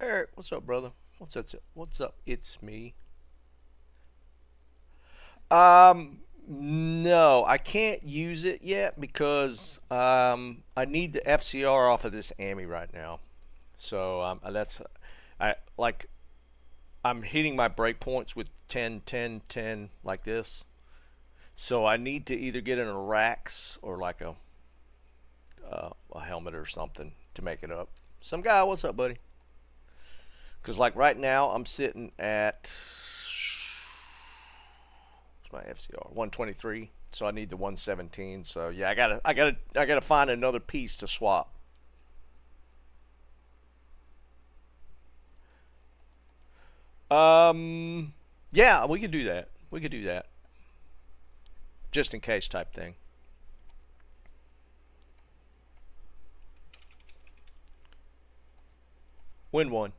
Eric, what's up, brother? What's up? What's up? It's me. No, I can't use it yet because I need the FCR off of this AMI right now. So I like I'm hitting my breakpoints with 10, 10, 10 like this. So I need to either get an Arax or like a helmet or something to make it up. Some guy, what's up, buddy? Because like right now I'm sitting at my FCR 123, so I need the 117. So yeah, I gotta find another piece to swap. Um, yeah, we could do that. We could do that, just in case type thing. Win one.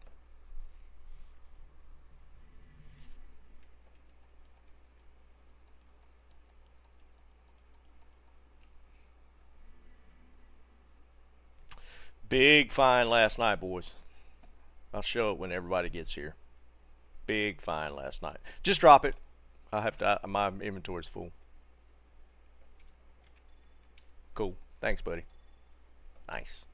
Big find last night, boys. I'll show it when everybody gets here. Big find last night. Just drop it. I have to. My inventory's full. Cool. Thanks, buddy. Nice.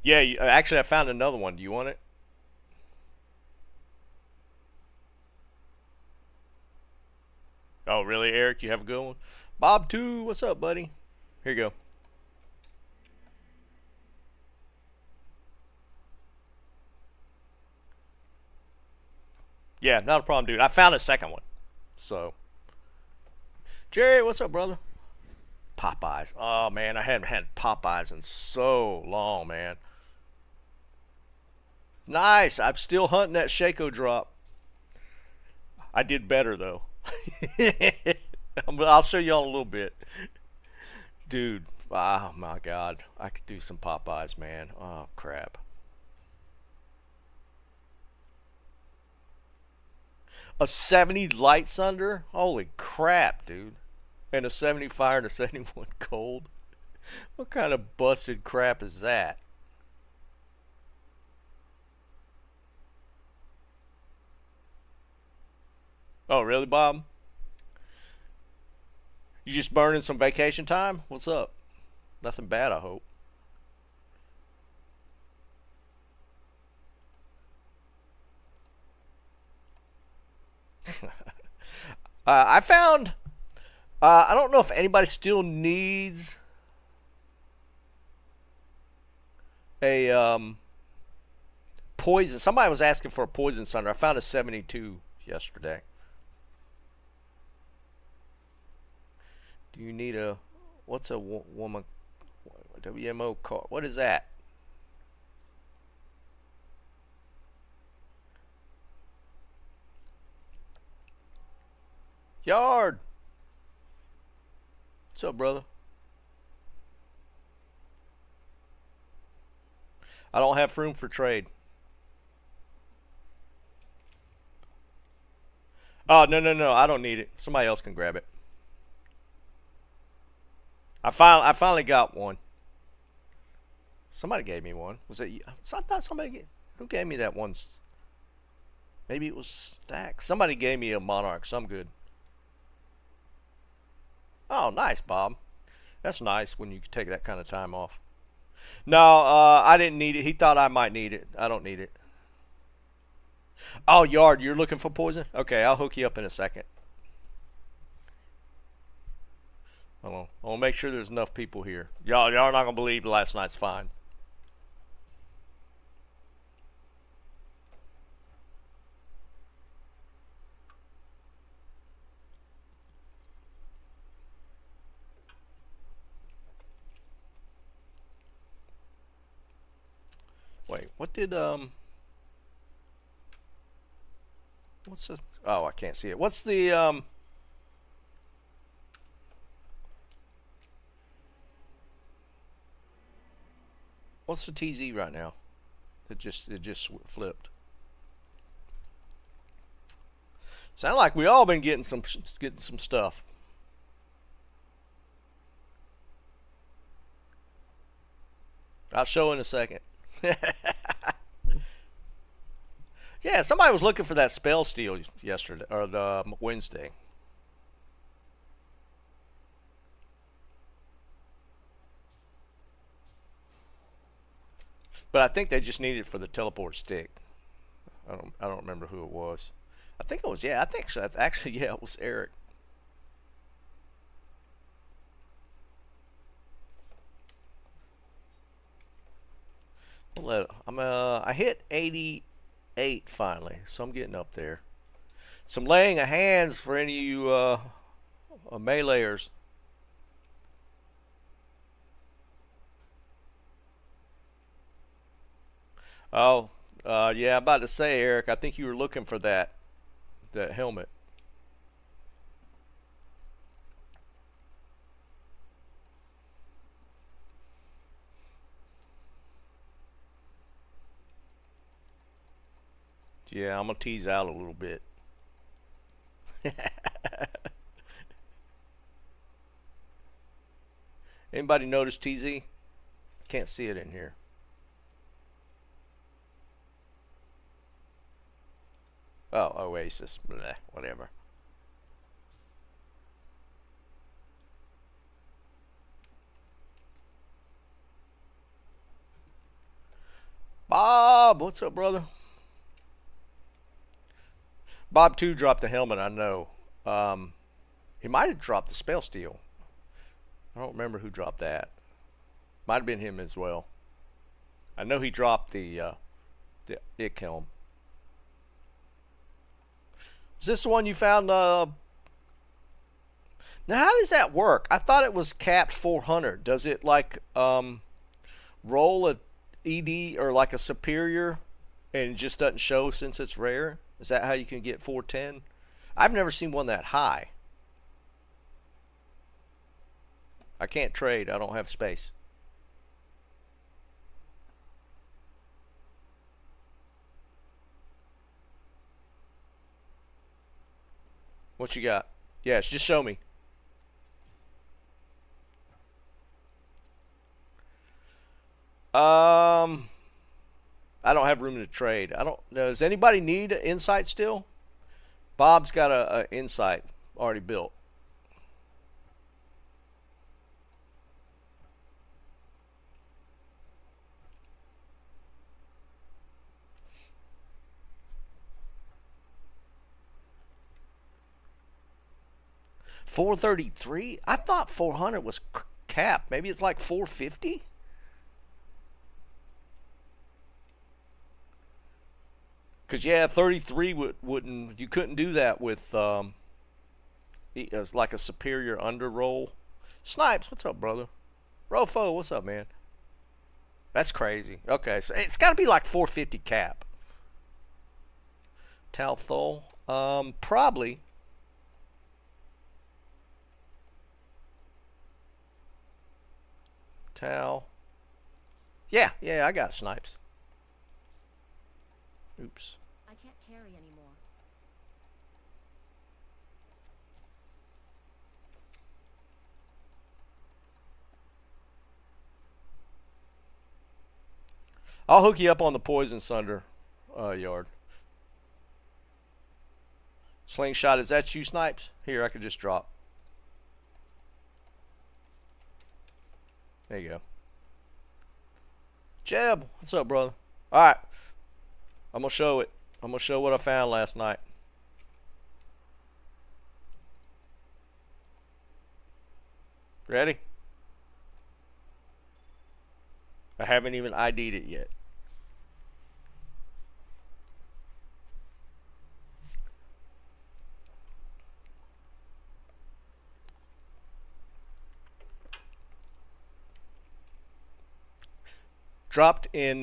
Yeah, actually, I found another one. Do you want it? Oh, really, Eric? You have a good one? Bob, too. What's up, buddy? Here you go. Yeah, not a problem, dude. I found a second one. So, Jerry, what's up, brother? Popeyes. Oh, man, I hadn't had Popeyes in so long, man. Nice. I'm still hunting that Shako drop. I did better, though. I'll show y'all in a little bit. Dude, oh my god. I could do some Popeyes, man. Oh, crap. A 70 light sunder? Holy crap, dude. And a 70 fire and a 71 cold? What kind of busted crap is that? Oh, really, Bob? You just burning some vacation time? What's up? Nothing bad, I hope. I found. I don't know if anybody still needs a poison. Somebody was asking for a poison sunder. I found a 72 yesterday. Do you need a? What's a woman? WMO car? What is that? Yard. What's up, brother? I don't have room for trade. Oh, no, no, no. I don't need it. Somebody else can grab it. I finally got one. Somebody gave me one. Was it? I thought somebody who gave me that one. Maybe it was Stack. Somebody gave me a Monarch, so I'm good. Oh, nice, Bob. That's nice when you can take that kind of time off. No, I didn't need it. He thought I might need it. I don't need it. Oh, Yard, you're looking for poison? Okay, I'll hook you up in a second. Hold on. I'll make sure there's enough people here. Y'all are not gonna believe last night's find. Wait, what did what's this? Oh, I can't see it. What's the TZ right now? It just flipped. Sound like we all been getting some stuff. I'll show in a second. Yeah, somebody was looking for that spell steal yesterday or the Wednesday. But I think they just needed it for the teleport stick. I don't remember who it was. I think it was I think so. Actually, yeah, it was Eric. I hit 88 finally, so I'm getting up there. Some laying of hands for any of you meleeers. Oh, yeah, I'm about to say, Eric, I think you were looking for that helmet. Yeah, I'm gonna tease out a little bit. Anybody notice TZ? Can't see it in here. Oh, Oasis. Bleh, whatever. Bob, what's up, brother? Bob 2 dropped the helmet, I know. He might have dropped the spell steal. I don't remember who dropped that. Might have been him as well. I know he dropped the Ick helm. Is this the one you found? Now, how does that work? I thought it was capped 400. Does it like roll a ED or like a superior, and it just doesn't show since it's rare? Is that how you can get 410? I've never seen one that high. I can't trade. I don't have space. What you got? Yes, just show me. I don't have room to trade. I don't know. Does anybody need an insight still? Bob's got a insight already built. $433? I thought 400 was capped. Maybe it's like 450? Because, yeah, 33 wouldn't... You couldn't do that with... It's like a superior under roll. Snipes, what's up, brother? Rofo, what's up, man? That's crazy. Okay, so it's got to be like 450 cap. Talthol? Probably. Tal. Yeah, I got snipes. Oops. I can't carry anymore. I'll hook you up on the poison sunder yard. Slingshot, is that you, Snipes? Here, I could just drop. There you go. Jeb, what's up, brother? Alright. I'm going to show it. I'm going to show what I found last night. Ready? I haven't even ID'd it yet. Dropped in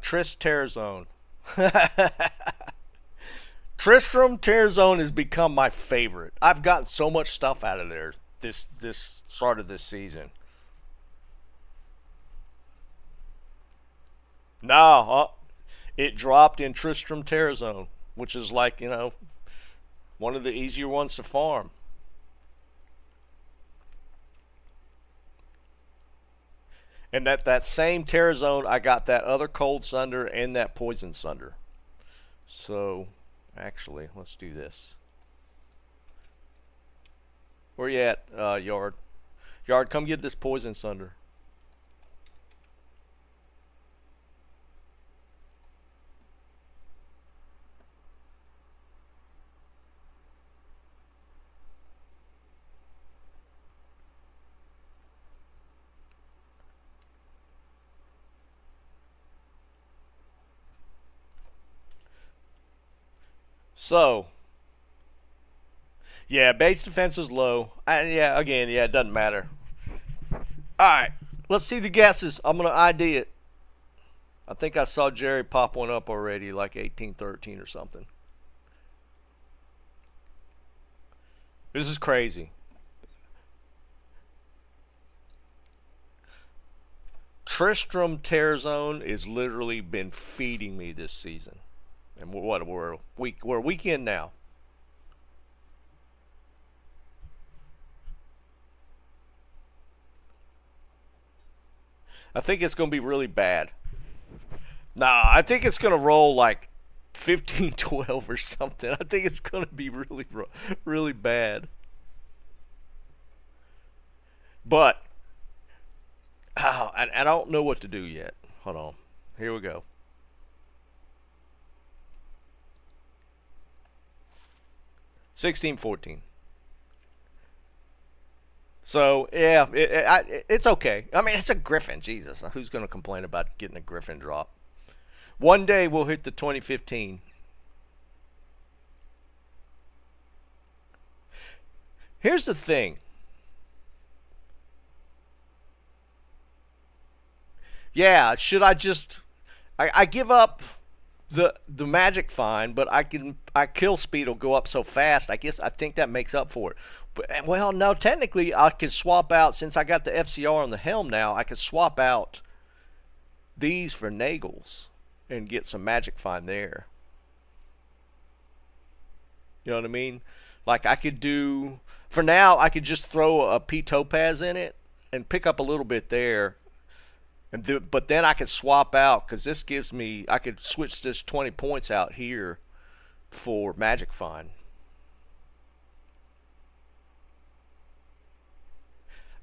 Trist Tear Zone. Tristram Tear Zone has become my favorite. I've gotten so much stuff out of there this start of this season. No, it dropped in Tristram Tear Zone. which is like, you know, one of the easier ones to farm. And that same Terra Zone, I got that other Cold Sunder and that Poison Sunder. So, actually, let's do this. Where you at, Yard? Yard, come get this Poison Sunder. So, yeah, base defense is low. Yeah, again, yeah, it doesn't matter. Alright, let's see the guesses. I'm going to ID it. I think I saw Jerry pop one up already, like 1813 or something. This is crazy. Tristram Terror Zone has literally been feeding me this season. And what, we're a weekend now. I think it's going to be really bad. Nah, I think it's going to roll like 15-12 or something. I think it's going to be really bad. But I don't know what to do yet. Hold on. Here we go. $16.14. So yeah, it's okay. I mean, it's a Griffin. Jesus, who's going to complain about getting a Griffin drop? One day we'll hit the 2015. Here's the thing. Yeah, should I just? I give up the magic fine, but I kill speed will go up so fast. I think that makes up for it. But well, no, technically I could swap out, since I got the FCR on the helm now. I could swap out these for Nagels and get some magic fine there. You know what I mean? Like I could do for now. I could just throw a P Topaz in it and pick up a little bit there. But then I could swap out, because this gives me, I could switch this 20 points out here for Magic Find.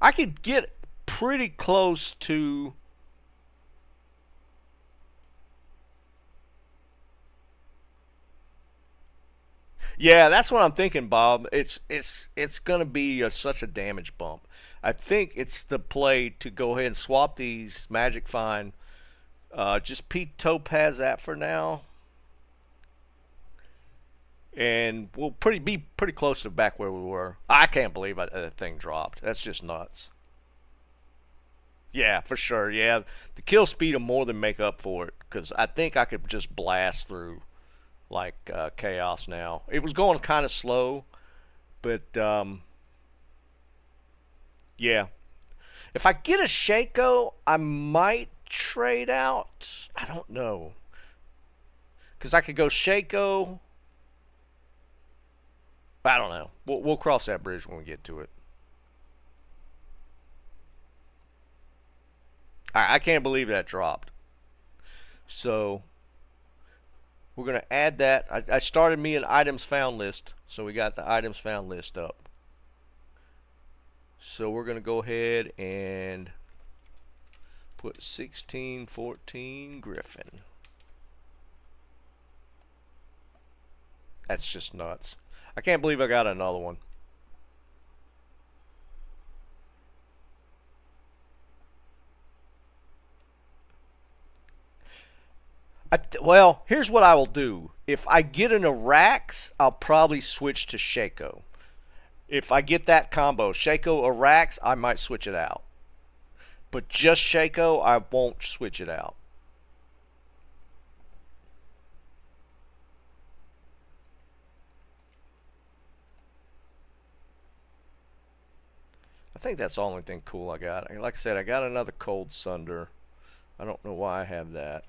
I could get pretty close to, yeah, that's what I'm thinking, Bob. It's gonna be such a damage bump. I think it's the play to go ahead and swap these Magic Find. Just Pete Topaz that for now, and we'll be pretty close to back where we were. I can't believe that thing dropped. That's just nuts. Yeah, for sure. Yeah, the kill speed will more than make up for it, because I think I could just blast through like chaos now. It was going kind of slow, but yeah. If I get a Shaco, I might trade out. I don't know, because I could go Shaco. I don't know. We'll cross that bridge when we get to it. I can't believe that dropped. So we're going to add that. I started me an items found list, so we got the items found list up. So we're going to go ahead and put 1614 Griffin. That's just nuts. I can't believe I got another one. Well, here's what I will do. If I get an Arax, I'll probably switch to Shaco. If I get that combo, Shaco Arax, I might switch it out. But just Shaco, I won't switch it out. I think that's the only thing cool I got. Like I said, I got another Cold Sunder. I don't know why I have that.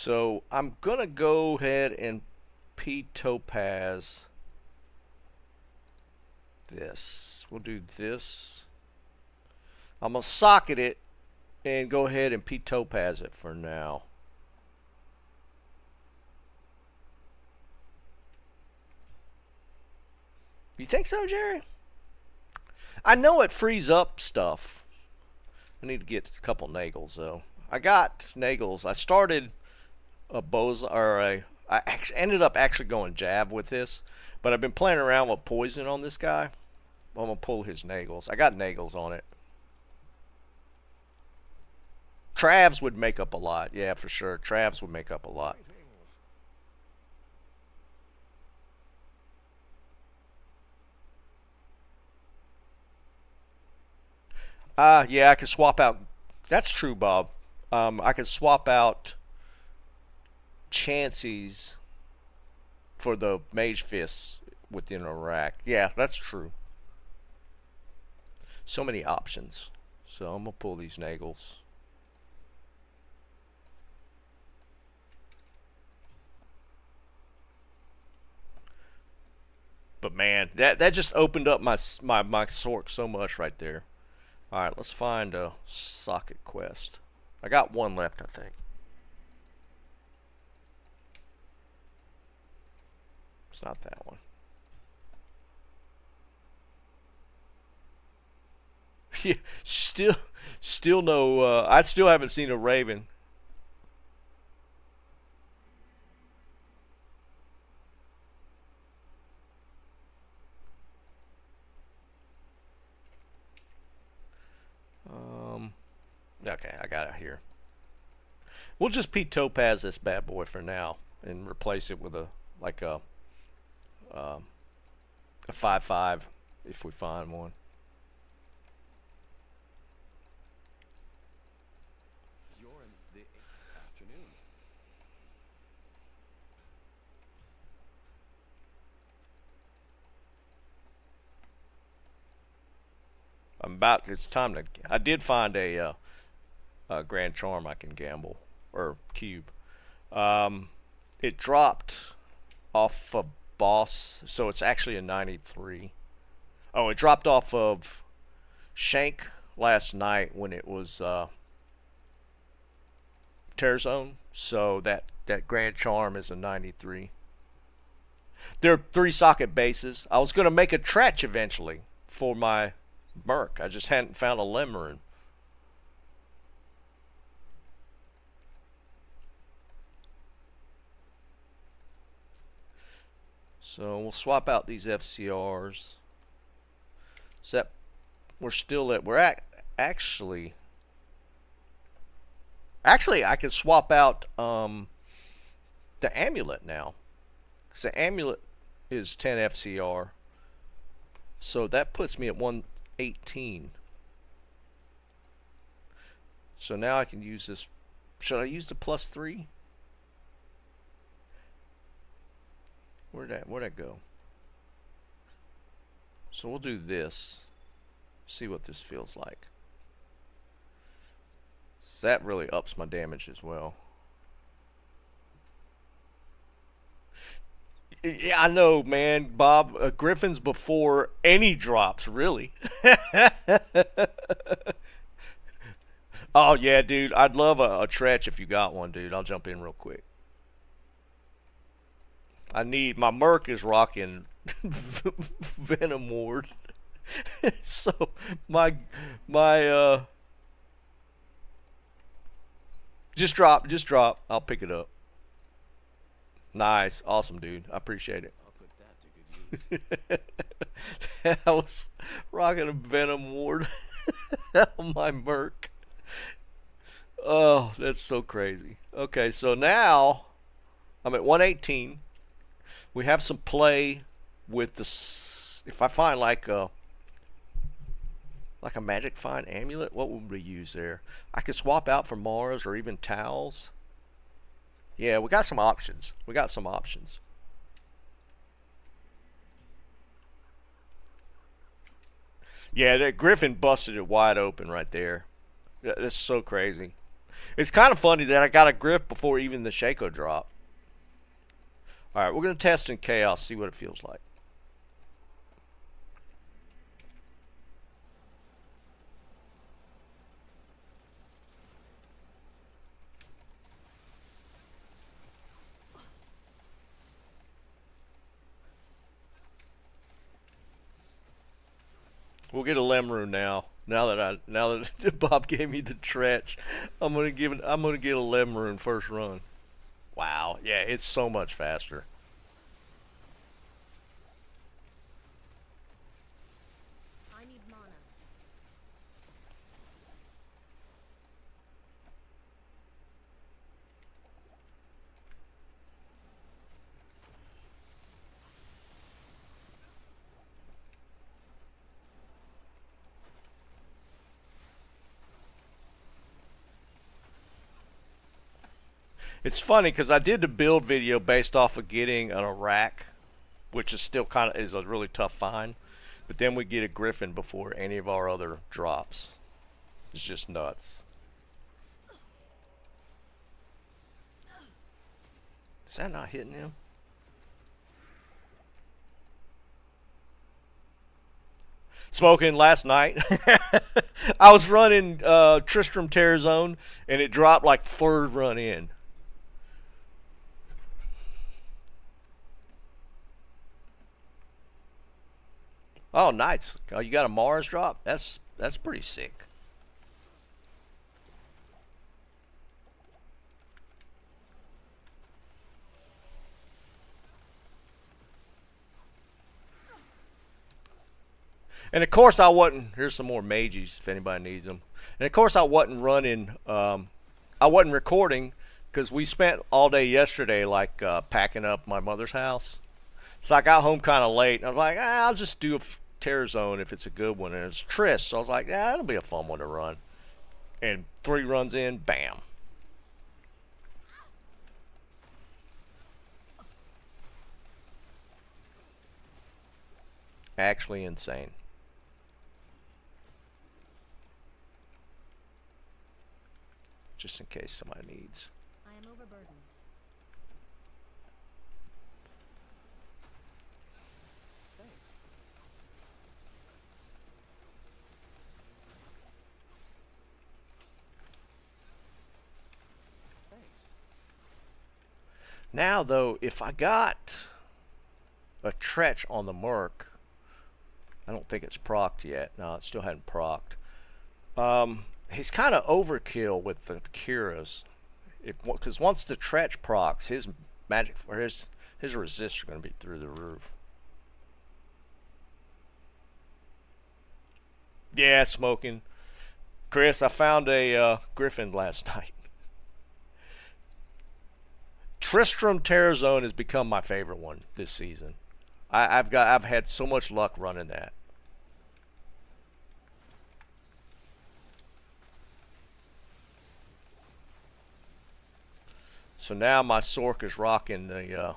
So I'm gonna go ahead and P topaz this. We'll do this. I'm gonna socket it and go ahead and P topaz it for now. You think so, Jerry? I know it frees up stuff. I need to get a couple nagels though. I got nagels. I started a bows or a. I ended up actually going jab with this, but I've been playing around with poison on this guy. I'm gonna pull his nagels. I got nagels on it. Travs would make up a lot. Yeah, for sure. Travs would make up a lot. Yeah, I can swap out. That's true, Bob. I can swap out Chances for the Mage Fists within a rack. Yeah, that's true. So many options. So I'm gonna pull these nagels. But man, that just opened up my Sork so much right there. All right, let's find a socket quest. I got one left, I think. It's not that one. Yeah, still no. I still haven't seen a Raven. Okay, I got it here. We'll just Pete Topaz this bad boy for now and replace it with a like um, a 5/5 if we find one. You're in the afternoon. I'm about. It's time to. I did find a Grand Charm I can gamble or cube. Um, it dropped off a boss, so it's actually a 93. Oh, it dropped off of Shank last night when it was Tear Zone. So that Grand Charm is a 93. There are 3 socket bases. I was gonna make a Tretch eventually for my Merc. I just hadn't found a Limerine. So we'll swap out these FCRs. So that we're still at. We're at actually I can swap out the amulet now. So the amulet is 10 FCR. So that puts me at 118. So now I can use this. Should I use the +3? Where'd that go? So we'll do this. See what this feels like. So that really ups my damage as well. Yeah, I know, man. Bob, Griffin's before any drops, really. Oh, yeah, dude. I'd love a Tretch if you got one, dude. I'll jump in real quick. I need. My Merc is rocking Venom Ward. So, my. Just drop. I'll pick it up. Nice. Awesome, dude. I appreciate it. I'll put that to good use. I was rocking a Venom Ward on my Merc. Oh, that's so crazy. Okay, so now I'm at 118. We have some play with this. If I find like a magic find amulet, what would we use there? I could swap out for Mars or even towels. Yeah, we got some options. Yeah, that Griffin busted it wide open right there. That's so crazy. It's kind of funny that I got a griff before even the Shaco drop. All right, we're gonna test in chaos, see what it feels like. We'll get a Lemru now. Now that Bob gave me the Tretch, I'm gonna get a Lemru first run. Wow, yeah, it's so much faster. I need mana. It's funny because I did the build video based off of getting an Iraq, which is still kind of is a really tough find. But then we get a Griffin before any of our other drops. It's just nuts. Is that not hitting him? Smoking last night. I was running Tristram Terror Zone and it dropped like third run in. Oh, nice. Oh, you got a Mars drop? That's pretty sick. And of course I wasn't. Here's some more mages if anybody needs them. And of course I wasn't running. I wasn't recording because we spent all day yesterday like packing up my mother's house. So I got home kind of late. And I was like, I'll just do a Terror Zone if it's a good one. And it's Triss. So I was like, that'll be a fun one to run. And 3 runs in, bam. Actually insane. Just in case somebody needs. I am overburdened. Thanks. Thanks. Now though, if I got a Tretch on the Merc, I don't think it's procced yet. No, it still hadn't procced. He's kind of overkill with the Kiras, because once the Tretch procs, his magic or his resists are going to be through the roof. Yeah, smoking. Chris, I found a Griffin last night. Tristram Terror Zone has become my favorite one this season. I've had so much luck running that. So now my Sork is rocking the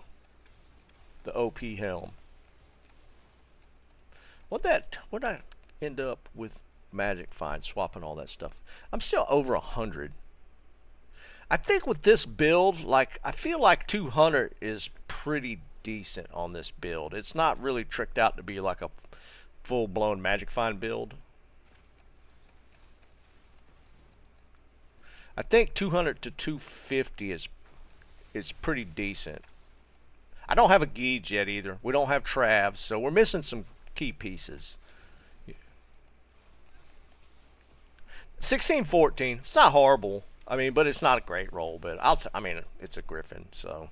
OP helm. What I end up with Magic Find swapping all that stuff? I'm still over 100. I think with this build, like I feel like 200 is pretty decent on this build. It's not really tricked out to be like a full-blown Magic Find build. I think 200 to 250 is pretty decent. I don't have a Gauge yet either. We don't have Travs, so we're missing some key pieces. 1614. It's not horrible. I mean, but it's not a great roll. But I mean, it's a Griffin, so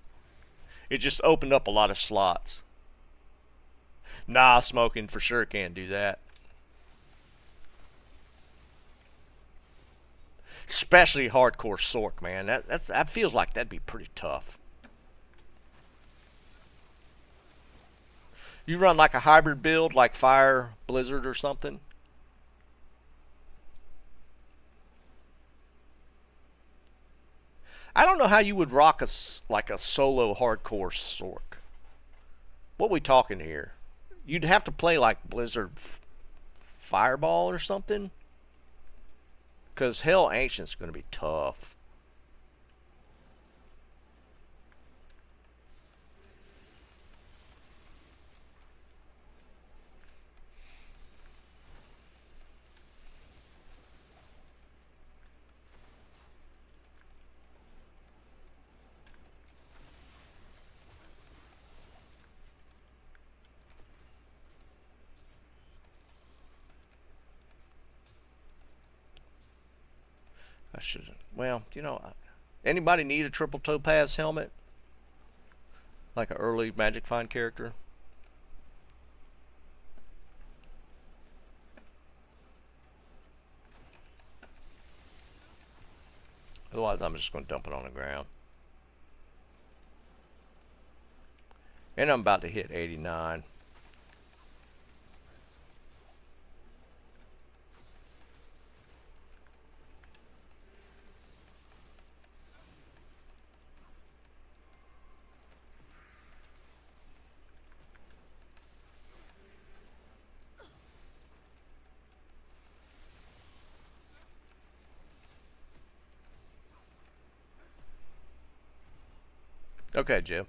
it just opened up a lot of slots. Nah, smoking for sure can't do that. Especially hardcore Sork, man. That feels like that'd be pretty tough. You run like a hybrid build, like Fire Blizzard or something. I don't know how you would rock like a solo hardcore Sork. What we talking here? You'd have to play like Blizzard Fireball or something. Because Hell Ancient's going to be tough. should. Well, you know, anybody need a triple topaz helmet? Like an early Magic Find character? Otherwise, I'm just going to dump it on the ground. And I'm about to hit 89. Okay, Jim.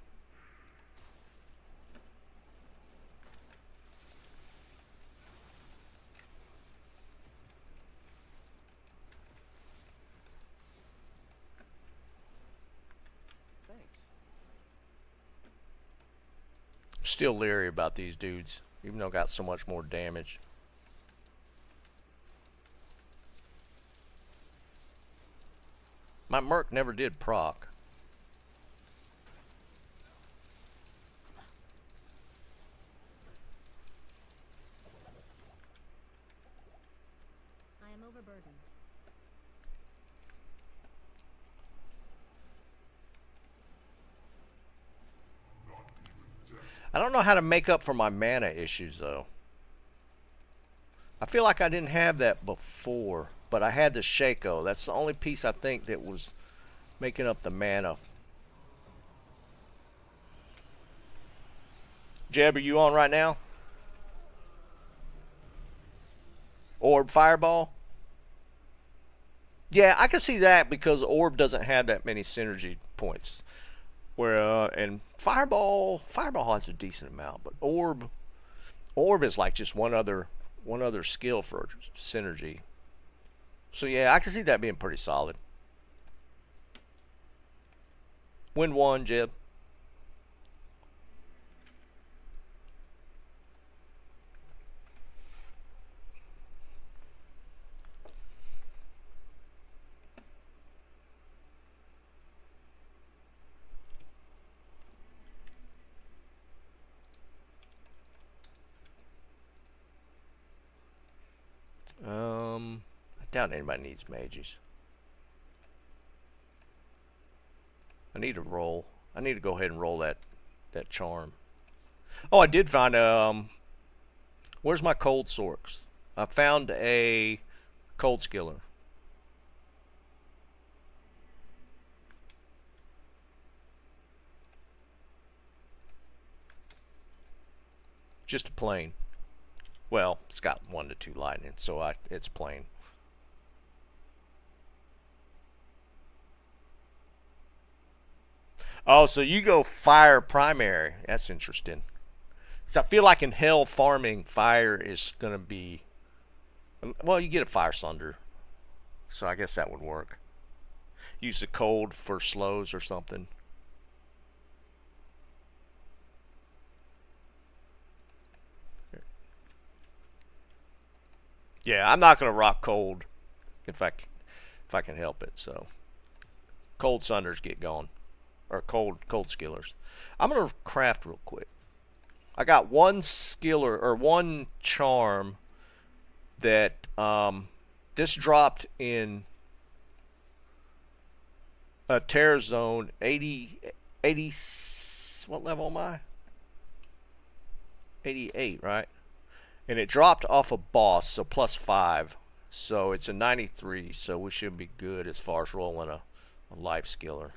Thanks. I'm still leery about these dudes, even though I got so much more damage. My Merc never did proc. I am overburdened. I don't know how to make up for my mana issues, though. I feel like I didn't have that before, but I had the Shaco. That's the only piece I think that was making up the mana. Jeb, are you on right now? Orb Fireball? Yeah, I can see that because Orb doesn't have that many synergy points. Where and Fireball has a decent amount, but Orb is like just one other skill for synergy. So yeah, I can see that being pretty solid. Win one, Jeb. I doubt anybody needs mages. I need to roll. I need to go ahead and roll that charm. Oh, I did find where's my cold sorks? I found a cold skiller. Just a plain. Well, it's got 1 to 2 lightning, so it's plain. Oh, so you go fire primary. That's interesting. So I feel like in hell farming, fire is going to be... Well, you get a fire sunder. So I guess that would work. Use the cold for slows or something. Yeah, I'm not going to rock cold if I can help it. So cold sunders get going. Or cold skillers. I'm going to craft real quick. I got one skiller or one charm that this dropped in a terror zone 80 what level am I? 88, right? And it dropped off a boss, so +5. So it's a 93, so we should be good as far as rolling a life skiller.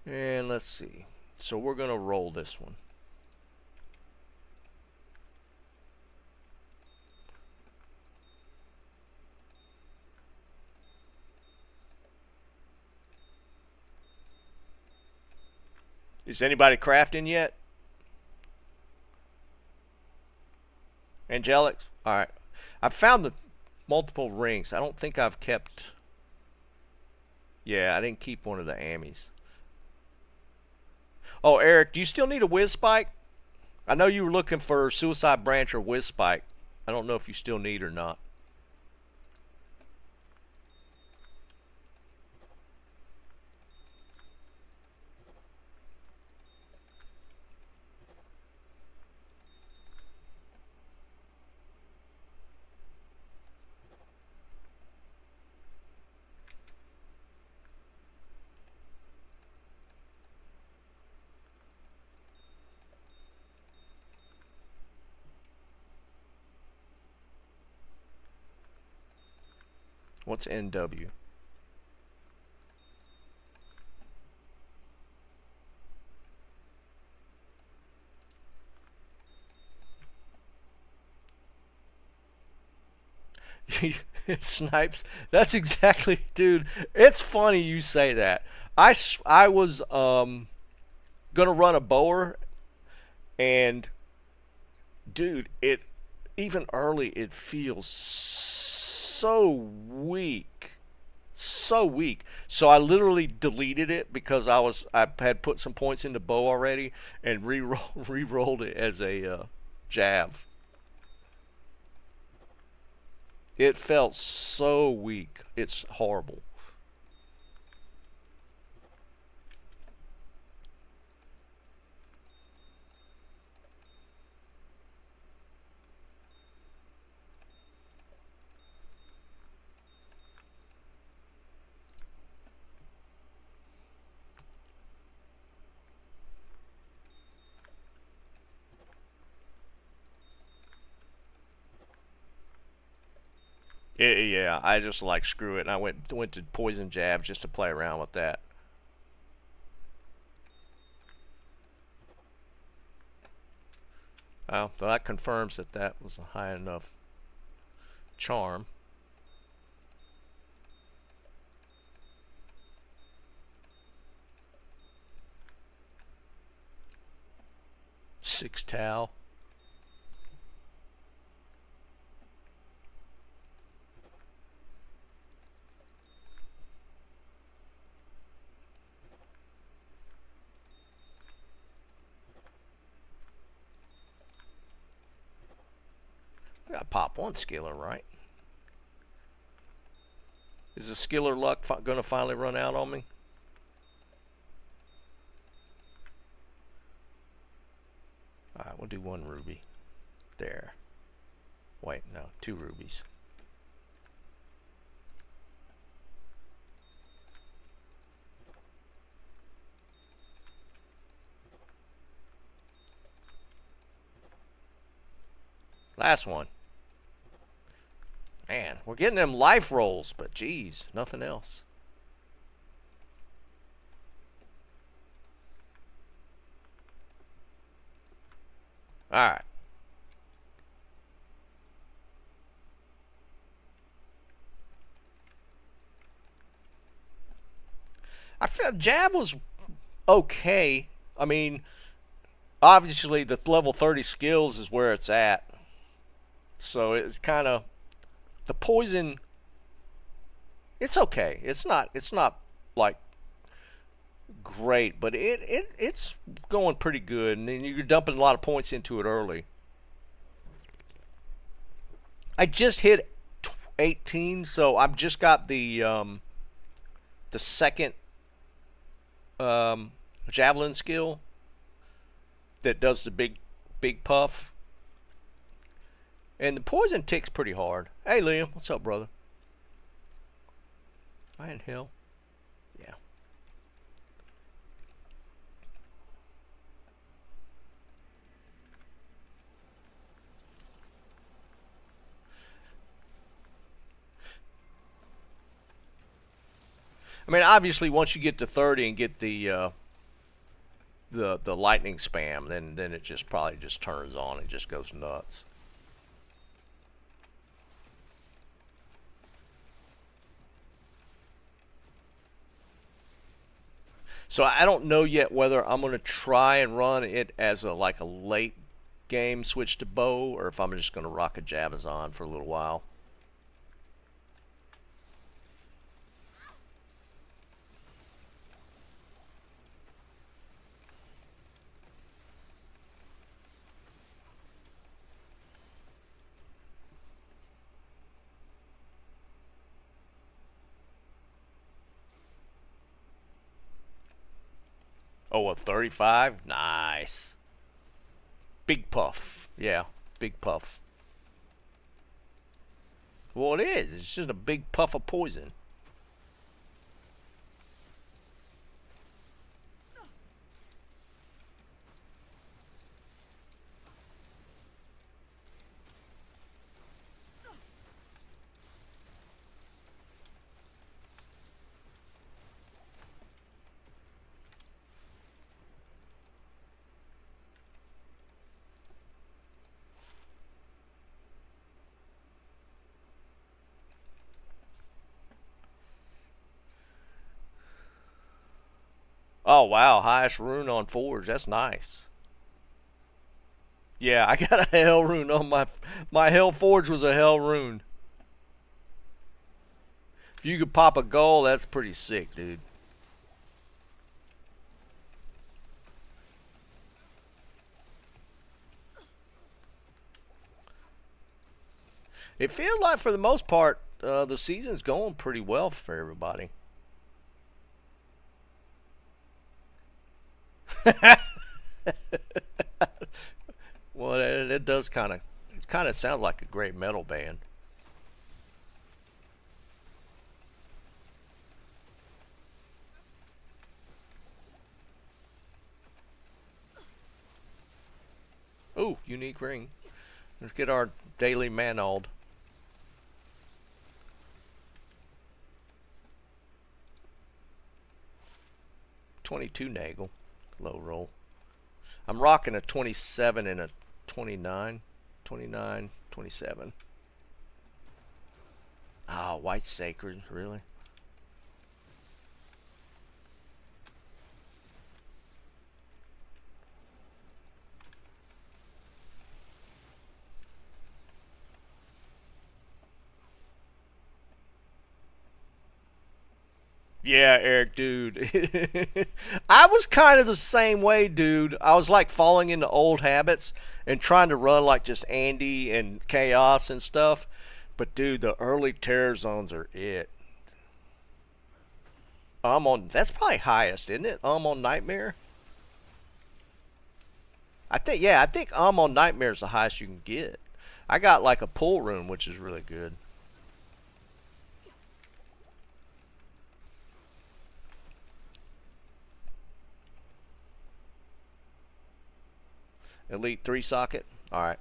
And let's see. So we're going to roll this one. Is anybody crafting yet? Angelics? Alright. I've found the multiple rings. I don't think I've kept... Yeah, I didn't keep one of the Ammies. Oh, Eric, do you still need a whiz spike? I know you were looking for Suicide Branch or Whiz Spike. I don't know if you still need or not. What's NW? Snipes. That's exactly, dude. It's funny you say that. I was gonna run a bower, and dude, it even early it feels so weak, so weak. So I literally deleted it because I had put some points into bow already and re-rolled it as a jav. It felt so weak. It's horrible. Yeah, I just like screw it, and I went to poison jab just to play around with that. Well, that confirms that that was a high enough charm. Six tau. I gotta pop one skiller, right? Is the skiller luck gonna finally run out on me? Alright, we'll do one ruby. There. Wait, no, two rubies. Last one. Man, we're getting them life rolls, but geez, nothing else. Alright. I felt jab was okay. I mean, obviously the level 30 skills is where it's at. So it's kind of the poison. It's okay. It's not like great, but it's going pretty good, and then you're dumping a lot of points into it early. I just hit 18, so I've just got the second javelin skill that does the big puff, and the poison ticks pretty hard. Hey Liam, what's up, brother? I in hell. Yeah. I mean, obviously, once you get to 30 and get the lightning spam, then it just probably just turns on and just goes nuts. So I don't know yet whether I'm going to try and run it as a like a late game switch to bow, or if I'm just going to rock a Javazon for a little while. Oh, a 35? Nice. Big puff. Yeah, big puff. Well, it is. It's just a big puff of poison. Oh, wow. Highest rune on Forge. That's nice. Yeah, I got a hell rune on my hell forge was a hell rune. If you could pop a goal, that's pretty sick, dude. It feels like for the most part, the season's going pretty well for everybody. Well, it does it kind of sounds like a great metal band. Ooh, unique ring. Let's get our daily manald. 22 Nagel. Low roll. I'm rocking a 27 and a 29. 29, 27. Ah, White Sacred, really? Yeah, Eric, dude. I was kind of the same way, dude. I was like falling into old habits and trying to run like just Andy and Chaos and stuff. But dude, the early terror zones are it. I'm on. That's probably highest, isn't it? I'm on Nightmare. I think. Yeah, I think I'm on Nightmare is the highest you can get. I got like a pull room, which is really good. Elite 3 socket. All right.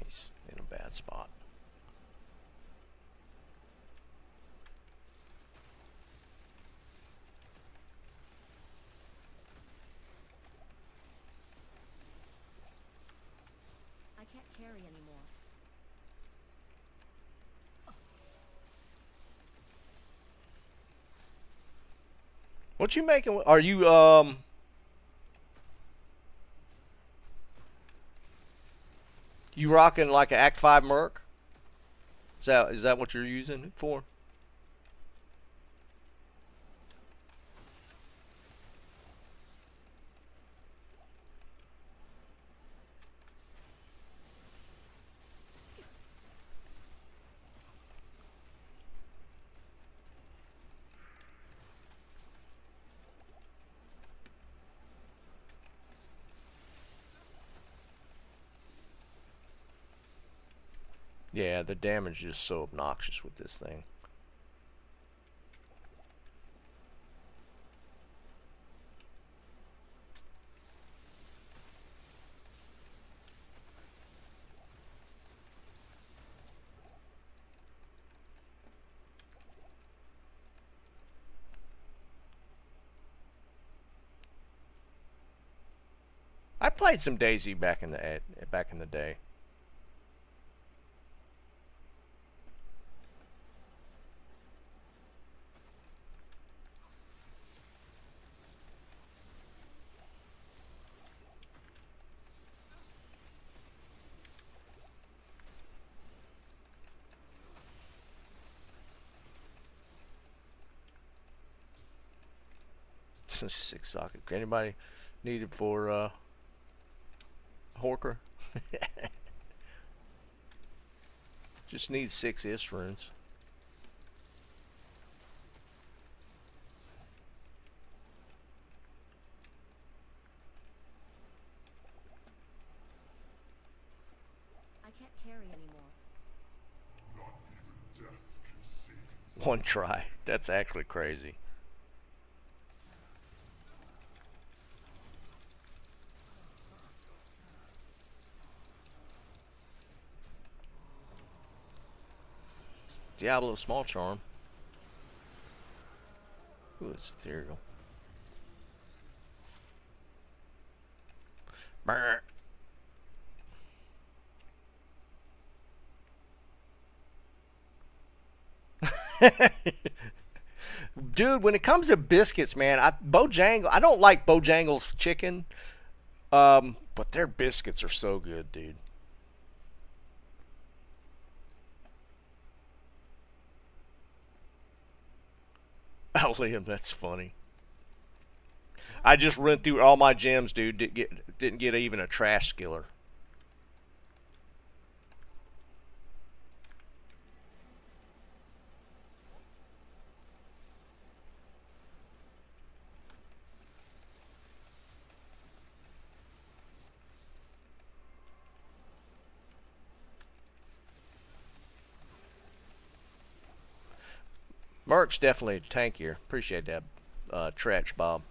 He's in a bad spot. I can't carry anymore. What you making? Are you you rocking like an Act 5 Merc? Is that what you're using it for? Yeah, the damage is so obnoxious with this thing. I played some Daisy back in the day. 6 socket. Anybody needed for Horker? Just need 6 IS runes. I can't carry anymore. One try. That's actually crazy. Diablo small charm. Ooh, it's ethereal. Brr. Dude, when it comes to biscuits, man, I don't like Bojangles chicken, but their biscuits are so good, dude. Oh, Liam, that's funny. I just went through all my gems, dude. Didn't get even a trash skiller. Merc's definitely tankier. Appreciate that, Tretch, Bob.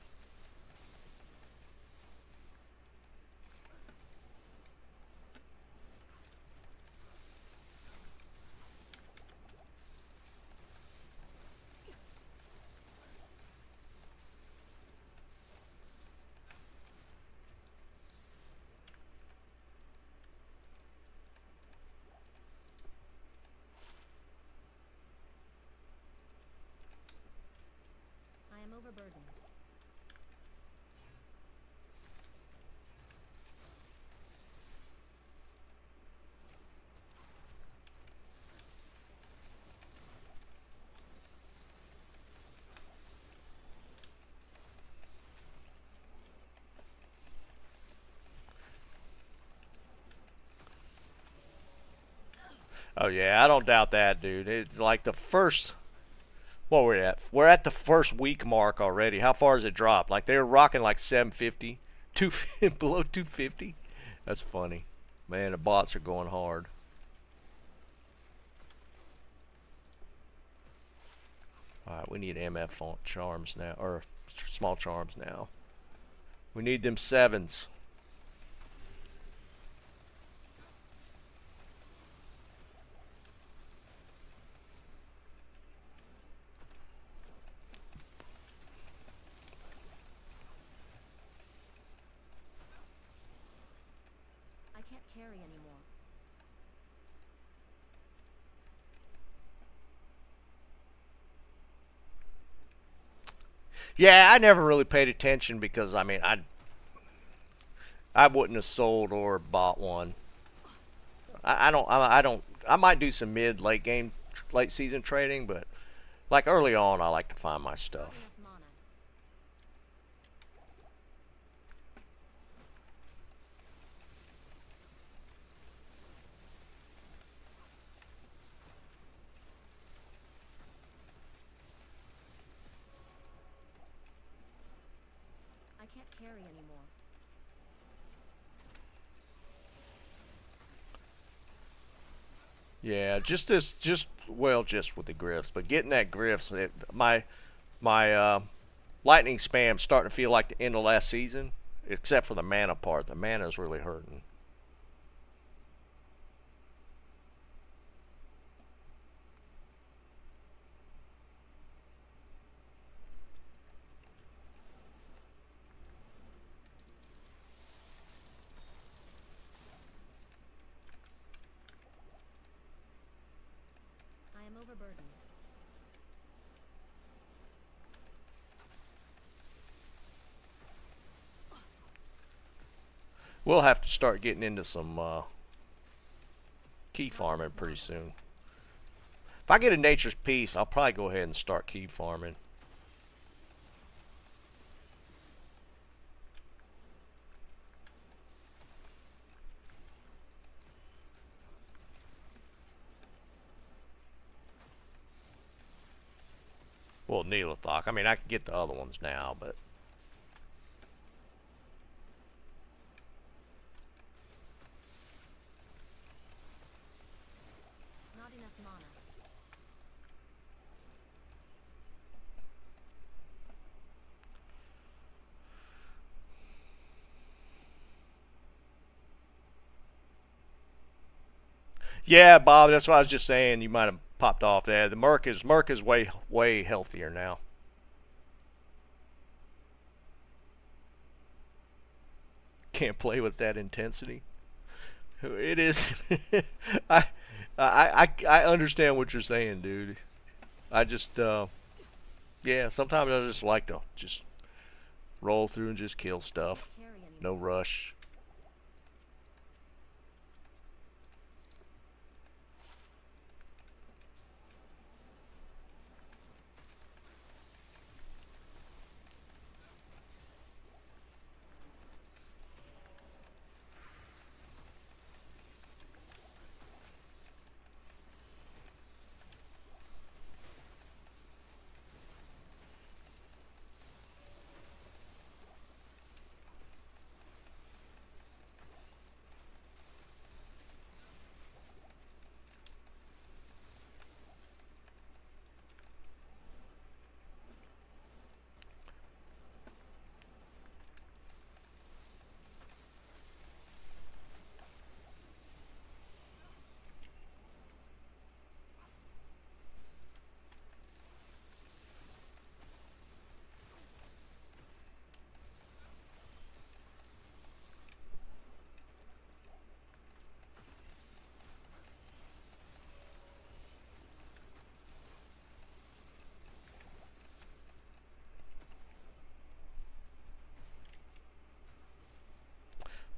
I am overburdened. Oh yeah, I don't doubt that, dude. It's like the first. What we're at? We're at the first week mark already. How far has it dropped? Like they were rocking like 750, below 250. That's funny, man. The bots are going hard. All right, we need MF font charms now, or small charms now. We need them 7s. I can't carry anymore. Yeah, I never really paid attention because I mean I wouldn't have sold or bought one. I might do some late game late season trading, but like early on I like to find my Not stuff. enough mana. I can't carry anymore. Yeah, just with the griffs, but getting that griffs, my lightning spam's starting to feel like the end of last season, except for the mana part. The mana is really hurting. I am overburdened. We'll have to start getting into some key farming pretty soon. If I get a nature's peace, I'll probably go ahead and start key farming. Well, Neolithok. I mean, I can get the other ones now, but Not enough mana. yeah, Bob. That's what I was just saying. You might have popped off there. The Merc is way healthier now. Can't play with that intensity. It is. I, I understand what you're saying, dude. I just yeah. Sometimes I just like to just roll through and just kill stuff. Carry anymore. No rush.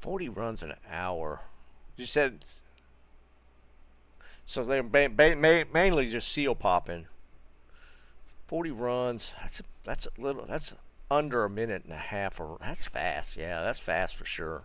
40 runs an hour. You said so they're mainly just seal popping. 40 runs. That's a little. That's under a minute and a half. Or that's fast. Yeah, that's fast for sure.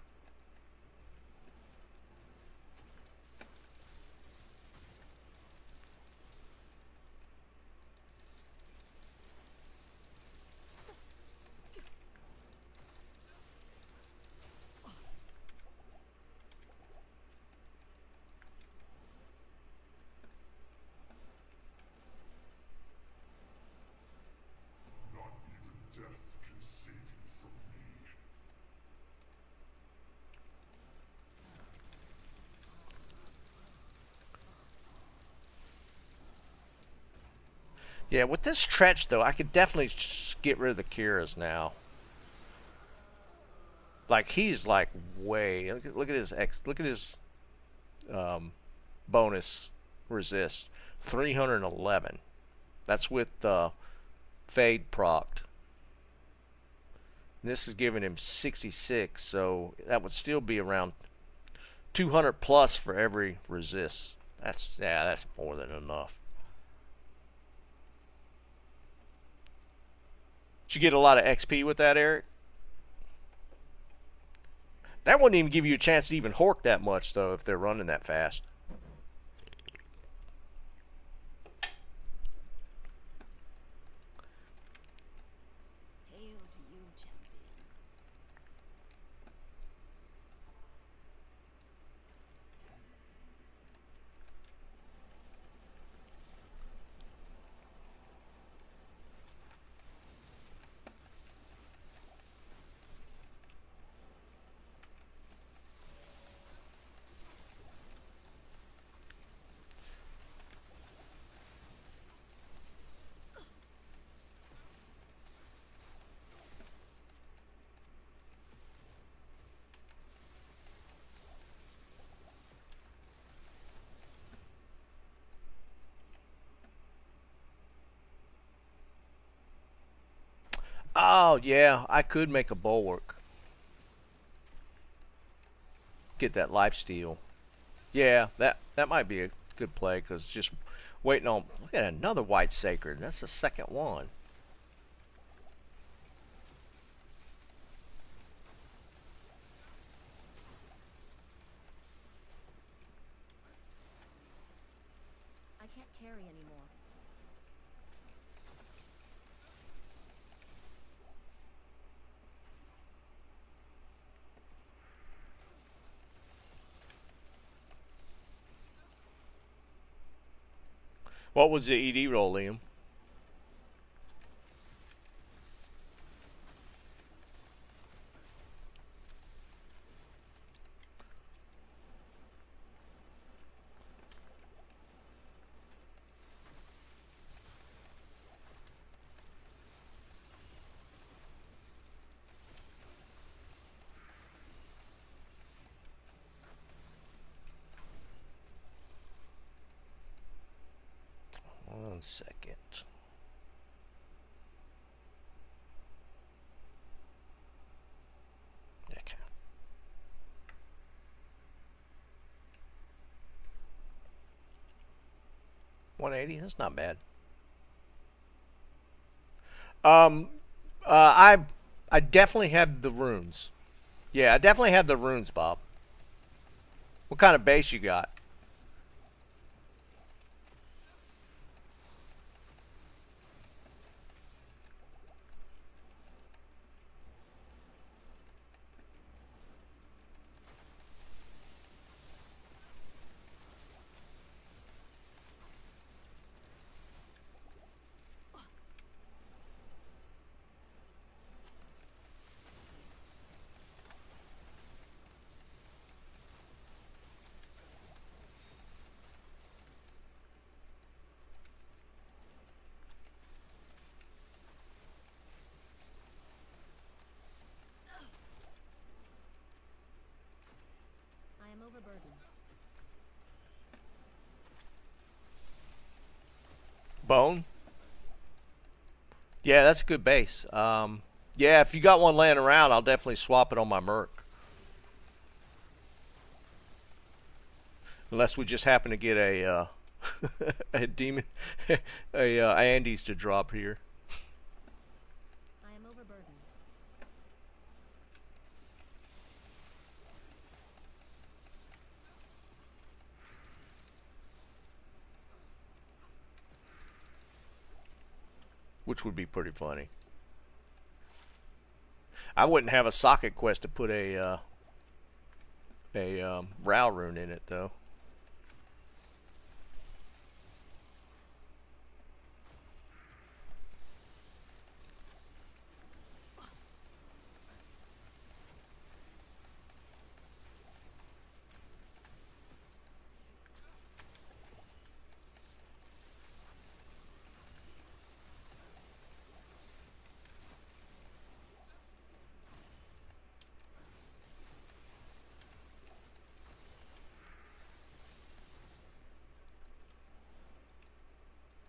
Yeah, with this stretch though, I could definitely get rid of the Kiras now. Like he's like way. Look at his X. Look at his um, bonus resist. 311. That's with Fade proct. This is giving him 66, so that would still be around 200 plus for every resist. That's more than enough. Did you get a lot of XP with that, Eric? That wouldn't even give you a chance to even hork that much, though, if they're running that fast. Hail to you, champion. Oh, yeah, I could make a bulwark. Get that life steal. Yeah, that might be a good play, because just waiting on... Look at another white sacred. That's the second one. I can't carry anymore. What was the ED roll, Liam? One second. Okay. 180. That's not bad. Um, I definitely have the runes. Yeah, I definitely have the runes, Bob. What kind of base you got? I am overburdened. Bone? Yeah, that's a good base. Yeah, if you got one laying around, I'll definitely swap it on my Merc. Unless we just happen to get a a demon, a Andes to drop here, I am overburdened. which would be pretty funny. I wouldn't have a socket quest to put a Row rune in it though.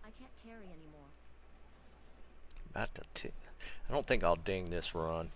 I can't carry anymore. About to I don't think I'll ding this run.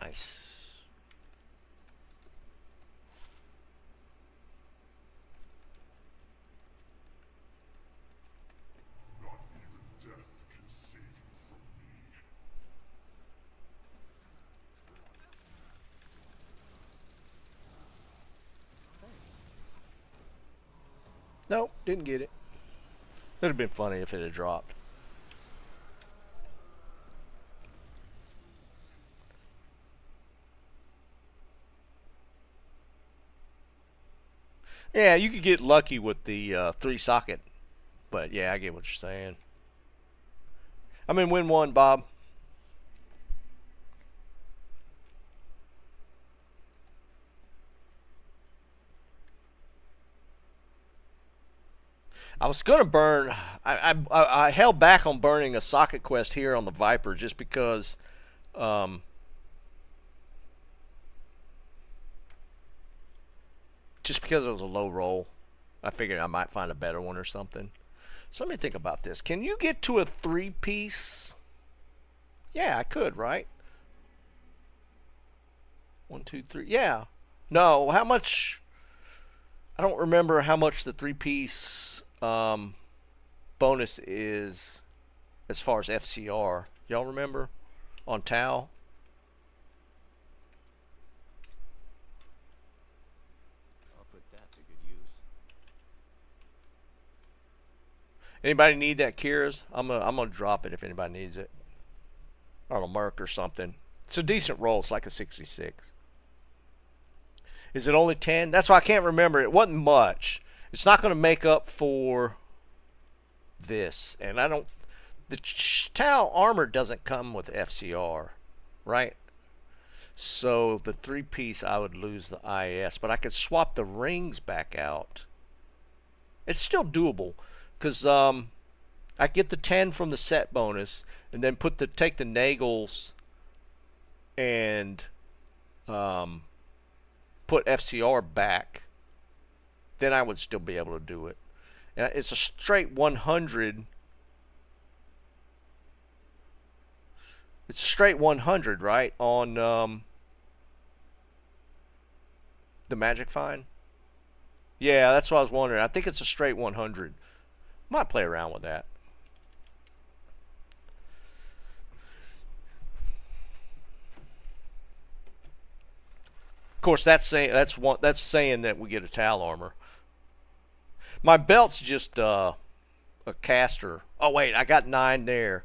Nice. Thanks. Nope, didn't get it. It'd have been funny if it had dropped. Yeah, you could get lucky with the 3 socket, but yeah, I get what you're saying. I'm in win 1, Bob. I was gonna burn. I held back on burning a socket quest here on the Viper just because. Um, just because it was a low roll, I figured I might find a better one or something. So let me think about this. Can you get to a 3-piece? Yeah, I could, right? One, two, three. Yeah. No, how much? I don't remember how much the three-piece bonus is as far as FCR. Y'all remember on Tau? I'll put that to good use. Anybody need that Kira's? I'm gonna drop it if anybody needs it, or a Merc or something. It's a decent roll. It's like a 66. Is it only 10? That's why I can't remember. It wasn't much. It's not going to make up for this, and I don't. The Tau armor doesn't come with FCR, right? So the three-piece, I would lose the IS, but I could swap the rings back out. It's still doable, because I get the 10 from the set bonus, and then take the Nagels and put FCR back. Then I would still be able to do it. And it's a straight 100. It's a straight 100, right? On the Magic Find? Yeah, that's what I was wondering. I think it's a straight 100. Might play around with that. Of course, that's saying that we get a Tal armor. My belt's just a caster. Oh wait, I got 9 there.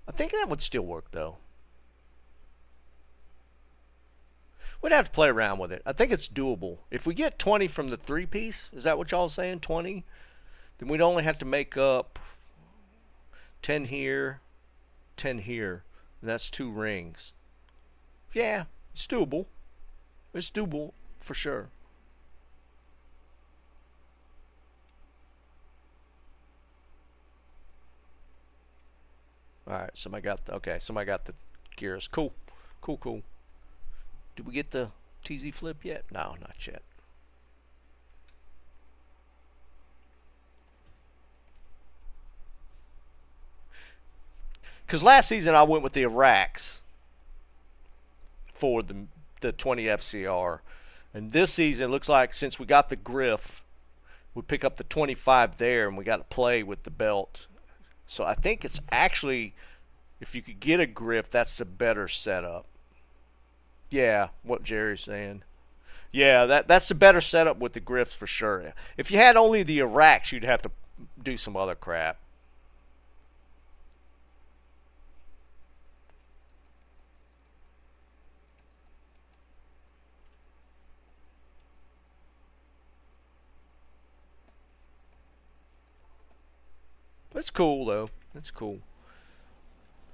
I think that would still work though. We'd have to play around with it. I think it's doable. If we get 20 from the three-piece, is that what y'all saying? 20? Then we'd only have to make up 10 here, 10 here. And that's 2 rings. Yeah, it's doable. It's doable for sure. All right, somebody got the gears. Cool. Did we get the TZ flip yet? No, not yet. Because last season I went with the Iraqs for the 20 FCR. And this season, it looks like since we got the Griff, we pick up the 25 there, and we got to play with the belt. So I think it's actually, if you could get a Griff, that's the better setup. Yeah, what Jerry's saying. Yeah, that's the better setup with the Griffs for sure. If you had only the Iraqs, you'd have to do some other crap. That's cool though. That's cool.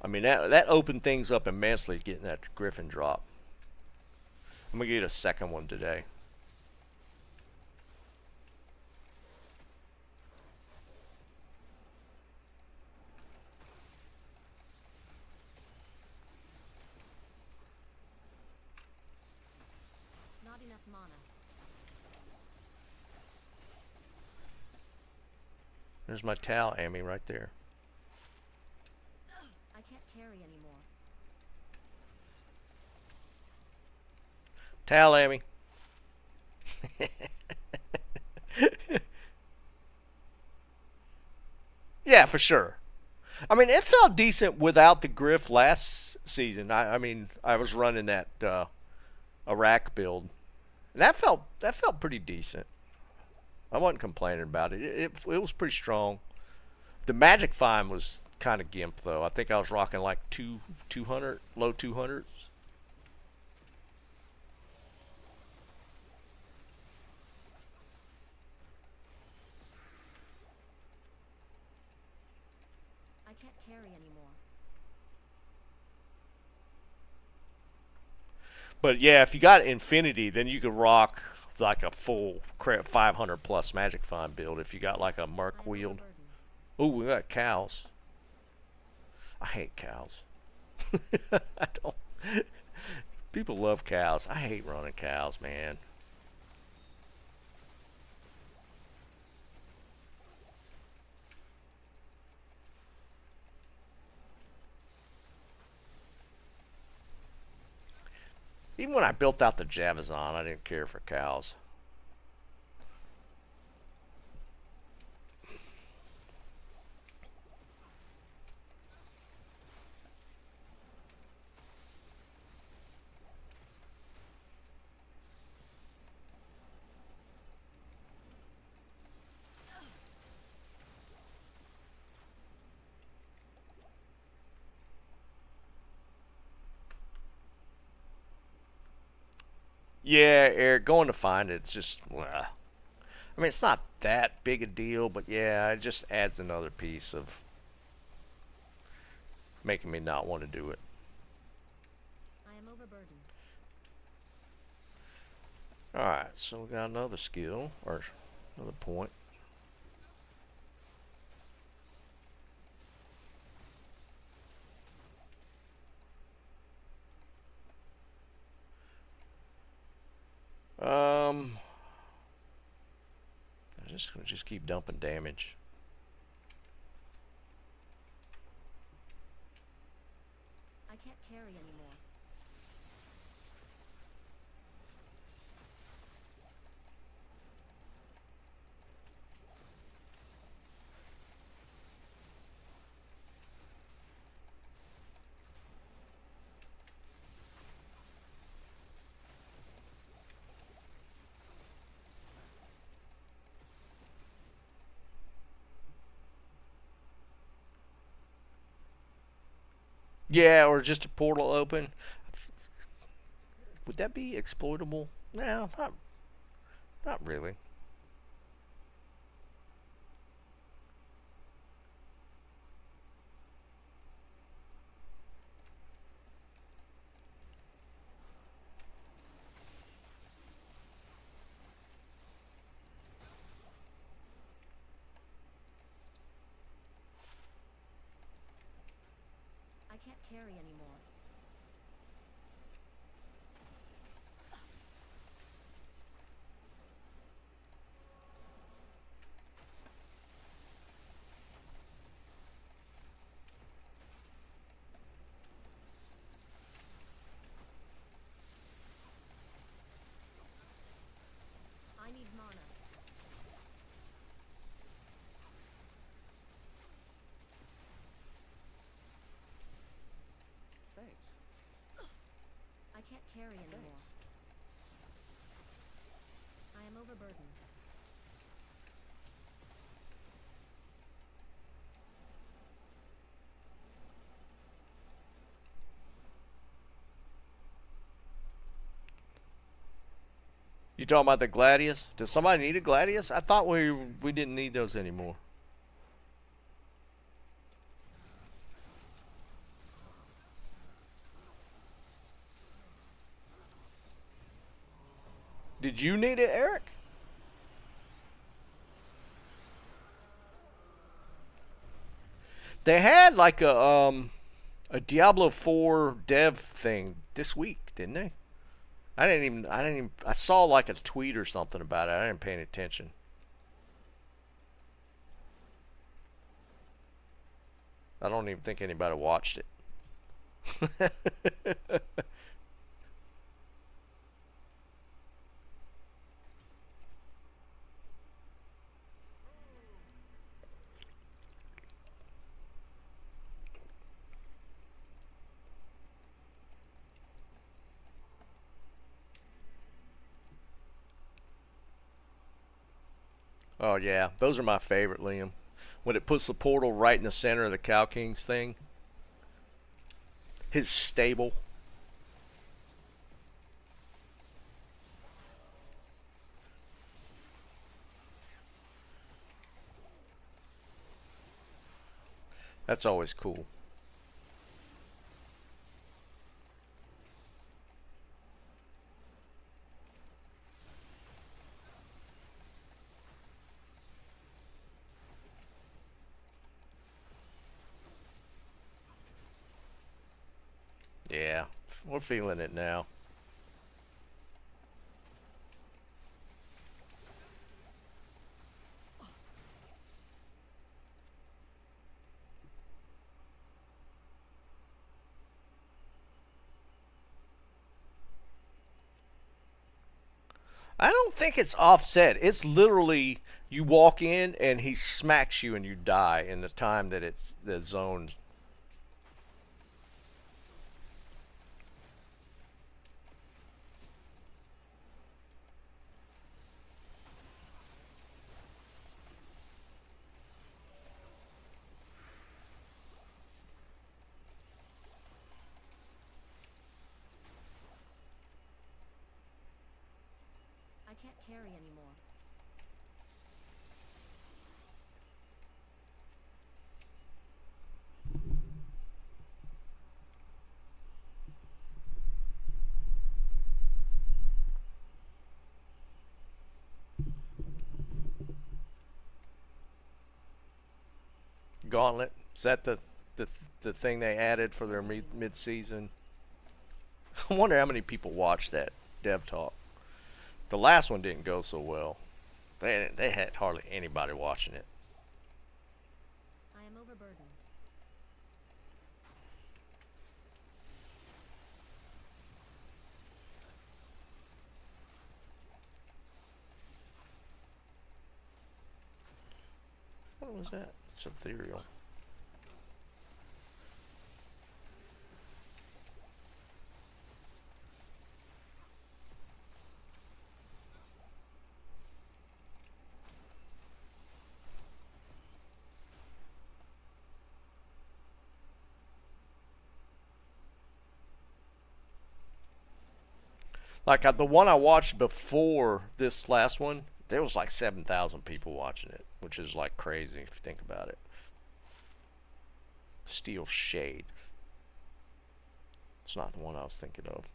I mean that opened things up immensely getting that Griffin drop. I'm gonna get a second one today. Not enough mana. There's my Tal Amy right there. I can't carry anymore. Tal Amy. Yeah, for sure. I mean, it felt decent without the Griff last season. I mean, I was running that Iraq build, and that felt pretty decent. I wasn't complaining about it. It was pretty strong. The Magic Find was kind of gimp though. I think I was rocking like 200, low 200s. I can't carry anymore. But yeah, if you got Infinity, then you could rock like a full 500 plus Magic Find build if you got like a Merc wield. Oh, we got cows. I hate cows. I don't. People love cows. I hate running cows, man. Even when I built out the Javazon, I didn't care for cows. Yeah, Eric, going to find it's just, well, I mean, it's not that big a deal, but yeah, it just adds another piece of making me not want to do it. I am overburdened. Alright, so we got another skill, or another point. I'm just gonna just keep dumping damage. I can't carry anymore. Yeah, or just a portal open. Would that be exploitable? No, not really. I can't carry anymore. I need mana. Thanks. I can't carry anymore. Thanks. I am overburdened. You talking about the Gladius? Does somebody need a Gladius? I thought we didn't need those anymore. Did you need it, Eric? They had like a Diablo 4 dev thing this week, didn't they? I saw like a tweet or something about it. I didn't pay any attention. I don't even think anybody watched it. Oh yeah, those are my favorite, Liam. When it puts the portal right in the center of the Cow King's thing, his stable. That's always cool. Yeah, we're feeling it now. think it's offset. It's literally you walk in and he smacks you and you die in the time that it's the zone. I can't carry anymore. Gauntlet. Is that the thing they added for their mid season? I wonder how many people watched that dev talk. The last one didn't go so well. They had hardly anybody watching it. I am overburdened. What was that? It's ethereal. Like the one I watched before this last one, there was like 7,000 people watching it, which is like crazy if you think about it. Steel Shade. It's not the one I was thinking of.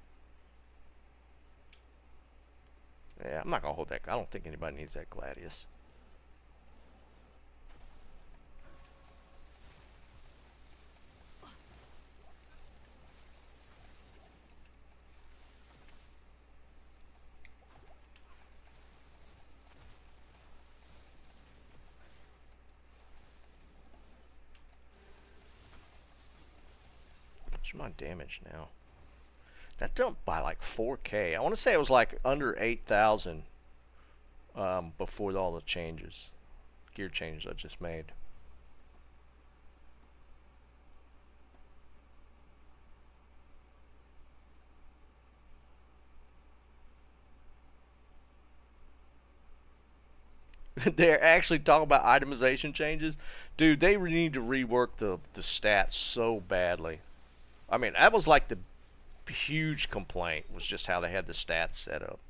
Yeah, I'm not gonna hold that. I don't think anybody needs that Gladius. What's my damage now? That jumped by like 4K. I want to say it was like under 8,000 before all the changes, gear changes I just made. They're actually talking about itemization changes. Dude, they need to rework the stats so badly. I mean, that was like the huge complaint, was just how they had the stats set up.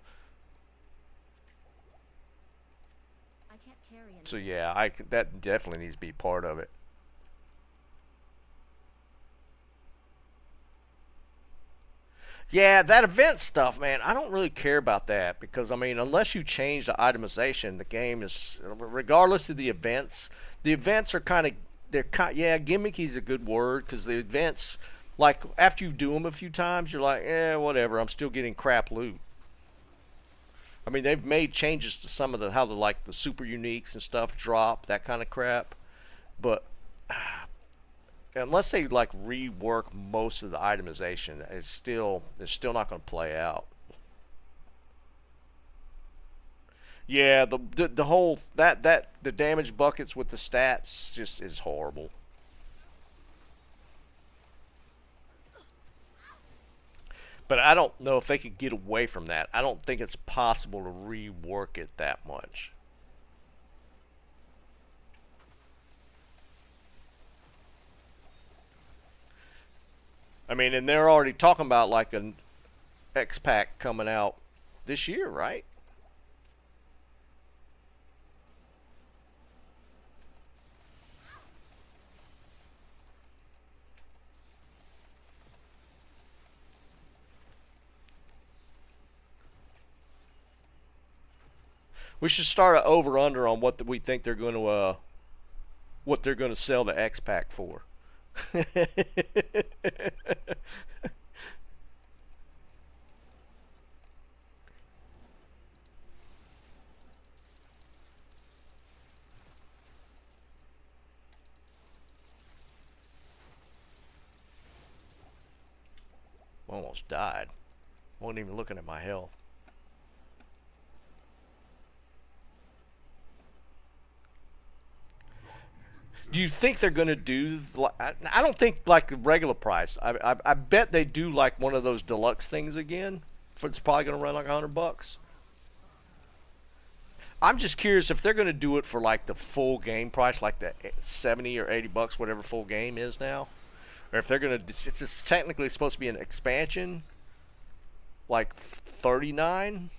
I can't carry anymore. So yeah, that definitely needs to be part of it. Yeah, that event stuff, man, I don't really care about that because, I mean, unless you change the itemization, the game is, regardless of the events are kind of, yeah, gimmicky is a good word because the events, like, after you do them a few times, you're like, whatever, I'm still getting crap loot. I mean, they've made changes to some of how the super uniques and stuff drop, that kind of crap, but unless they like rework most of the itemization, it's still not going to play out. Yeah, the whole that the damage buckets with the stats just is horrible. But I don't know if they could get away from that. I don't think it's possible to rework it that much. I mean, and they're already talking about like an X pack coming out this year, right? We should start an over under on we think they're going to what they're going to sell the X pack for. Almost died. Wasn't even looking at my health. Do you think they're going to do? I don't think like the regular price. I bet they do like one of those deluxe things again. For it's probably going to run like $100. I'm just curious if they're going to do it for like the full game price, like the 70 or $80, whatever full game is now, or if they're going to. It's just technically supposed to be an expansion, like 39.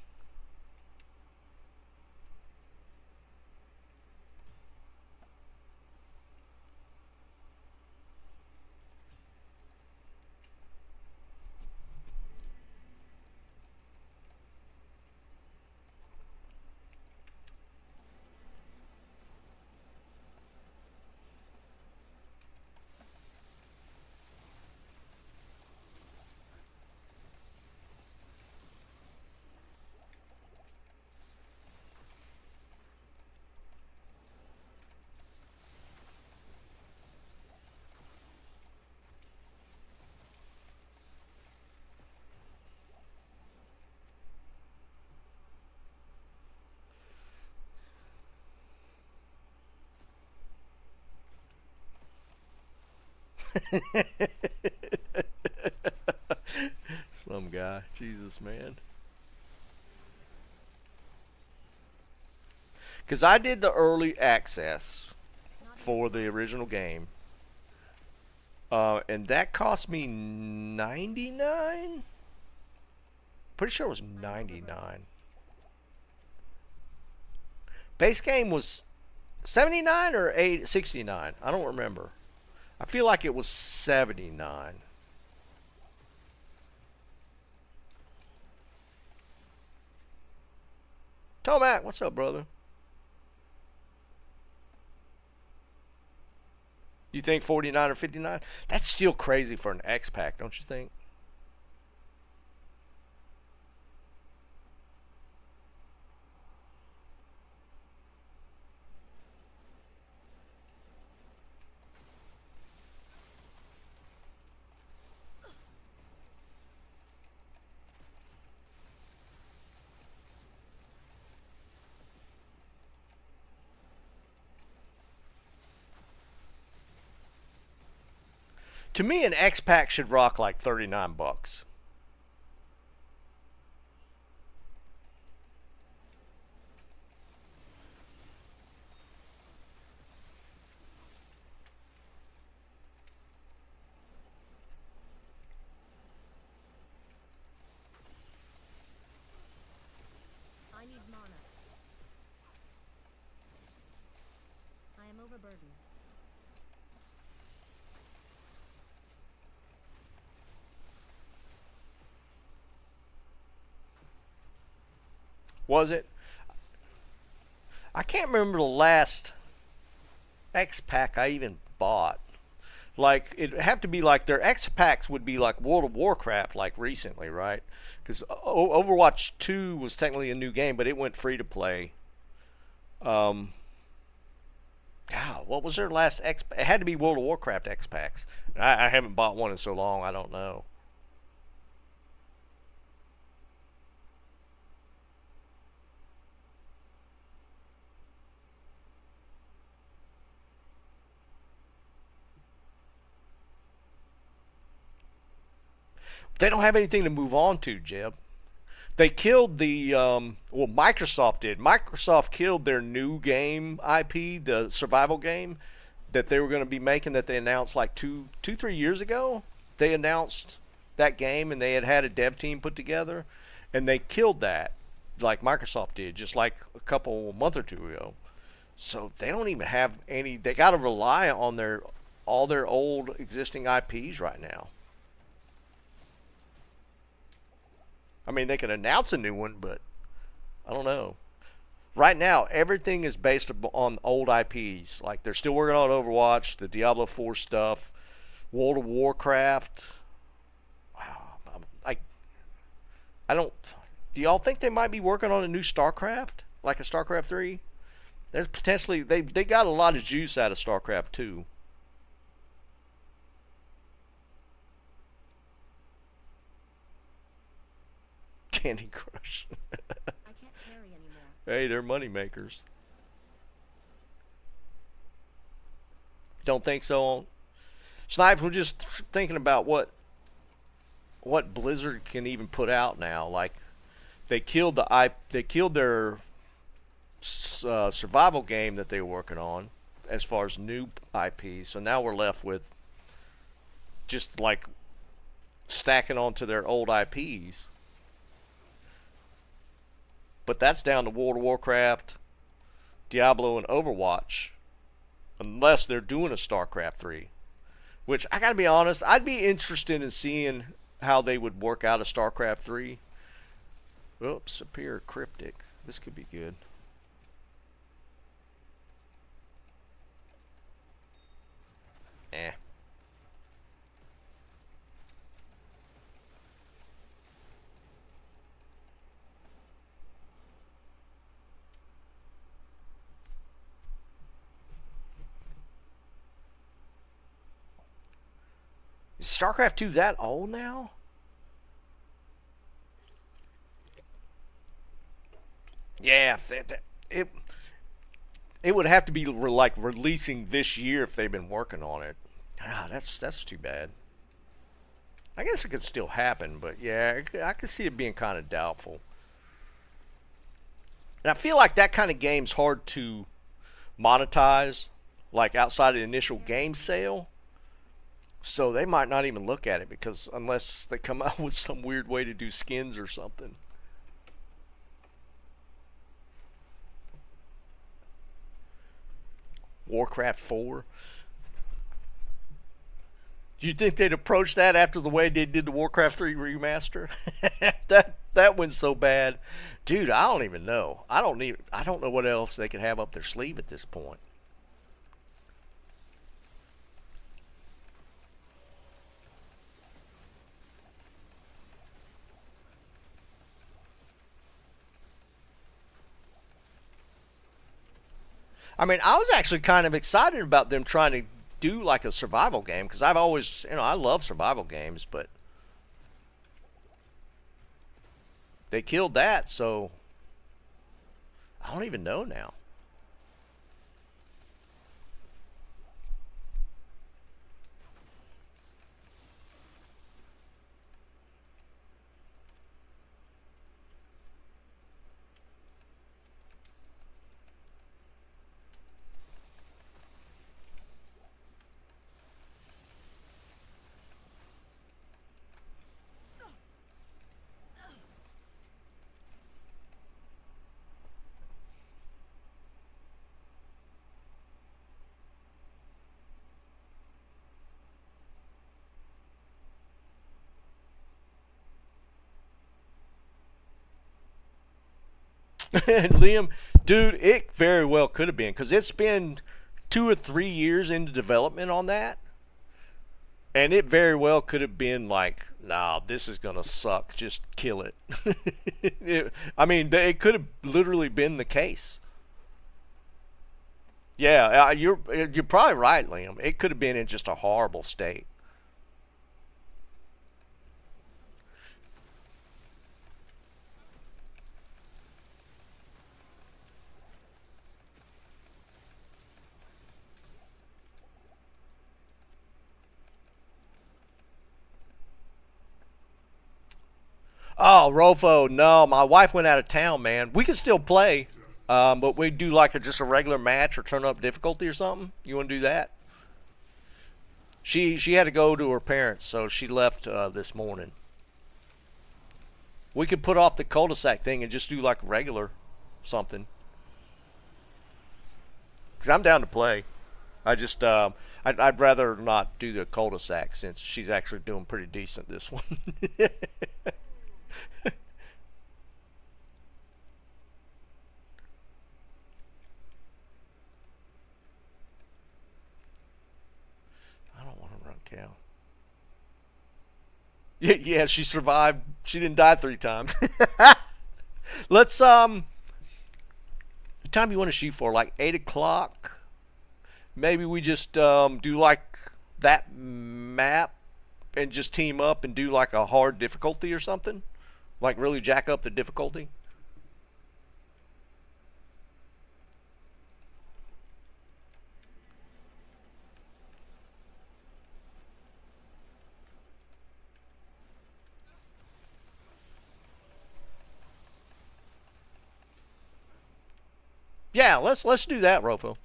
Some guy, Jesus man. Because I did the early access Not for the original game, and that cost me 99. Pretty sure it was 99. Base game was 79 or 69. I don't remember. I feel like it was 79. Tomac, what's up, brother? You think 49 or 59? That's still crazy for an X pack, don't you think? To me, an X pack should rock like $39. I need mana. I am overburdened. Was it? I can't remember the last X pack I even bought. Like it have to be like their X packs would be like World of Warcraft, like recently, right? Because Overwatch 2 was technically a new game, but it went free to play. Um, God, what was their last X? It had to be World of Warcraft X packs. I haven't bought one in so long. I don't know. They don't have anything to move on to, Jeb. They killed the well, Microsoft did. Microsoft killed their new game IP, the survival game that they were going to be making that they announced like 3 years ago. They announced that game and they had a dev team put together and they killed that like Microsoft did just like a couple month or two ago. So they don't even have any. They got to rely on their all their old existing IPs right now. I mean, they could announce a new one, but I don't know. Right now, everything is based on old IPs. Like they're still working on Overwatch, the Diablo 4 stuff, World of Warcraft. Wow, like I don't. Do y'all think they might be working on a new StarCraft, like a StarCraft 3? There's potentially they got a lot of juice out of StarCraft 2. Candy Crush. I can't carry anymore. Hey, they're money makers. Don't think so. Snipes, we're just thinking about what Blizzard can even put out now. Like they killed their survival game that they were working on as far as new IP. So now we're left with just like stacking onto their old IPs. But that's down to World of Warcraft, Diablo, and Overwatch, unless they're doing a StarCraft 3. Which, I gotta be honest, I'd be interested in seeing how they would work out a StarCraft 3. Oops, Superior Cryptic. This could be good. Eh. Is StarCraft 2 that old now? Yeah, it would have to be like releasing this year if they've been working on it. Ah, that's too bad. I guess it could still happen, but yeah, I could see it being kind of doubtful. And I feel like that kind of game's hard to monetize, like outside of the initial game sale. So they might not even look at it because unless they come out with some weird way to do skins or something. Warcraft 4. Do you think they'd approach that after the way they did the Warcraft 3 remaster? that went so bad. Dude, I don't even know. I don't know what else they could have up their sleeve at this point. I mean, I was actually kind of excited about them trying to do like a survival game because I've always, I love survival games, but they killed that, so I don't even know now. Liam, dude, it very well could have been because it's been 2 or 3 years into development on that, and it very well could have been like, nah, this is gonna suck. Just kill it. I mean, it could have literally been the case. Yeah, you're probably right, Liam. It could have been in just a horrible state. Oh, Rofo, no, my wife went out of town, man. We can still play, but we do like just a regular match or turn up difficulty or something. You want to do that? She had to go to her parents, so she left this morning. We could put off the cul-de-sac thing and just do like regular something. Cause I'm down to play. I just I'd rather not do the cul-de-sac since she's actually doing pretty decent this one. I don't want to run cow. Yeah, she survived. She didn't die 3 times. Let's what time you want to shoot for? Like 8 o'clock? Maybe we just do like that map and just team up and do like a hard difficulty or something. Like really jack up the difficulty. Yeah, let's do that, Rofo.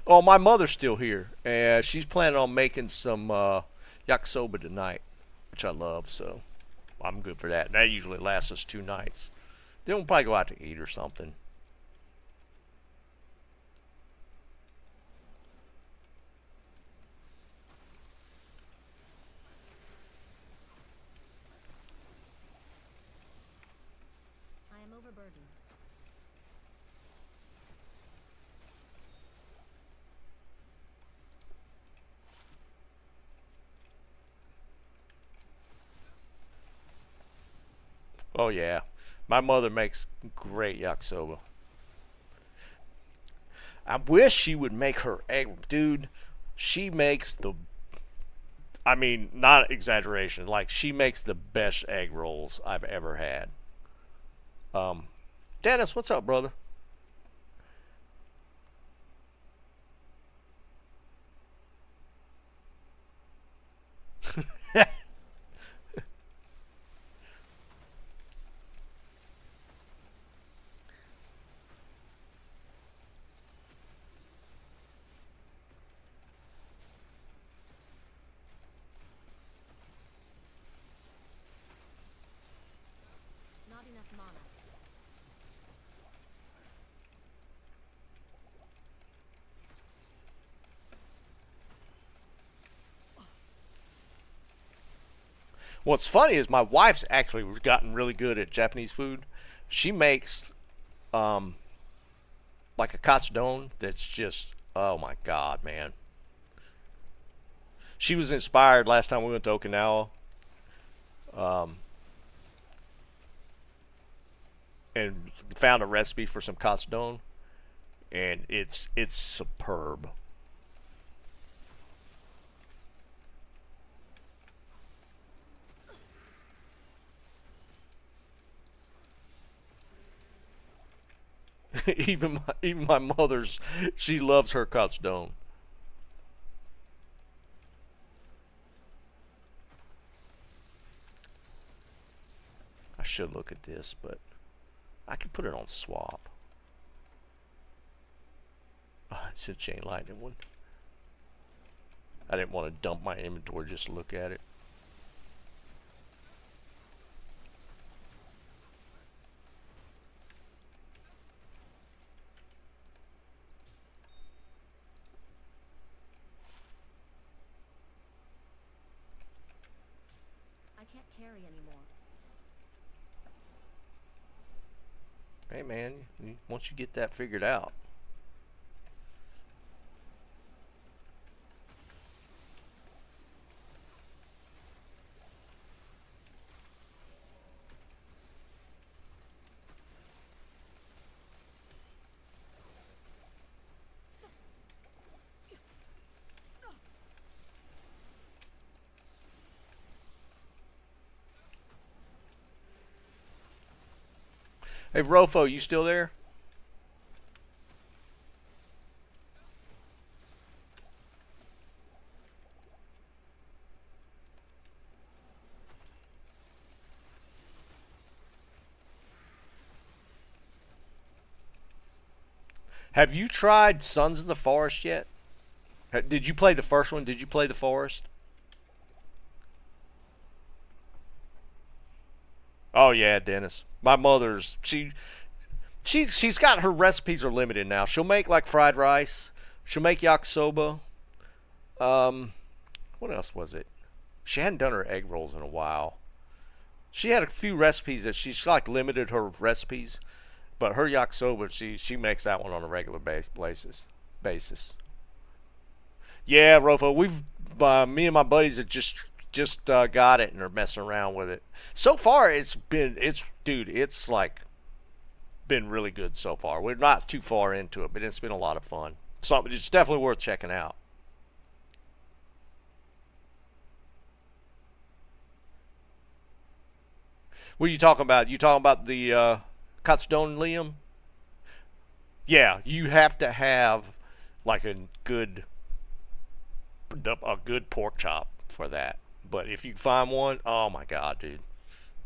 Oh, my mother's still here, and she's planning on making some yakisoba tonight, which I love. So I'm good for that. That usually lasts us 2 nights. Then we'll probably go out to eat or something. I am overburdened. Oh yeah, my mother makes great yakisoba. I wish she would make her egg, dude. She makes the, I mean, not exaggeration. Like she makes the best egg rolls I've ever had. Um, Dennis, what's up, brother? Not enough mana. What's funny is my wife's actually gotten really good at Japanese food. She makes um like a katsudon that's just, oh my god, man. She was inspired last time we went to Okinawa, um, and found a recipe for some katsudon, and it's superb. Even my mother's, she loves her katsudon. I should look at this, but I could put it on swap. Oh, it's a chain lightning one. I didn't want to dump my inventory just to look at it. I can't carry anymore. Hey man, once you get that figured out. Hey Rofo, you still there? Have you tried Sons of the Forest yet? Did you play the first one? Did you play the Forest? Oh yeah, Dennis. My mother's she's got her recipes are limited now. She'll make like fried rice. She'll make yakisoba. Um, what else was it? She hadn't done her egg rolls in a while. She had a few recipes that she's like limited her recipes, but her yakisoba she makes that one on a regular basis. Yeah, Rofo, me and my buddies have just got it and are messing around with it. So far, dude, it's like been really good so far. We're not too far into it, but it's been a lot of fun. So it's definitely worth checking out. What are you talking about? You talking about the Katsudon, Liam? Yeah, you have to have like a good pork chop for that. But if you find one, oh my god, dude,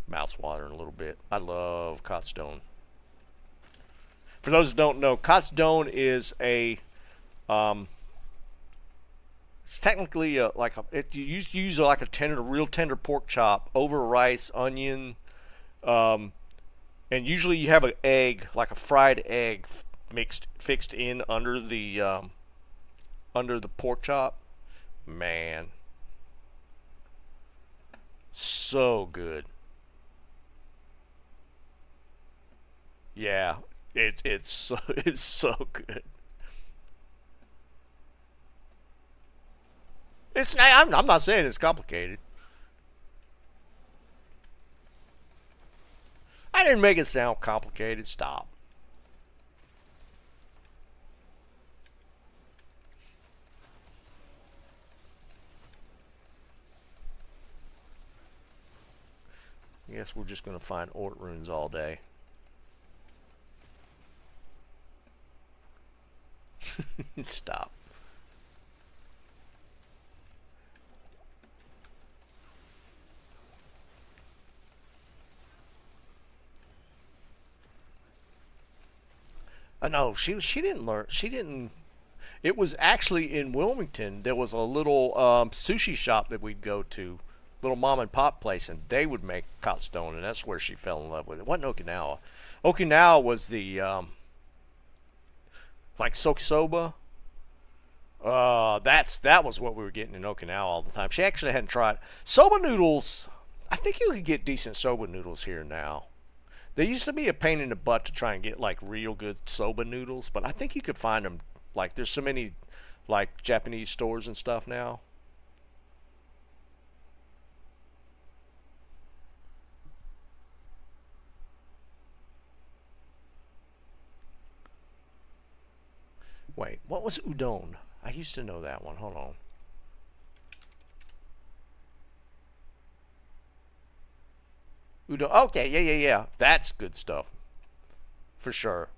mouth's watering a little bit. I love Katsudon. For those who don't know, Katsudon is um, it's technically you use like a real tender pork chop over rice, onion, um, and usually you have an egg, like a fried egg, fixed in under the pork chop. Man, so good. Yeah, it's so it's so good. I'm not saying it's complicated. I didn't make it sound complicated. Stop. I guess we're just gonna find Ort runes all day. Stop. No, she didn't learn. She didn't. It was actually in Wilmington. There was a little sushi shop that we'd go to, little mom and pop place, and they would make katsudon, and that's where she fell in love with it. It wasn't Okinawa. Okinawa was the like sokisoba. That was what we were getting in Okinawa all the time. She actually hadn't tried soba noodles. I think you could get decent soba noodles here now. They used to be a pain in the butt to try and get like real good soba noodles, but I think you could find them. Like there's so many like Japanese stores and stuff now. Wait, what was udon? I used to know that one. Hold on. Udon. Okay, yeah. That's good stuff for sure.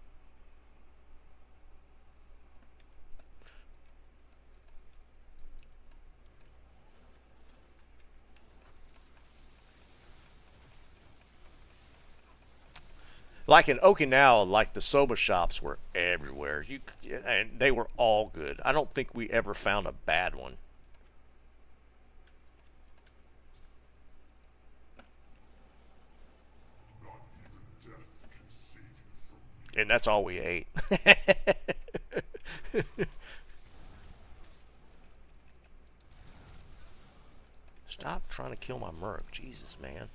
Like in Okinawa, like the soba shops were everywhere. And they were all good. I don't think we ever found a bad one. And that's all we ate. Stop trying to kill my merc. Jesus, man.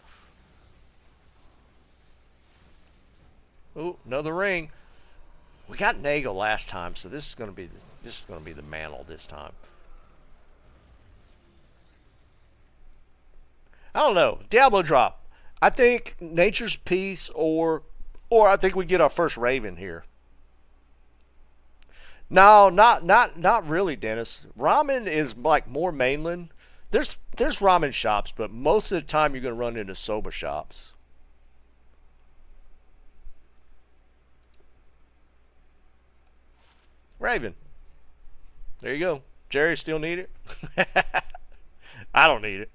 Oh, another ring. We got Nago last time, so this is gonna be the mantle this time. I don't know. Diablo drop. I think Nature's Peace or I think we get our first Raven here. No, not really, Dennis. Ramen is like more mainland. There's ramen shops, but most of the time you're gonna run into soba shops. Raven. There you go. Jerry still need it? I don't need it.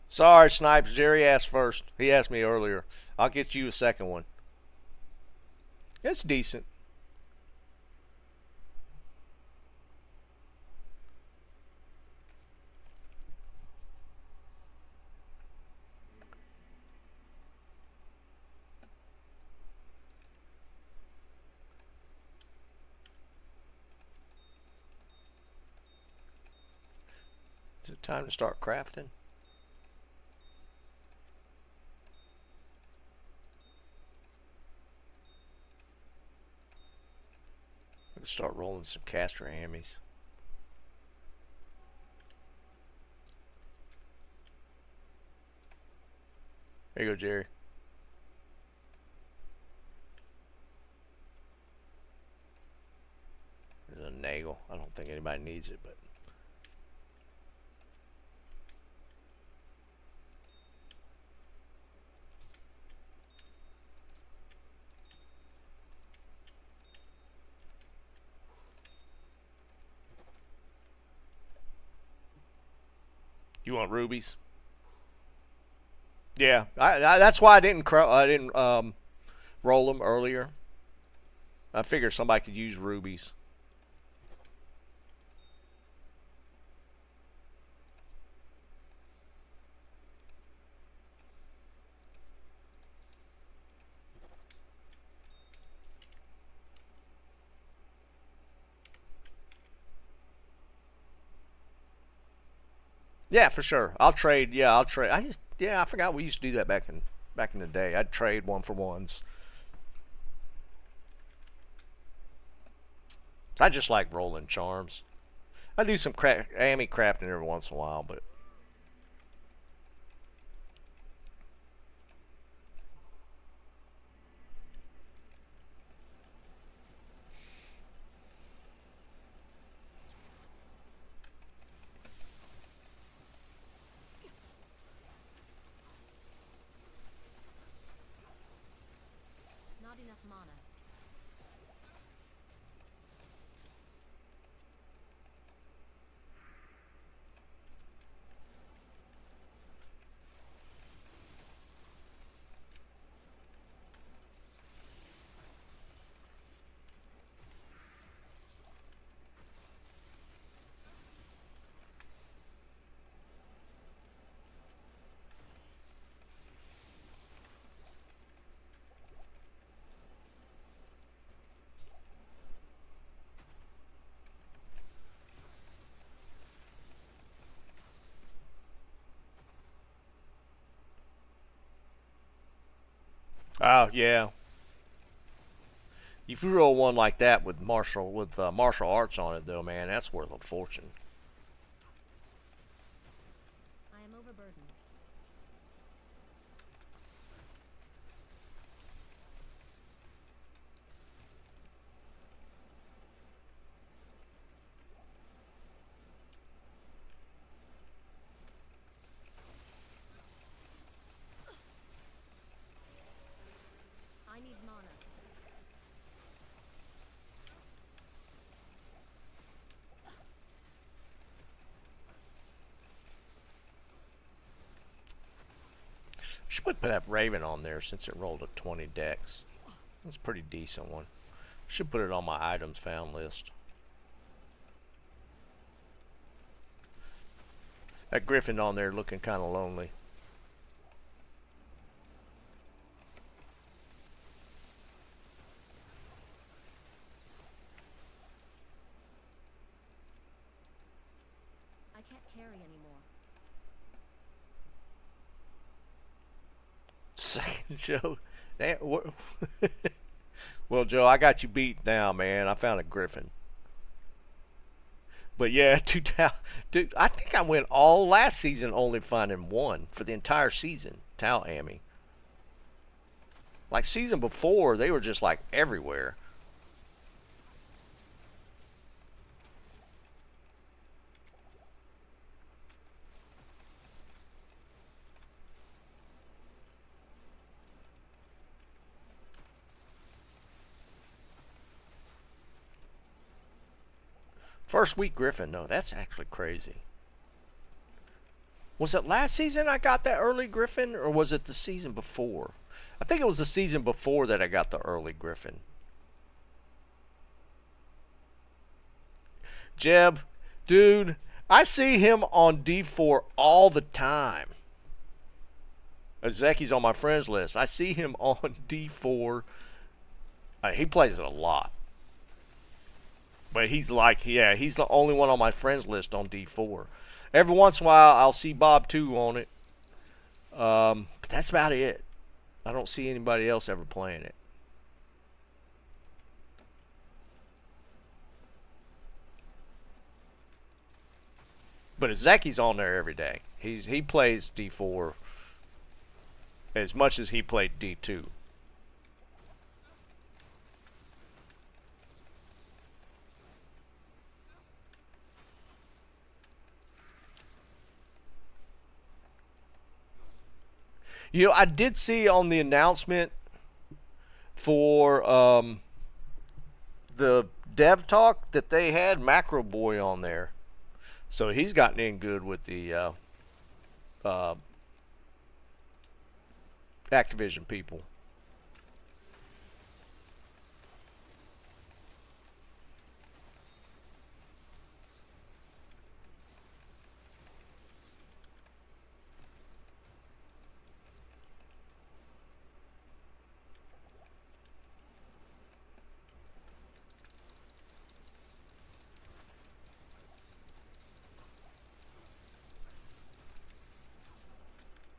Sorry, Snipes. Jerry asked first. He asked me earlier. I'll get you a second one. It's decent. Is it time to start crafting? I'm gonna start rolling some caster hammies. There you go, Jerry. There's a nagel. I don't think anybody needs it, but you want rubies? Yeah, that's why I didn't roll them earlier. I figured somebody could use rubies. Yeah, for sure. I'll trade. Yeah, I'll trade. I forgot we used to do that back in the day. I'd trade one for ones. I just like rolling charms. I do some ammy crafting every once in a while, but Not enough mana. oh yeah. If you roll one like that with martial arts on it, though, man, that's worth a fortune. I am overburdened. I need mana. Should put that Raven on there since it rolled a 20 dex. That's a pretty decent one. Should put it on my items found list. That Griffin on there looking kind of lonely. I can't carry anymore. Second Joe. Well, Joe, I got you beat now, man. I found a Griffin. But yeah, dude, I think I went all last season only finding one for the entire season. Tau Ammy. Like season before, they were just like everywhere. First week Griffin, no, that's actually crazy. Was it last season I got that early Griffin, or was it the season before? I think it was the season before that I got the early Griffin. Jeb, dude, I see him on D4 all the time. Zeki's on my friends list. I see him on D4. He plays it a lot. But he's like, yeah, he's the only one on my friends list on D4. Every once in a while, I'll see Bob 2 on it. But that's about it. I don't see anybody else ever playing it. But Zeki's on there every day. He plays D4 as much as he played D2. You know, I did see on the announcement for the dev talk that they had Macro Boy on there. So he's gotten in good with the Activision people.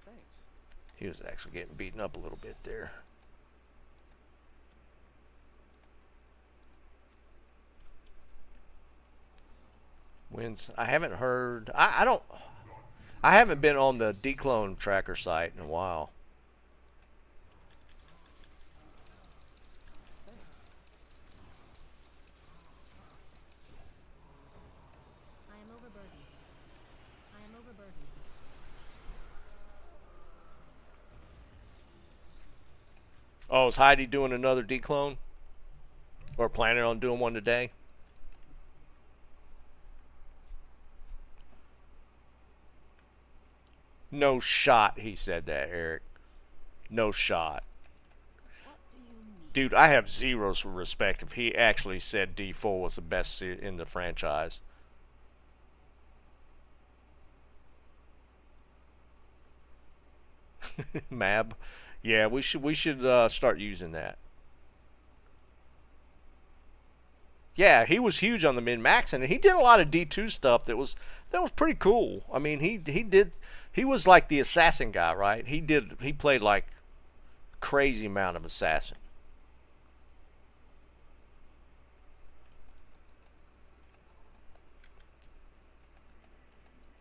Thanks. He was actually getting beaten up a little bit there. Wins. I haven't heard. I don't. I haven't been on the Declone tracker site in a while. Thanks. I am overburdened. I am overburdened. Oh, is Heidi doing another Declone? Or planning on doing one today? No shot, he said that, Eric. No shot. What do you need? Dude, I have zero respect if he actually said D4 was the best in the franchise. Mab. Yeah, we should start using that. Yeah, he was huge on the min-max, and he did a lot of D2 stuff that was pretty cool. I mean, he was like the assassin guy, right? He played like crazy amount of assassin.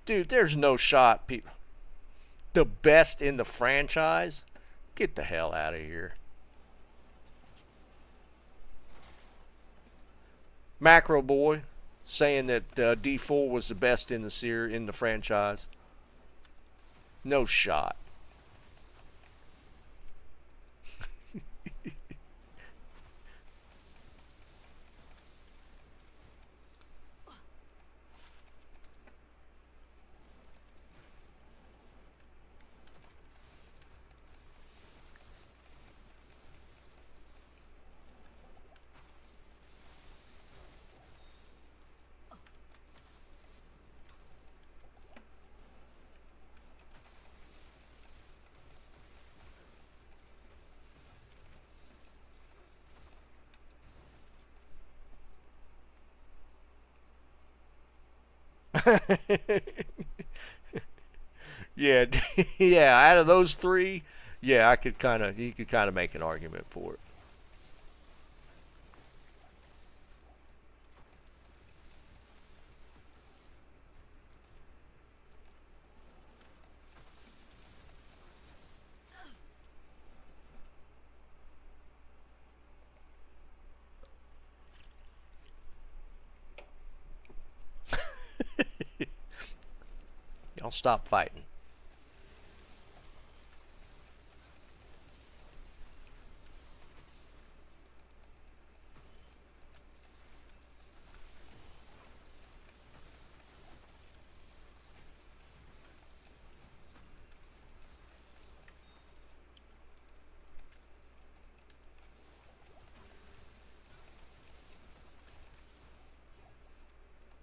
Dude, there's no shot, people. The best in the franchise? Get the hell out of here. Macro Boy saying that D4 was the best in the franchise. No shot. Yeah, yeah. Out of those three, yeah, you could kind of make an argument for it. Y'all stop fighting.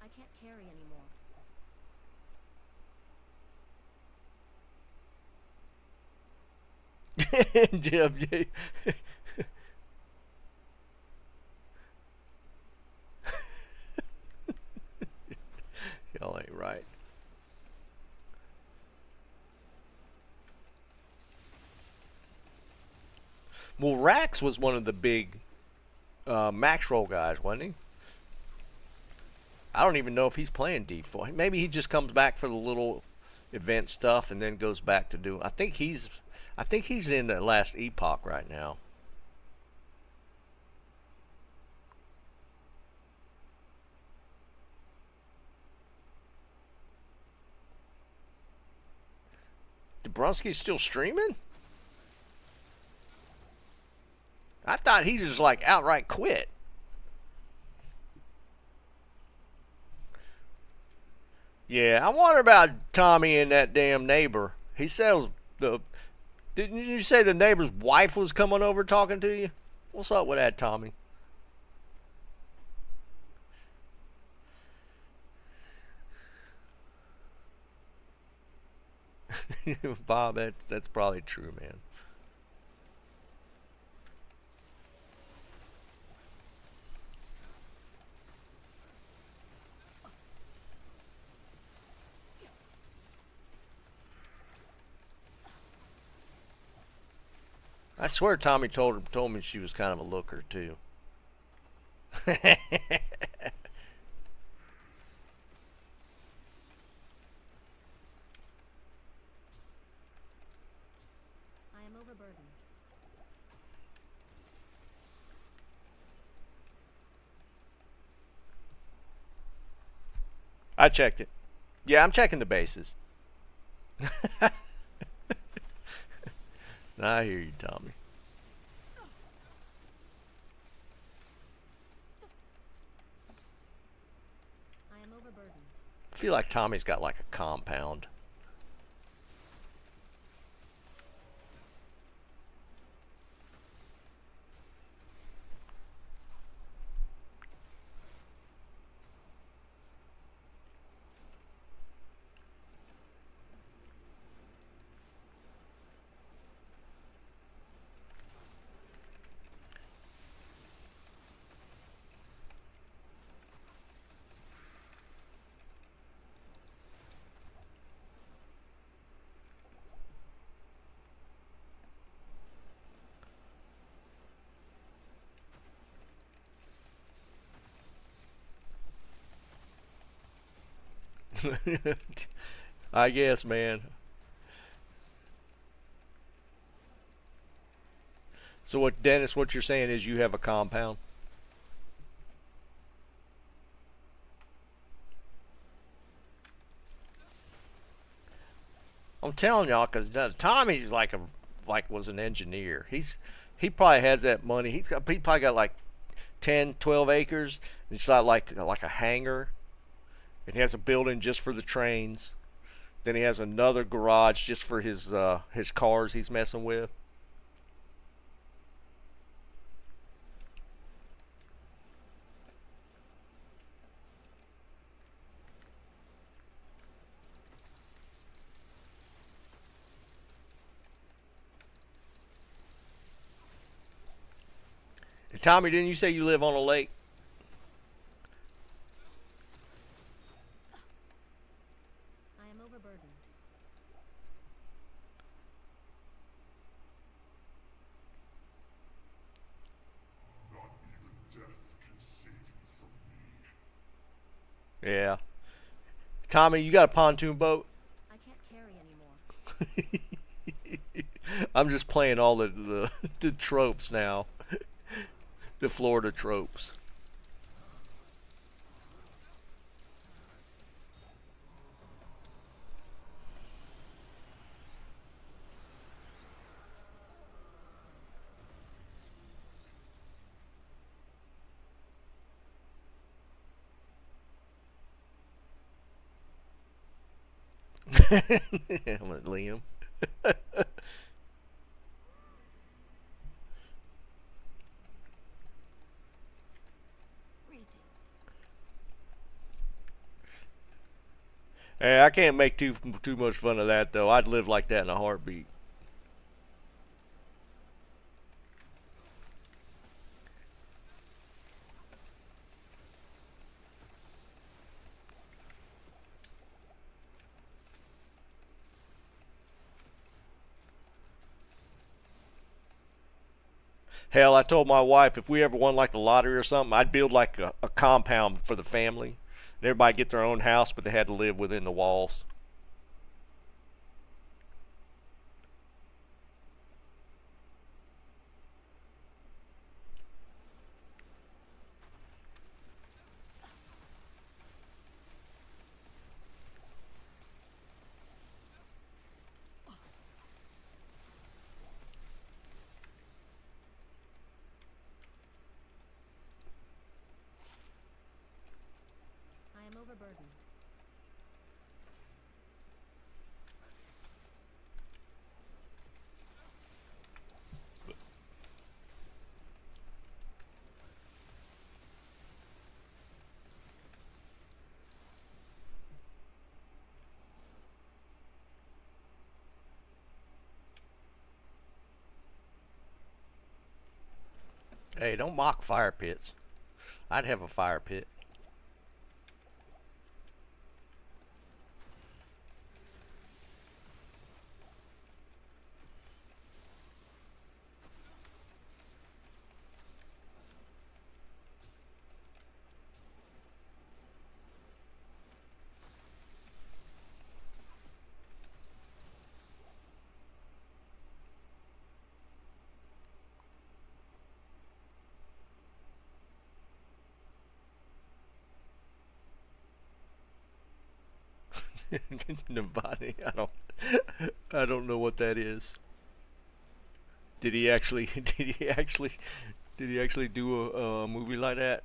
I can't carry anymore. Jim, y'all ain't right. Well, Rax was one of the big max roll guys, wasn't he? I don't even know if he's playing D4. Maybe he just comes back for the little event stuff and then goes back to do. I think he's in the last epoch right now. Bronsky's still streaming? I thought he just like outright quit. Yeah, I wonder about Tommy and that damn neighbor. He sells the. Didn't you say the neighbor's wife was coming over talking to you? What's up with that, Tommy? Bob, that's probably true, man. I swear Tommy told me she was kind of a looker too. I am overburdened. I checked it. Yeah, I'm checking the bases. I hear you, Tommy. I am overburdened. I feel like Tommy's got like a compound. I guess, man. So what, Dennis? What you're saying is you have a compound. I'm telling y'all, cause Tommy's like was an engineer. He probably has that money. He probably got like 10, 12 acres. It's not like a hangar. And he has a building just for the trains. Then he has another garage just for his cars he's messing with. And Tommy, didn't you say you live on a lake? I am overburdened. Yeah. Tommy, you got a pontoon boat? I can't carry anymore. I'm just playing all the tropes now. The Florida tropes. Liam. Greetings. Hey, I can't make too much fun of that though. I'd live like that in a heartbeat. Hell, I told my wife if we ever won like the lottery or something, I'd build like a compound for the family. And everybody get their own house, but they had to live within the walls. I am overburdened. Hey, don't mock fire pits. I'd have a fire pit. Nevada. I don't know what that is. Did he actually? Did he actually? Did he actually do a movie like that?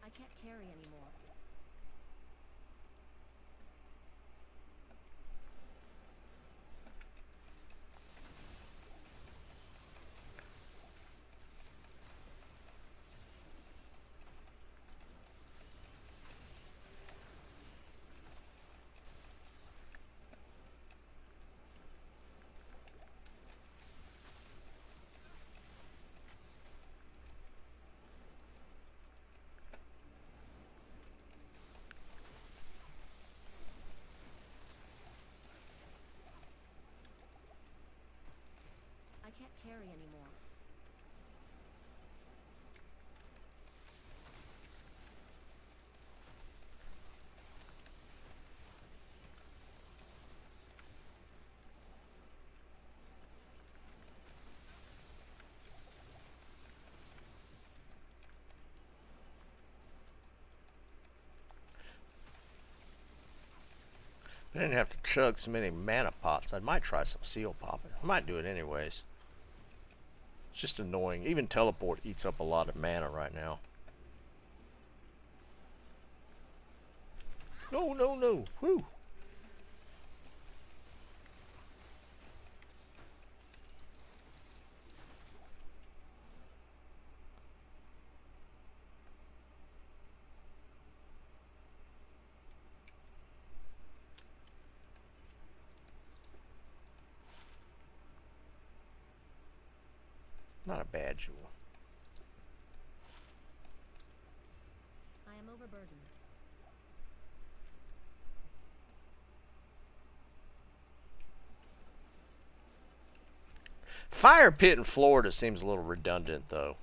I can't carry anymore. I can't carry anymore. I didn't have to chug so many mana pots. I might try some seal popping. I might do it anyways. It's just annoying. Even teleport eats up a lot of mana right now. No, no, no. Whew. Not a bad jewel. I am overburdened. Fire pit in Florida seems a little redundant, though.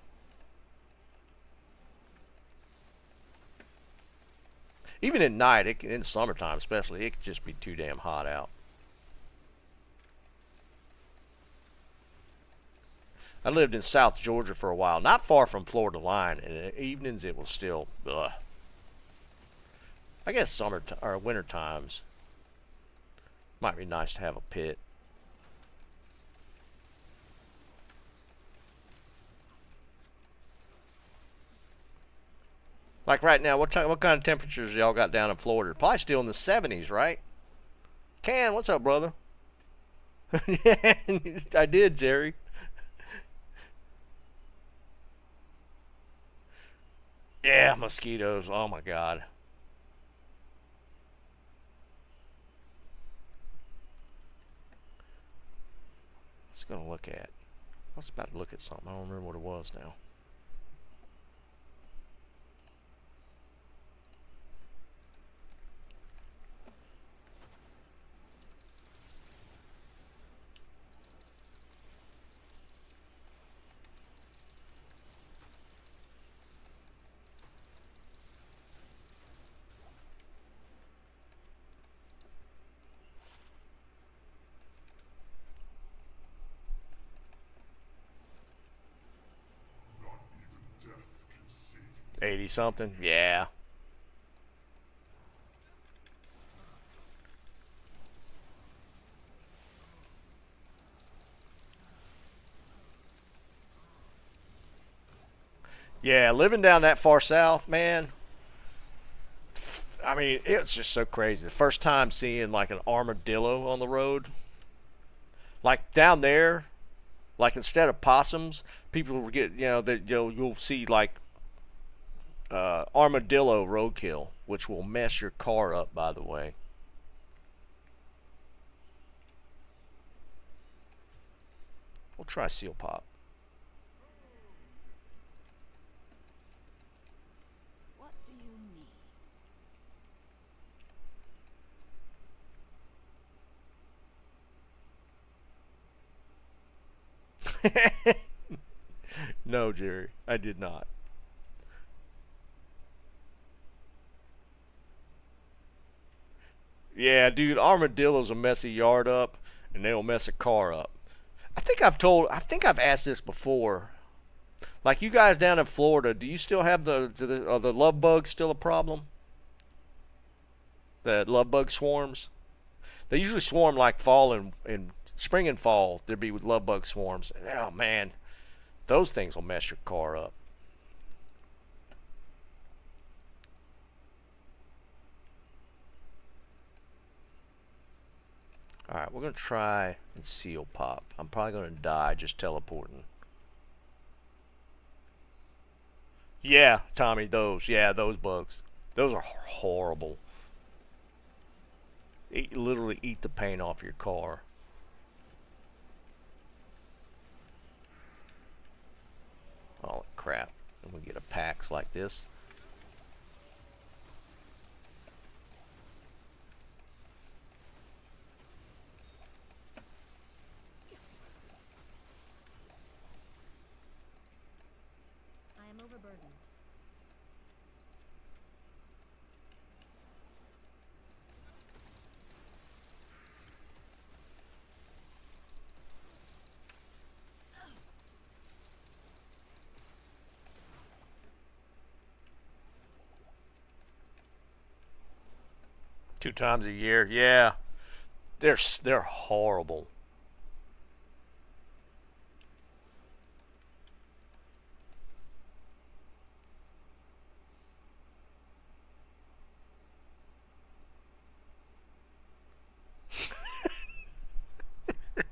Even at night, in summertime especially, it could just be too damn hot out. I lived in South Georgia for a while, not far from Florida line, and in the evenings it was still, ugh. I guess summer or winter times might be nice to have a pit. Like right now, what kind of temperatures y'all got down in Florida? Probably still in the 70s, right? Can, what's up, brother? Yeah, I did, Jerry. Yeah, mosquitoes. Oh my God. Let's go look at. I was about to look at something. I don't remember what it was now. Not even death can save you. 80 something? Yeah. Yeah, living down that far south, man. I mean, it's just so crazy. The first time seeing like an armadillo on the road, like down there, like instead of possums, people will get, you'll see like armadillo roadkill, which will mess your car up. By the way, we'll try seal pop. What do you need? No, Jerry, I did not. Yeah, dude, armadillos will mess a yard up, and they'll mess a car up. I think I've asked this before. Like you guys down in Florida, do you still have are the love bugs still a problem? The love bug swarms. They usually swarm like fall and spring and fall. There'd be love bug swarms. Oh man, those things will mess your car up. All right, we're gonna try and seal pop. I'm probably gonna die just teleporting. Yeah, Tommy, those. Yeah, those bugs. Those are horrible. Literally eat the paint off your car. Oh crap! And we get a packs like this. I am overburdened. Two times a year, yeah. They're horrible.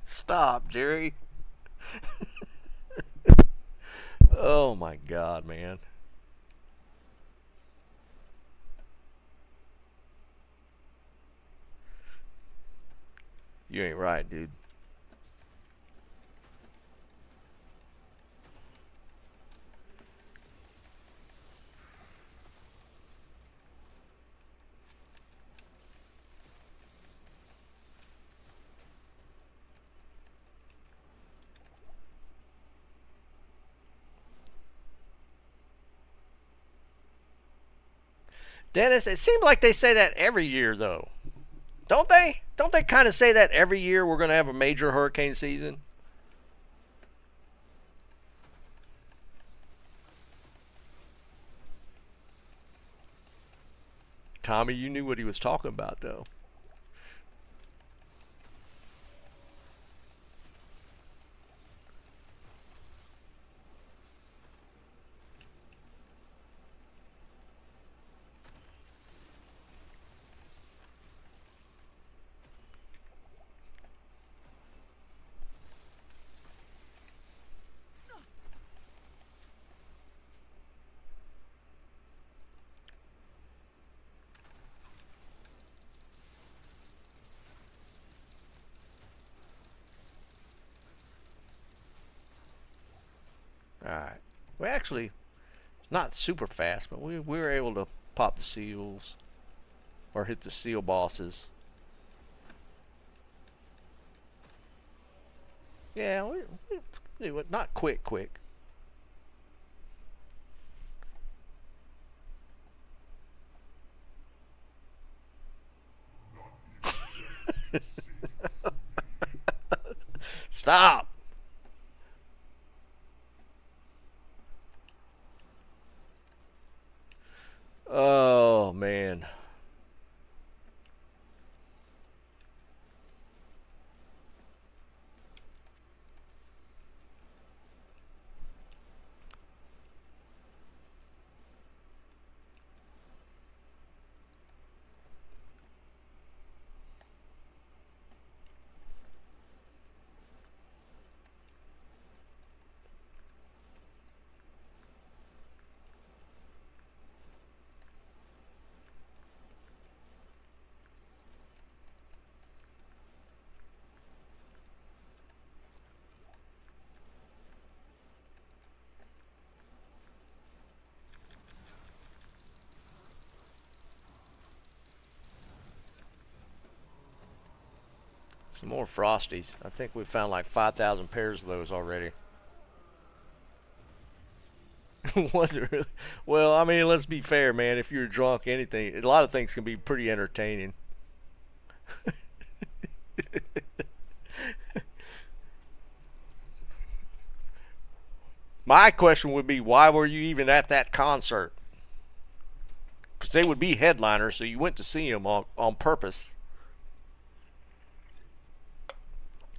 Stop, Jerry. Oh my God, man. You ain't right, dude. Dennis, it seems like they say that every year, though. Don't they? Don't they kind of say that every year we're going to have a major hurricane season? Tommy, you knew what he was talking about, though. We actually not super fast, but we were able to pop the seals or hit the seal bosses. Yeah, we not quick. Stop. Oh man. Some more Frosties. I think we found like 5,000 pairs of those already. Was it really? Well, I mean, let's be fair, man. If you're drunk, anything, a lot of things can be pretty entertaining. My question would be, why were you even at that concert? Because they would be headliners, so you went to see them on purpose.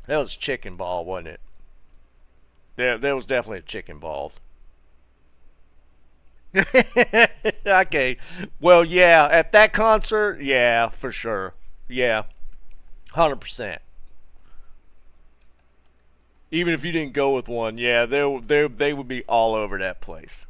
That was chicken ball, wasn't it? There was definitely a chick involved. Okay. Well, yeah, at that concert, yeah, for sure. Yeah, 100%. Even if you didn't go with one, yeah, they would be all over that place.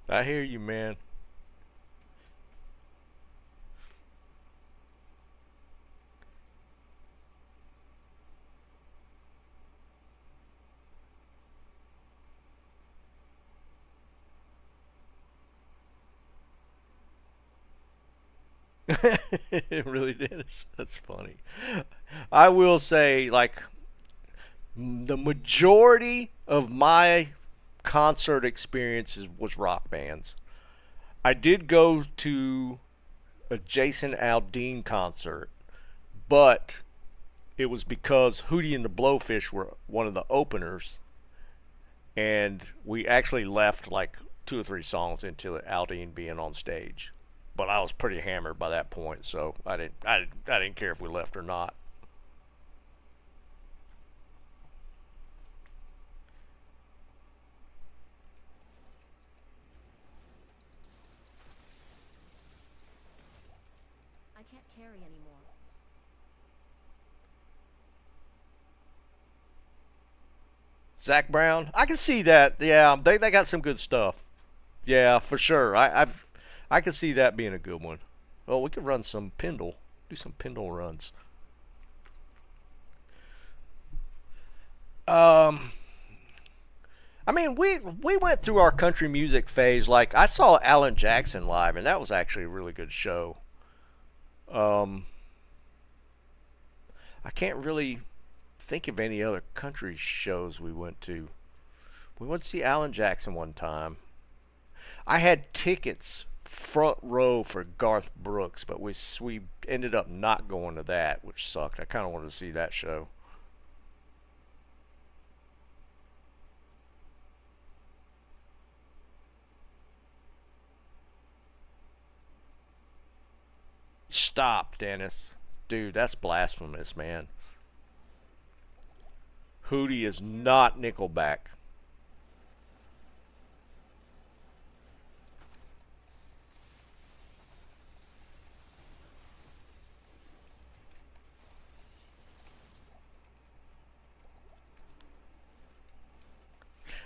I hear you, man. It really did. That's funny. I will say, like, the majority of my concert experiences was rock bands. I did go to a Jason Aldean concert, but it was because Hootie and the Blowfish were one of the openers, and we actually left like 2 or 3 songs into Aldean being on stage. But I was pretty hammered by that point, so I didn't care if we left or not. I can't carry anymore. Zach Brown, I can see that. Yeah, they got some good stuff. Yeah, for sure. I can see that being a good one. Oh, we could run some Pendle. Do some Pendle runs. Um, I mean, we went through our country music phase. Like I saw Alan Jackson live, and that was actually a really good show. Um, I can't really think of any other country shows we went to. We went to see Alan Jackson one time. I had tickets front row for Garth Brooks, but we ended up not going to that, which sucked. I kind of wanted to see that show. Stop, Dennis. Dude, that's blasphemous, man. Hootie is not Nickelback.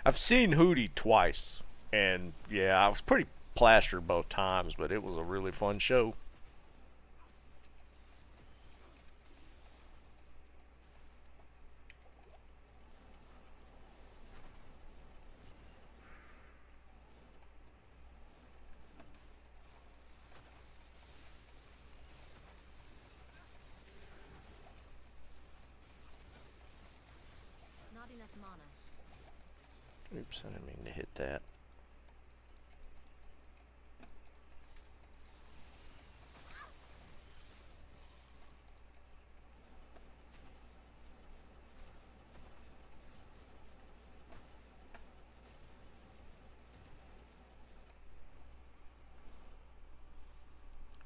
I've seen Hootie twice, and yeah, I was pretty plastered both times, but it was a really fun show. Not enough mana. Oops, I didn't mean to hit that.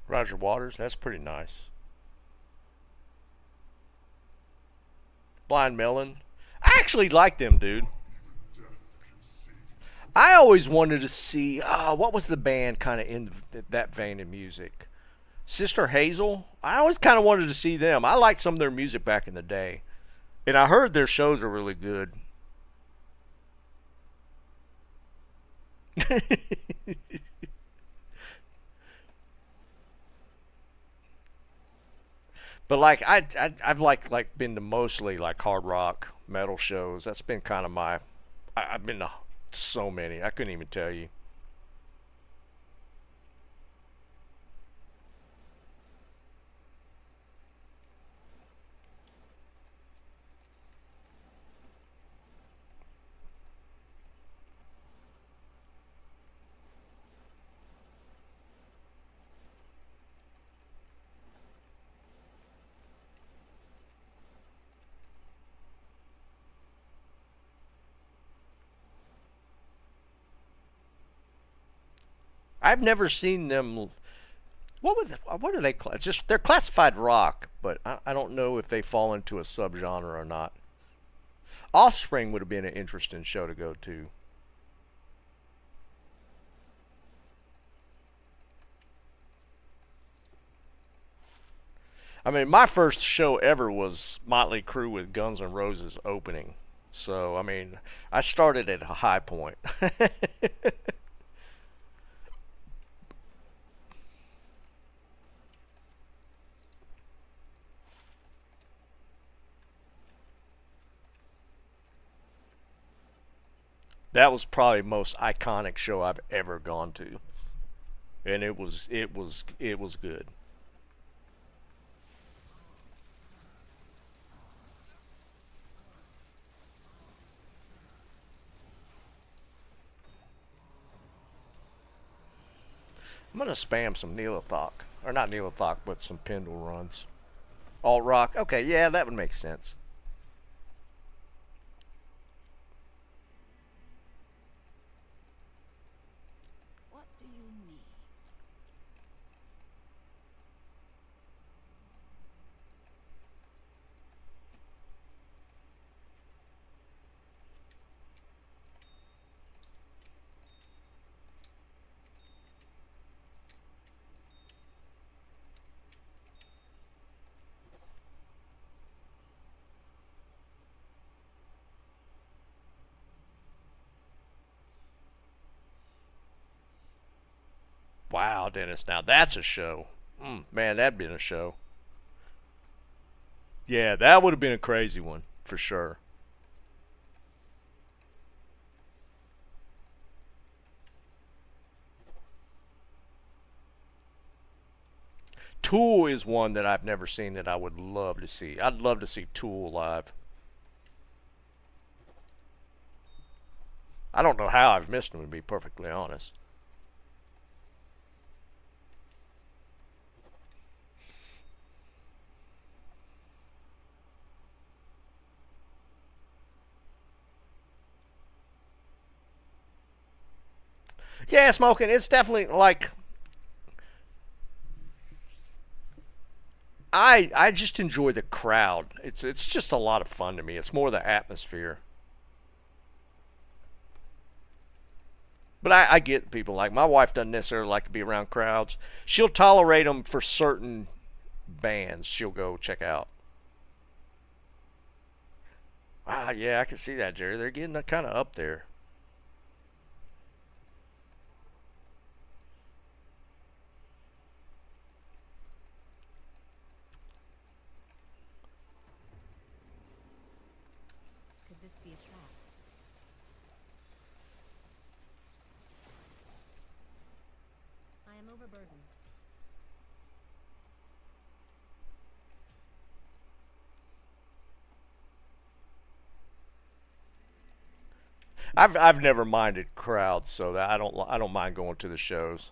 Roger Waters, that's pretty nice. Blind Melon. I actually like them, dude. I always wanted to see, what was the band kind of in that vein of music? Sister Hazel? I always kind of wanted to see them. I liked some of their music back in the day. And I heard their shows are really good. But like I've like been to mostly like hard rock metal shows. That's been kind of my I've been to so many. I couldn't even tell you. I've never seen them. What are they? Just they're classified rock, but I don't know if they fall into a subgenre or not. Offspring would have been an interesting show to go to. I mean, my first show ever was Motley Crue with Guns N' Roses opening. So, I mean, I started at a high point. That was probably the most iconic show I've ever gone to, and it was good. I'm gonna spam some Neelathok, or not Neelathok, but some Pendle runs. Alt rock. Okay, yeah, that would make sense. What do you need? Wow, Dennis, now that's a show. Man, that'd been a show. Yeah, that would have been a crazy one for sure. Tool is one that I've never seen that I would love to see. I'd love to see Tool live. I don't know how I've missed them, to be perfectly honest. Yeah, smoking. It's definitely like I just enjoy the crowd. It's just a lot of fun to me. It's more the atmosphere. But I get people like my wife doesn't necessarily like to be around crowds. She'll tolerate them for certain bands. She'll go check out. Ah, yeah, I can see that, Jerry. They're getting kind of up there. Could this be a trap? I am overburdened. I've never minded crowds, so that I don't mind going to the shows.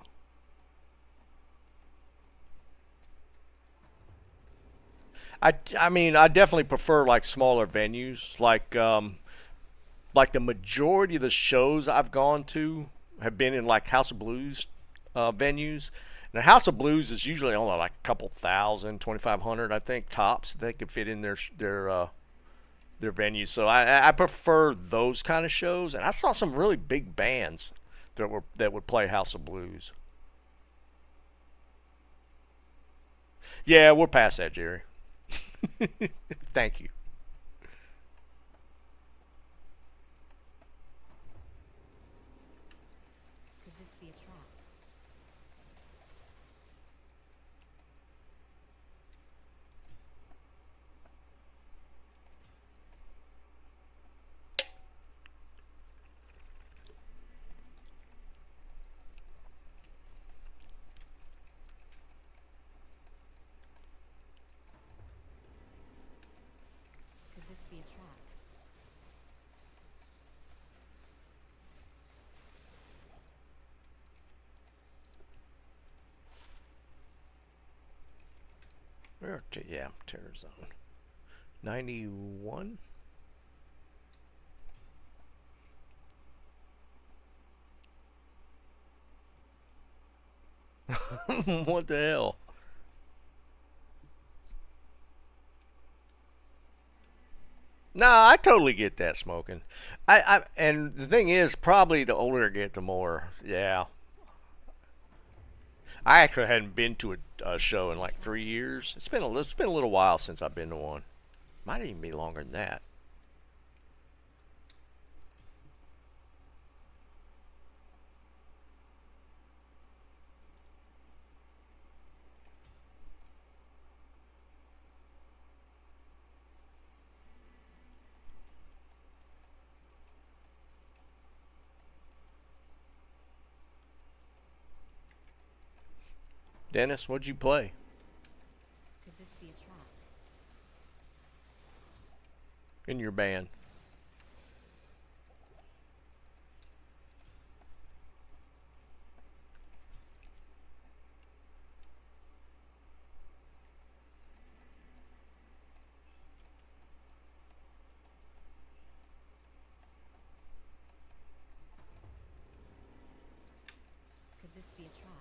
I mean I definitely prefer like smaller venues. Like the majority of the shows I've gone to have been in like House of Blues venues. And House of Blues is usually only like a couple thousand, 2,500 I think tops they could fit in their venues. So I prefer those kind of shows. And I saw some really big bands that would play House of Blues. Yeah, we're past that, Jerry. Thank you. Could this be a trap? Could this be a trap? Yeah, Terror Zone. 91? What the hell? No, I totally get that smoking. And the thing is, probably the older I get, the more. Yeah, I actually hadn't been to a show in like 3 years. It's been a little while since I've been to one. Might even be longer than that. Dennis, what'd you play Could this be a trap? in your band? Could this be a trap?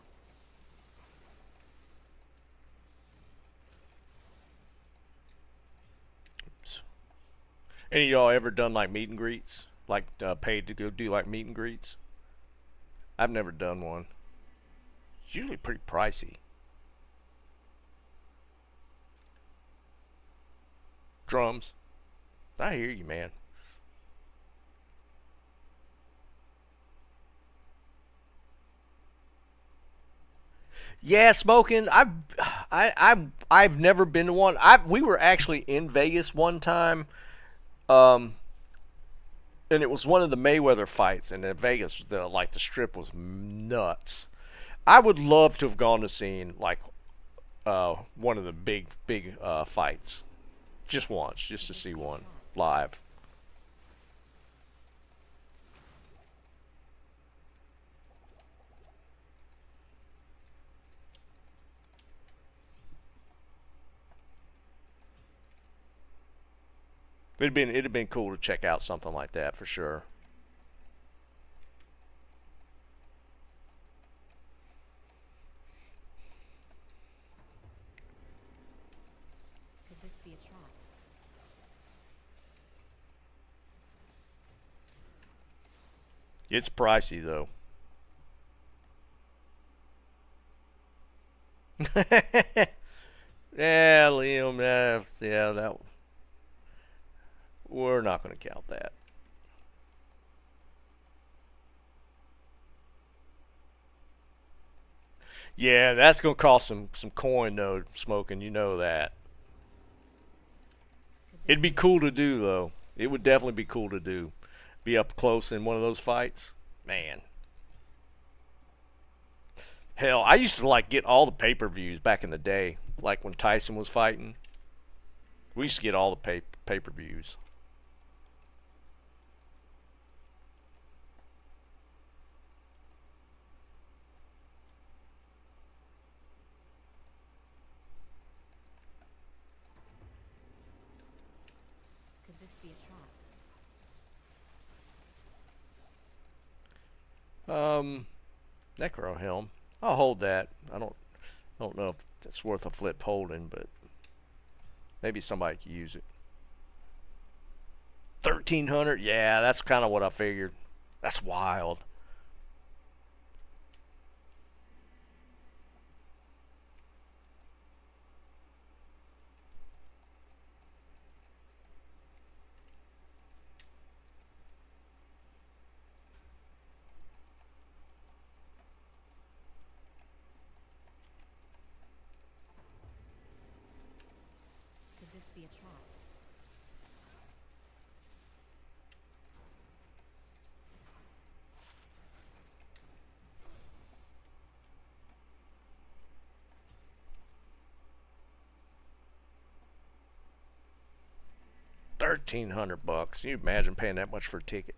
Any of y'all ever done like meet and greets? Like paid to go do like meet and greets? I've never done one. It's usually pretty pricey. Drums. I hear you, man. Yeah, smoking. I've never been to one. We were actually in Vegas one time, um, and it was one of the Mayweather fights. And in Vegas, the strip was nuts. I would love to have gone to see like one of the big fights, just once, just Could to this see be a one trap? live. It'd been cool to check out something like that for sure. It's pricey though. Yeah, Liam. Yeah, that we're not going to count that. Yeah, that's going to cost some coin though. Smoking, you know that. Could this It'd be cool to do though. It would definitely be cool to do. Be up close in one of those fights. Man. Hell, I used to like get all the pay-per-views back in the day, like when Tyson was fighting. We used to get all the pay-per-views. could this be a trap? Um, Necro Helm. I'll hold that. I don't know if it's worth a flip holding, but maybe somebody could use it. 1,300. Yeah, that's kind of what I figured. That's wild. Could this be a trap? $1,300. Can you imagine paying that much for a ticket?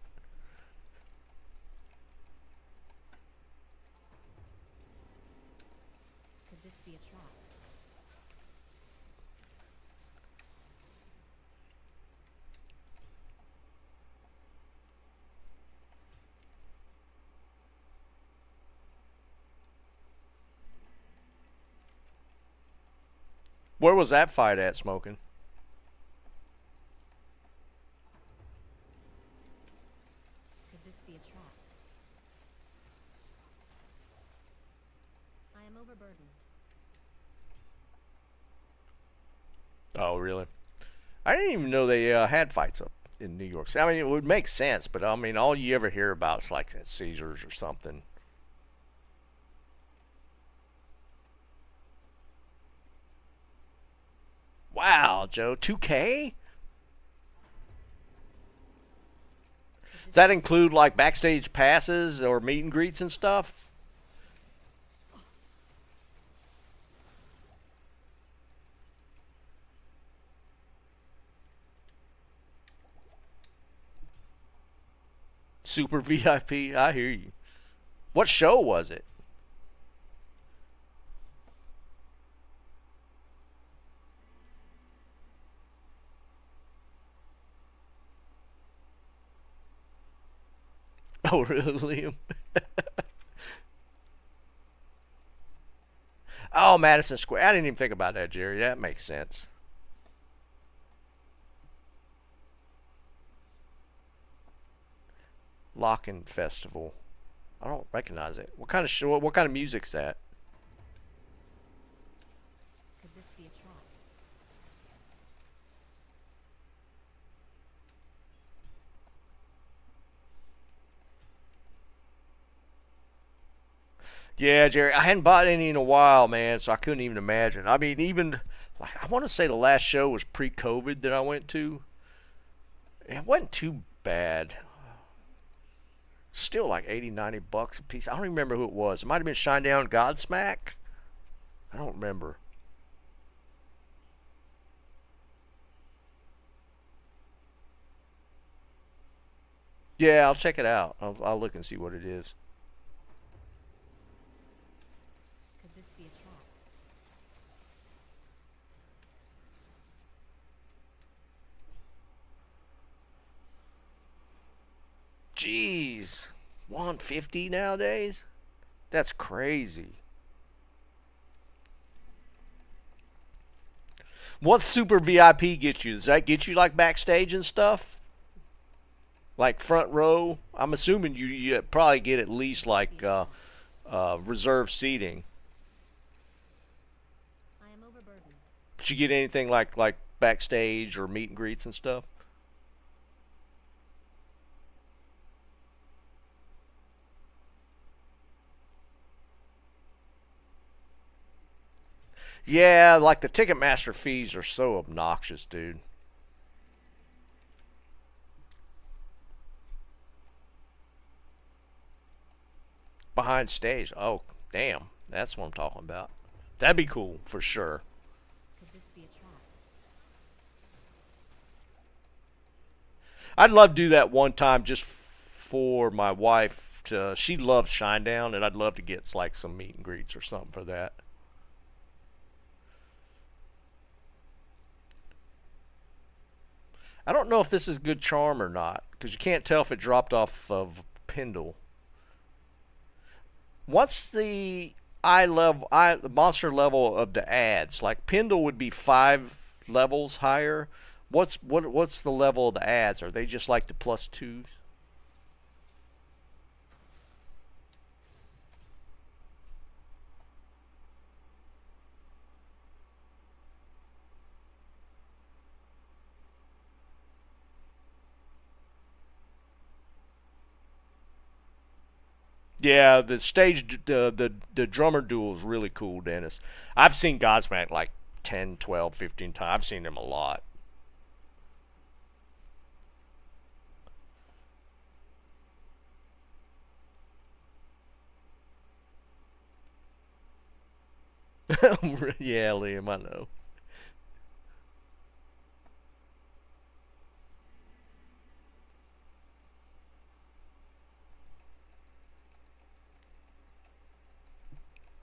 Could this be a trap? Where was that fight at, Smoking? Could this be a trap? I am overburdened. Oh, really? I didn't even know they had fights up in New York. I mean, it would make sense, but I mean, all you ever hear about is like at Caesars or something. Wow, Joe, 2K? Could Does this that include like backstage passes or meet and greets and stuff? Super VIP? I hear you. What show was it? Oh, really, Liam? Oh, Madison Square. I didn't even think about that, Jerry. That makes sense. Lockin' Festival. I don't recognize it. What kind of show? What kind of music's that? could this be a trap? Yeah, Jerry. I hadn't bought any in a while, man, so I couldn't even imagine. I mean, even like I want to say the last show was pre-COVID that I went to. It wasn't too bad. Still like 80, $90 a piece. I don't even remember who it was. It might have been Shinedown Godsmack. I don't remember. Yeah, I'll check it out. I'll look and see what it is. Could this be a trap? Jeez, 150 nowadays? That's crazy. What's Super VIP get you? Does that get you like backstage and stuff? Like front row, I'm assuming you probably get at least like reserved seating. I am overburdened. Did you get anything like backstage or meet and greets and stuff? Yeah, like the Ticketmaster fees are so obnoxious, dude. Behind stage. Oh, damn. That's what I'm talking about. That'd be cool for sure. Could this be a trap? I'd love to do that one time just for my wife. She loves Shinedown, and I'd love to get like some meet and greets or something for that. I don't know if this is good charm or not because you can't tell if it dropped off of Pendle. What's the the monster level of the ads? Like Pendle would be 5 levels higher. What's the level of the ads? Are they just like the plus twos? Yeah, the stage, the drummer duel is really cool, Dennis. I've seen Godsmack like 10, 12, 15 times. I've seen him a lot. Yeah, Liam, I know.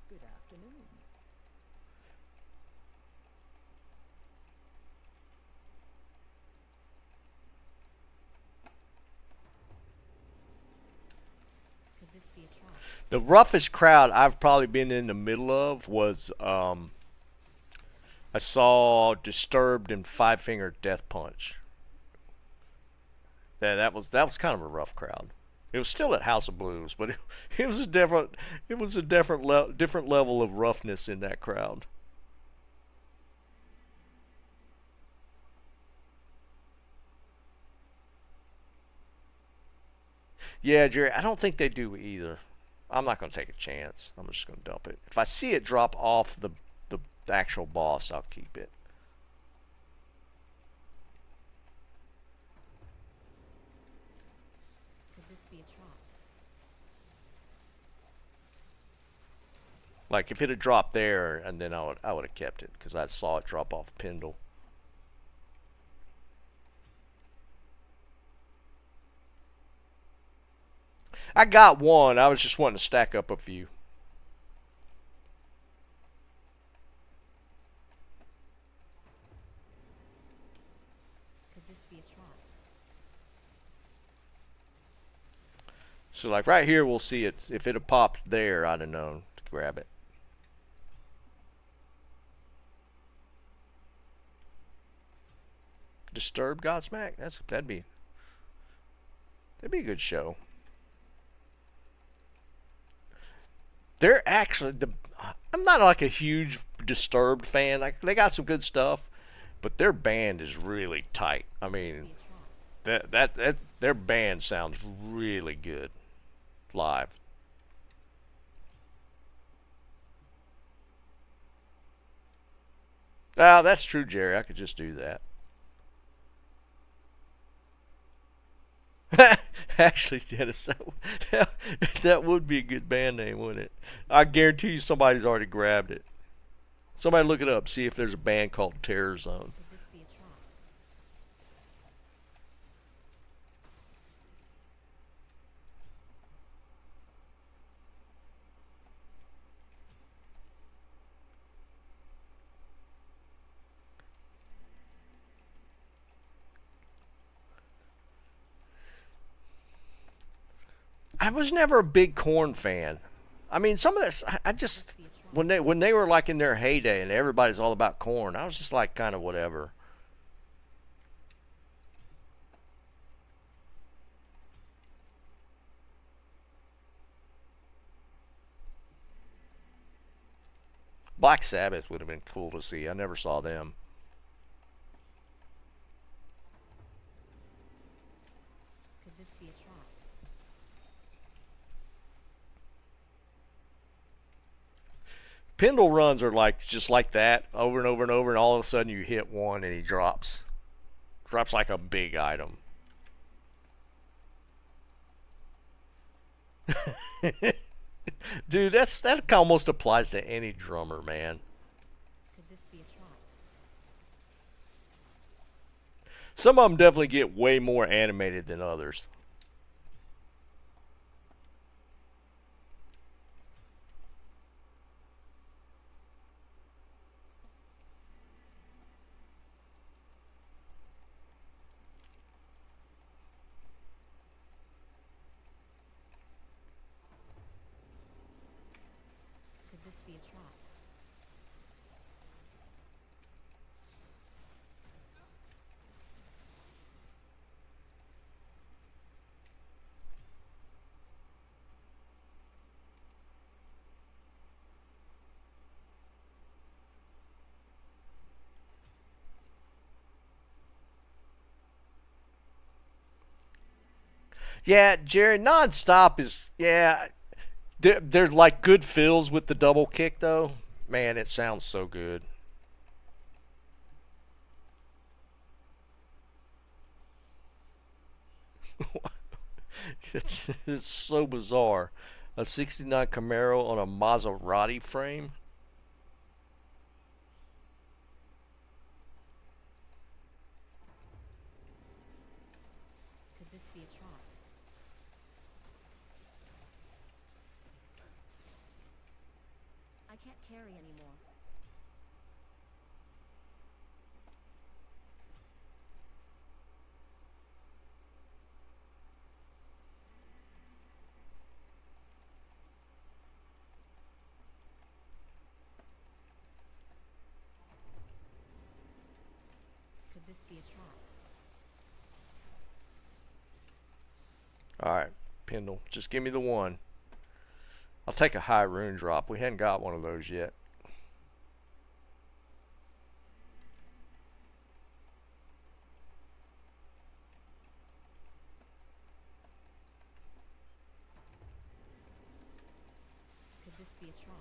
Good afternoon. Could this be a trap? The roughest crowd I've probably been in the middle of was I saw Disturbed and Five Finger Death Punch. That was kind of a rough crowd. It was still at House of Blues, but it was a different level of roughness in that crowd. Yeah, Jerry, I don't think they do either. I'm not going to take a chance. I'm just going to dump it. If I see it drop off the actual boss, I'll keep it. Could this be a trap? Like if it had dropped there, and then I would have kept it because I saw it drop off Pendle. I got one. I was just wanting to stack up a few. Could this be a trap? So like right here, we'll see it. If it had popped there, I'd have known to grab it. Disturbed Godsmack. That'd be a good show. They're actually the. I'm not like a huge Disturbed fan. Like they got some good stuff, but their band is really tight. I mean, Be a trap. that their band sounds really good live. Ah, that's true, Jerry. I could just do that. Actually, Dennis, that would be a good band name, wouldn't it? I guarantee you somebody's already grabbed it. Somebody look it up, see if there's a band called Terror Zone. Could this be a trap? I was never a big Corn fan. I mean, some of this, I Could this just be a trap? when they were like in their heyday and everybody's all about Corn, I was just like kind of whatever. Black Sabbath would have been cool to see. I never saw them. Could this be a trap? Pendle runs are like just like that, over and over and over, and all of a sudden you hit one and he drops. Drops like a big item. Dude, that almost applies to any drummer, man. Could this be a trap? Some of them definitely get way more animated than others. Could this be a trap? Yeah, Jerry, non-stop is, yeah. There's like good fills with the double kick, though. Man, it sounds so good. It's so bizarre. A 69 Camaro on a Maserati frame? Could this be a trap? I can't carry anymore. Could this be a trap? Alright, Pendle, just give me the one. I'll take a high rune drop. We hadn't got one of those yet. Could this be a trap?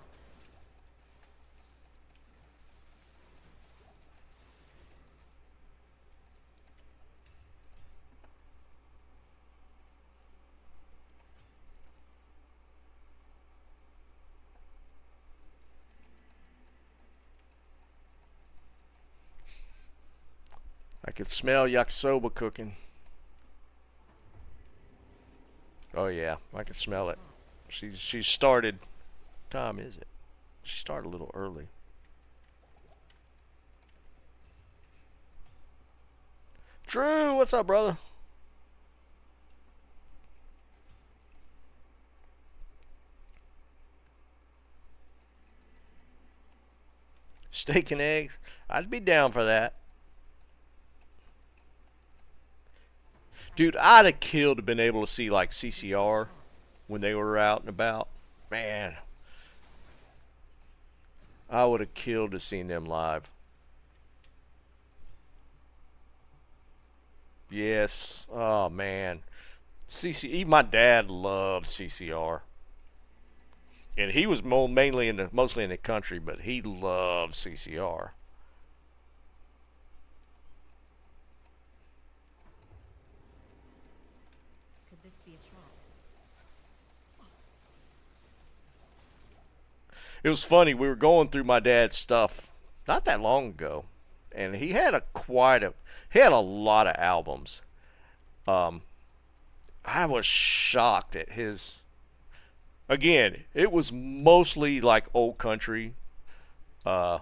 I could smell yakisoba cooking. Oh yeah, I can smell it. She started. What time is it? She started a little early. Drew, what's up, brother? Steak and eggs? I'd be down for that. Dude, I'd have killed to been able to see like CCR when they were out and about. Man, I would have killed to seen them live. Yes. Oh man. Even my dad loved CCR. And he was mostly in the country, but he loved CCR. Could this be a trap? It was funny. We were going through my dad's stuff not that long ago, and he had he had a lot of albums. Um, I was shocked at his. Again, it was mostly like old country, uh,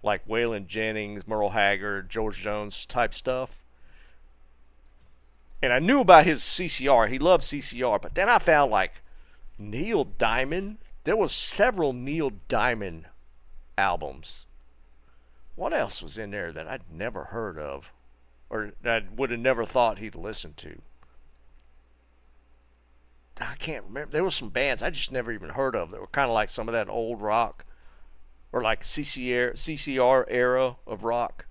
like Waylon Jennings, Merle Haggard, George Jones type stuff. And I knew about his CCR. He loved CCR, but then I found like Neil Diamond. There was several Neil Diamond albums. What else was in there that I'd never heard of, or that I would have never thought he'd listen to? I can't remember. There were some bands I just never even heard of that were kind of like some of that old rock. or like CCR era of rock.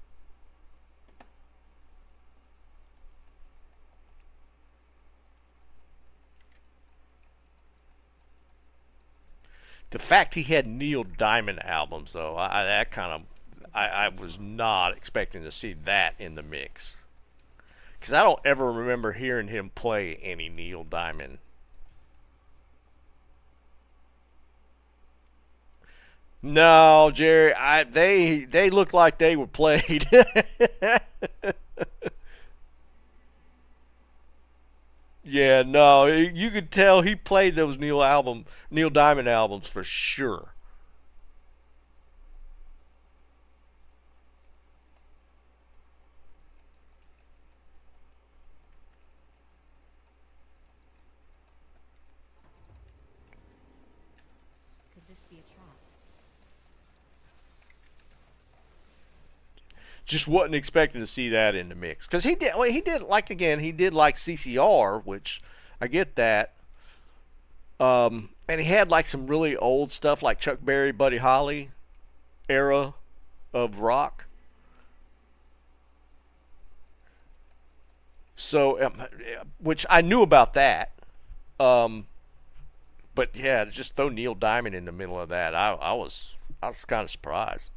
The fact he had Neil Diamond albums, though, that kind of, I was not expecting to see that in the mix. Because I don't ever remember hearing him play any Neil Diamond. No, Jerry, they looked like they were played. Yeah, no, you could tell he played those Neil Diamond albums for sure. Could this be a trap? Just wasn't expecting to see that in the mix because he did like again he did like CCR, which I get that. And he had like some really old stuff like Chuck Berry, Buddy Holly era of rock. So, which I knew about that. Um, but yeah, to just throw Neil Diamond in the middle of that, I was kind of surprised.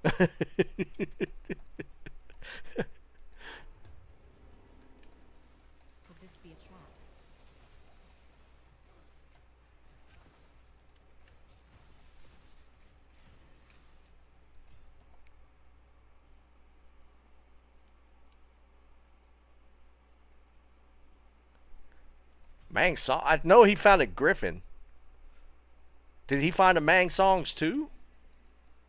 Could this be a trap? Mang Song. I know he found a Griffin. Did he find a Mang Songs too?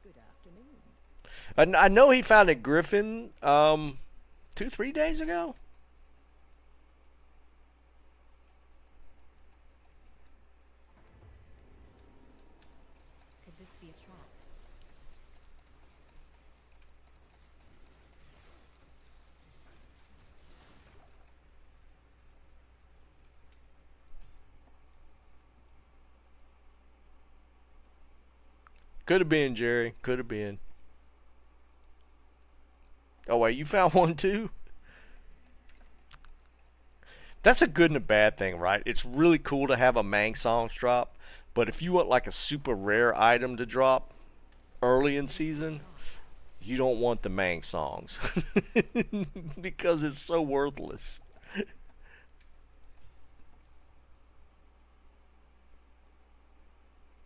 Good afternoon. I know he found a Griffin 2-3 days ago. Could this be a trap? Could have been, Jerry. Could have been. Oh wait, you found one too? That's a good and a bad thing, right? It's really cool to have a Mang Songs drop, but if you want like a super rare item to drop early in season, you don't want the Mang Songs because it's so worthless.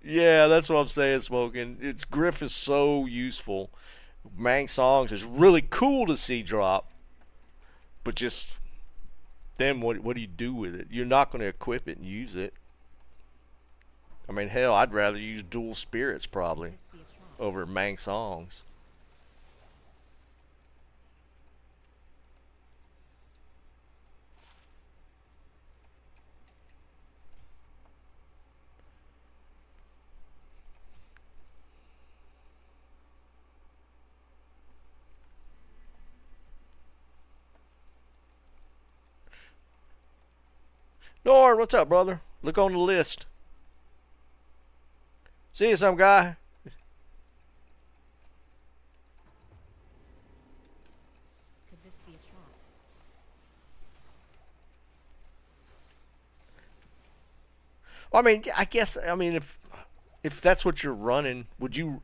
Yeah, that's what I'm saying, Smoking. It's Griff is so useful. Mang Songs is really cool to see drop, but just then what do you do with it? You're not going to equip it and use it. I mean, hell, I'd rather use Dual Spirits Could probably this be a trap? over Mang Songs. Nord, what's up, brother? Look on the list. See you, some guy. Could this be a trap? Well, I mean, I guess I mean if that's what you're running, would you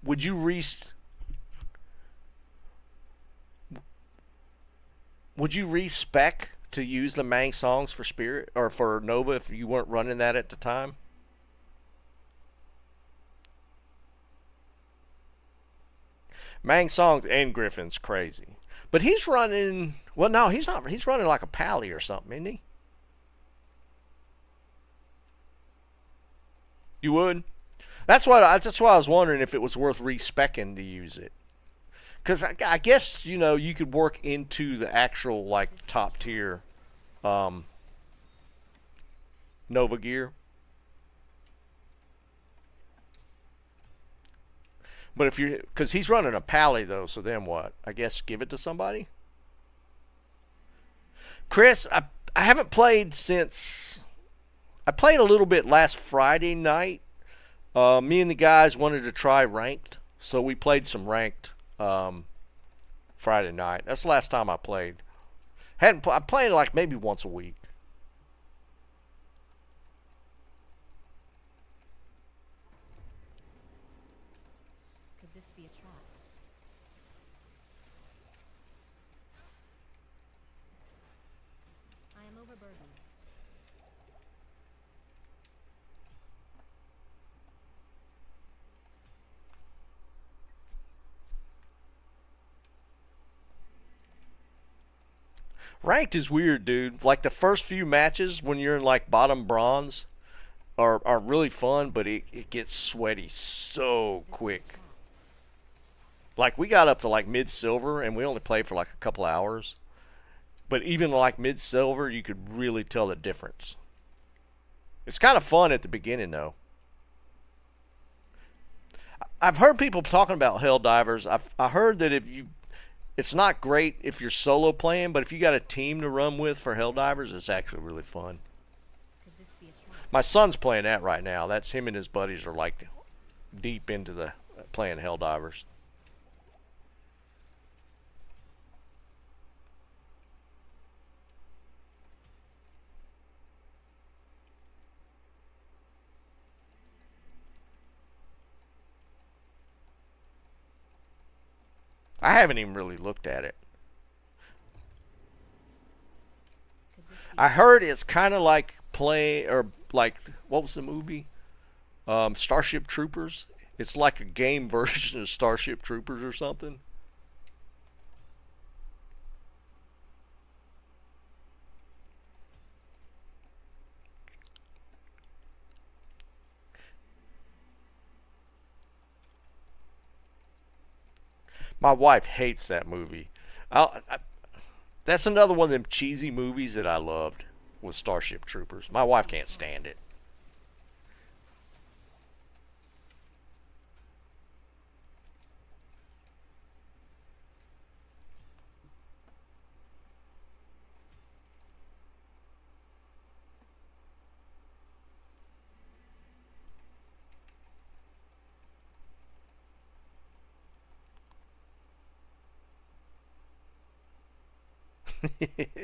respec to use the Mang Songs for Spirit or for Nova if you weren't running that at the time? Mang Songs and Griffin's crazy, but he's running. Well, no, he's not. He's running like a Pally or something, isn't he? You would. That's why I was wondering if it was worth respecing to use it. Because I guess you could work into the actual like top tier um, Nova gear. But if you because he's running a Pally though, so then what? I guess give it to somebody. Chris, I haven't played since I played a little bit last Friday night. Me and the guys wanted to try ranked, so we played some ranked Friday night. That's the last time I played. I played like maybe once a week. Could this be a trap? I am overburdened. Ranked is weird, dude. Like the first few matches when you're in like bottom bronze are really fun, but it gets sweaty so quick. Like we got up to like mid silver and we only played for like a couple hours. But even like mid silver, you could really tell the difference. It's kind of fun at the beginning though. I've heard people talking about Helldivers. I heard that it's not great if you're solo playing, but if you got a team to run with for Helldivers, it's actually really fun. Could this be a trap? My son's playing that right now. That's him and his buddies are like deep into the playing Helldivers. I haven't even really looked at it. Could this be I heard it's kind of like play or like what was the movie? Starship Troopers. It's like a game version of Starship Troopers or something. My wife hates that movie. That's another one of them cheesy movies that I loved was Starship Troopers. My wife can't stand it.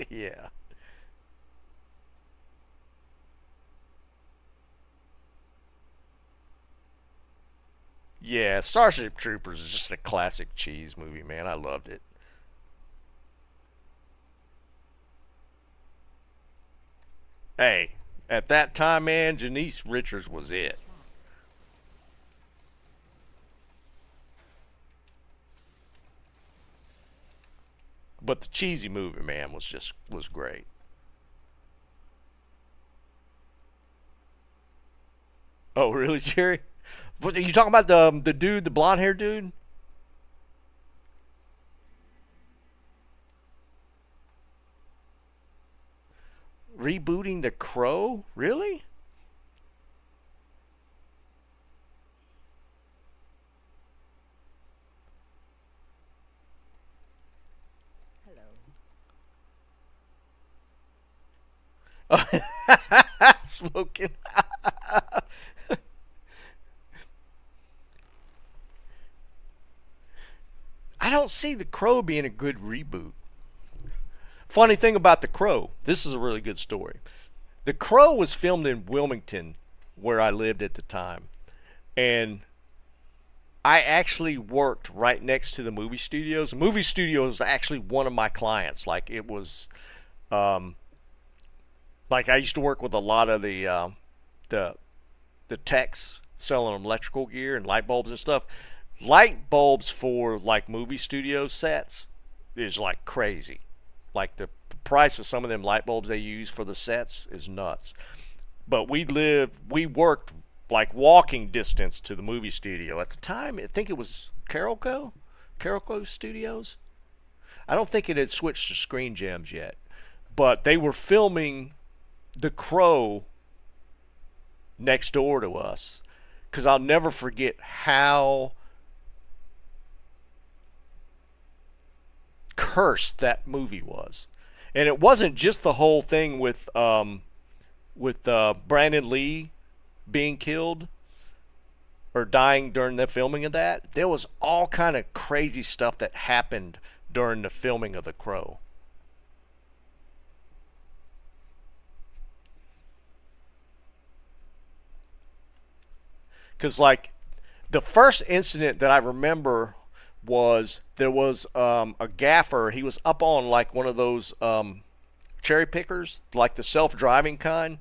Yeah. Yeah, Starship Troopers is just a classic cheese movie, man. I loved it. Hey, at that time, man, Janice Richards was it. But the cheesy movie, man, was great. Oh, really, Jerry? What are you talking about the dude, the blonde haired dude? Rebooting The Crow? Really? Smoking. I don't see The Crow being a good reboot. Funny thing about The Crow, this is a really good story. The Crow was filmed in Wilmington, where I lived at the time. And I actually worked right next to the movie studios. The movie studio was actually one of my clients. Like it was, um, like I used to work with a lot of the the techs selling them electrical gear and light bulbs and stuff. Light bulbs for like movie studio sets is like crazy. Like the price of some of them light bulbs they use for the sets is nuts. But we worked like walking distance to the movie studio. At the time, I think it was Carolco Studios. I don't think it had switched to Screen Gems yet. But they were filming The Crow next door to us. Because I'll never forget how cursed that movie was. And it wasn't just the whole thing with with Brandon Lee being killed or dying during the filming of that, there was all kind of crazy stuff that happened during the filming of The Crow. Because, like, the first incident that I remember was there was a gaffer. He was up on, like, one of those cherry pickers, like the self-driving kind.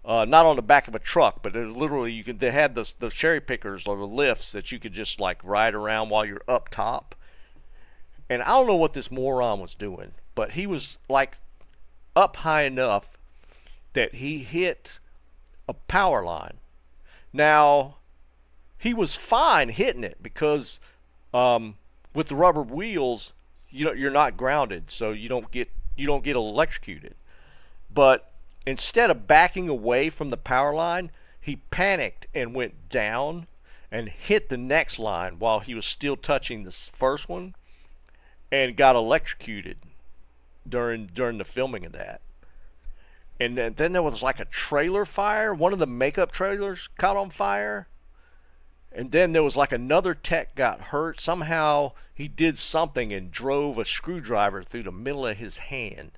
Not on the back of a truck, but there's literally they had the cherry pickers or the lifts that you could just like ride around while you're up top. And I don't know what this moron was doing, but he was like up high enough that he hit a power line. Now he was fine hitting it because with the rubber wheels, you're not grounded, so you don't get electrocuted. But instead of backing away from the power line, he panicked and went down and hit the next line while he was still touching the first one and got electrocuted during the filming of that. And then there was like a trailer fire. One of the makeup trailers caught on fire. And then there was like another tech got hurt. Somehow he did something and drove a screwdriver through the middle of his hand.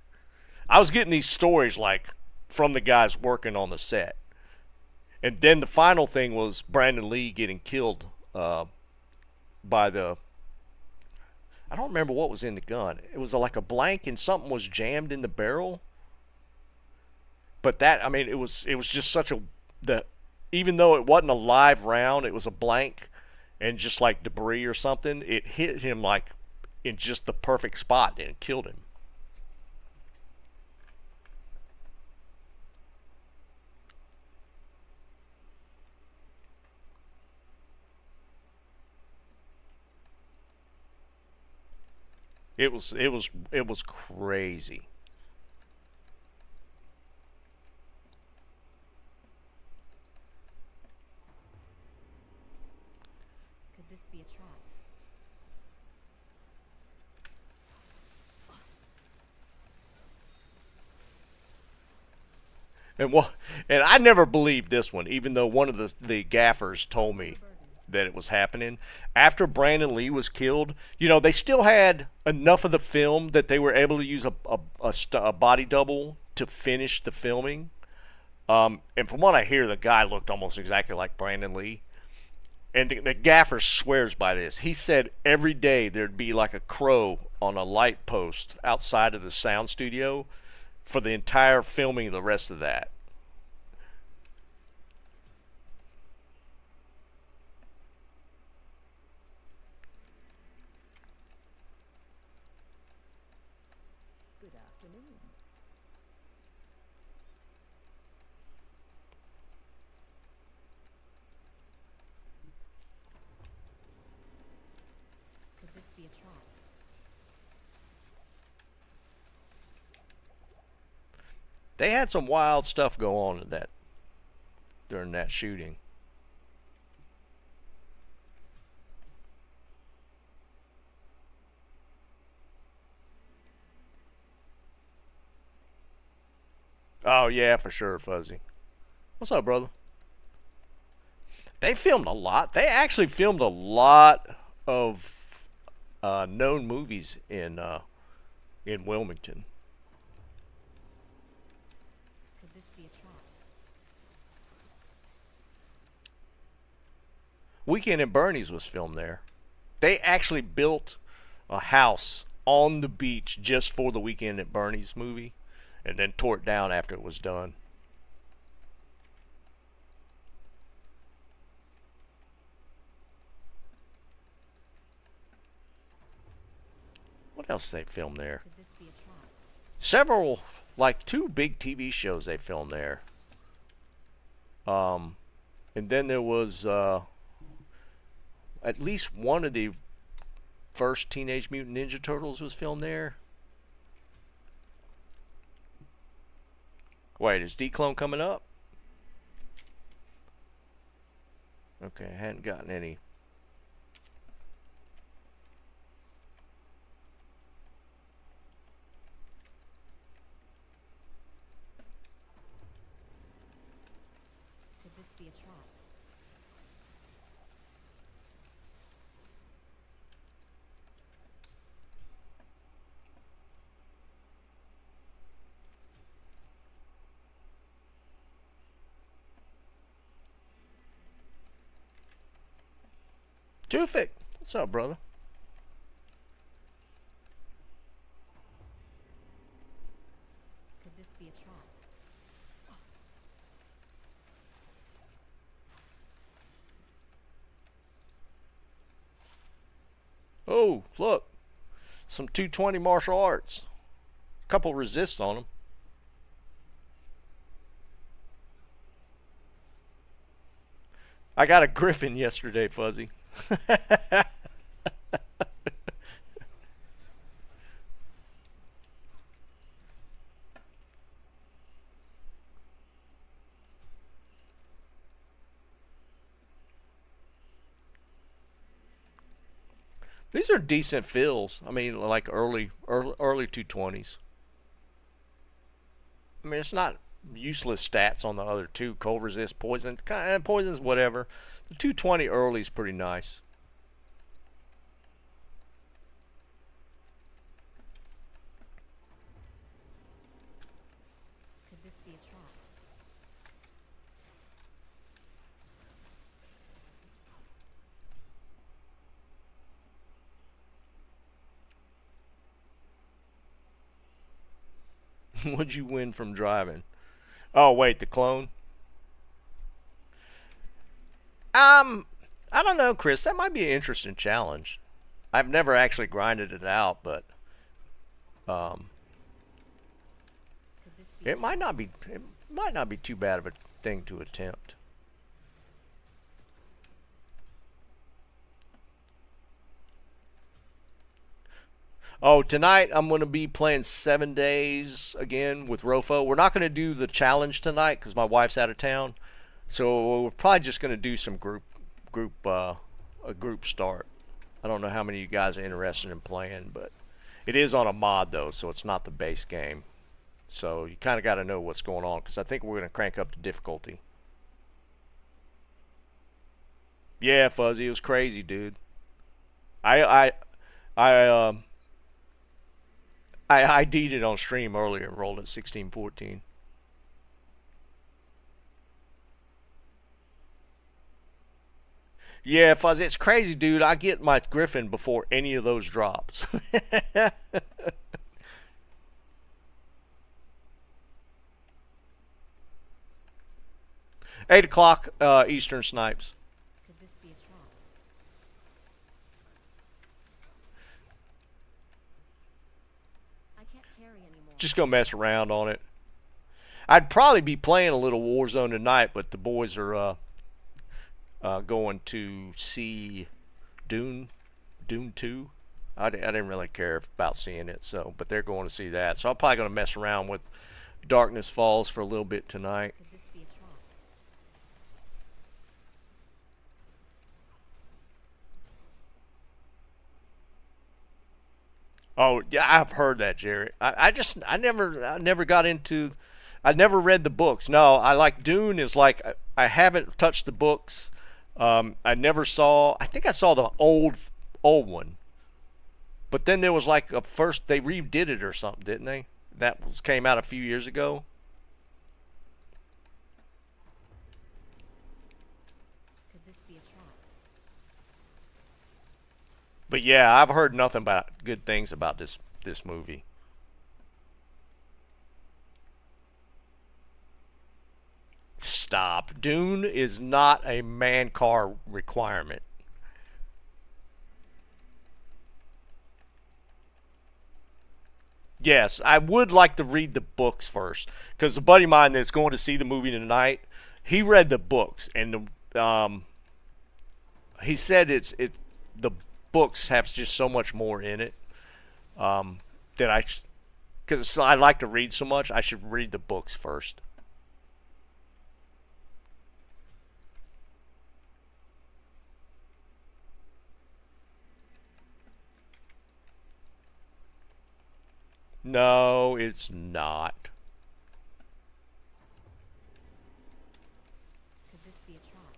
I was getting these stories like from the guys working on the set. And then the final thing was Brandon Lee getting killed by the... I don't remember what was in the gun. It was like a blank and something was jammed in the barrel. But that, I mean, it was just such a... even though it wasn't a live round, it was a blank and just like debris or something, it hit him like in just the perfect spot and it killed him. It was crazy. Could this be a trap? And I never believed this one, even though one of the gaffers told me that it was happening. After Brandon Lee was killed, they still had enough of the film that they were able to use a body double to finish the filming. And from what I hear, the guy looked almost exactly like Brandon Lee. And the gaffer swears by this. He said every day there'd be like a crow on a light post outside of the sound studio for the entire filming of the rest of that. Good afternoon. Could this be a trap? They had some wild stuff go on during that shooting. Oh yeah, for sure, Fuzzy. What's up, brother? They filmed a lot. They actually filmed a lot of known movies in Wilmington. Could this be a trap? Weekend at Bernie's was filmed there. They actually built a house on the beach just for the Weekend at Bernie's movie, and then tore it down after it was done. What else they filmed there? Could this be a trap? Several, like 2 big TV shows they filmed there. And then there was at least one of the first Teenage Mutant Ninja Turtles was filmed there. Wait, is D-Clone coming up? Okay, I hadn't gotten any. Tufik, what's up, brother? Could this be a trap? Oh, look, some 220 martial arts. A couple resists on them. I got a griffin yesterday, Fuzzy. These are decent fills. I mean, like early 220s. I mean, it's not useless stats on the other two. Cold resist, poison, poisons, whatever. The 220 early is pretty nice. Could this be a trap? What'd you win from driving? Oh wait, the clone. I don't know, Chris. That might be an interesting challenge. I've never actually grinded it out, but um, Could this be a it might not be. It might not be too bad of a thing to attempt. Oh, tonight I'm going to be playing 7 days again with Rofo. We're not going to do the challenge tonight because my wife's out of town. So we're probably just going to do some a group start. I don't know how many of you guys are interested in playing, but it is on a mod though, so it's not the base game. So you kind of got to know what's going on because I think we're going to crank up the difficulty. Yeah, Fuzzy, it was crazy, dude. I I I I ID'd it on stream earlier and rolled at 1614. Yeah, Fuzzy, it's crazy, dude. I get my Griffin before any of those drops. 8 o'clock Eastern Snipes. Could this be a trap? I can't carry anymore. Just go mess around on it. I'd probably be playing a little Warzone tonight, but the boys are going to see Dune 2. I didn't really care about seeing it, so but they're going to see that. So I'm probably going to mess around with Darkness Falls for a little bit tonight. Could this be a trap? Oh yeah, I've heard that, Jerry. I never got into. I never read the books. No, I like Dune is like I haven't touched the books. I never saw. I think I saw the old one, but then there was like a first they redid it or something, didn't they? That was came out a few years ago. Could this be a trap? But yeah, I've heard nothing but good things about this movie. Stop. Dune is not a man car requirement. Yes, I would like to read the books first because a buddy of mine that's going to see the movie tonight, he read the books and he said the books have just so much more in it that because I like to read so much, I should read the books first. No, it's not. Could this be a trap?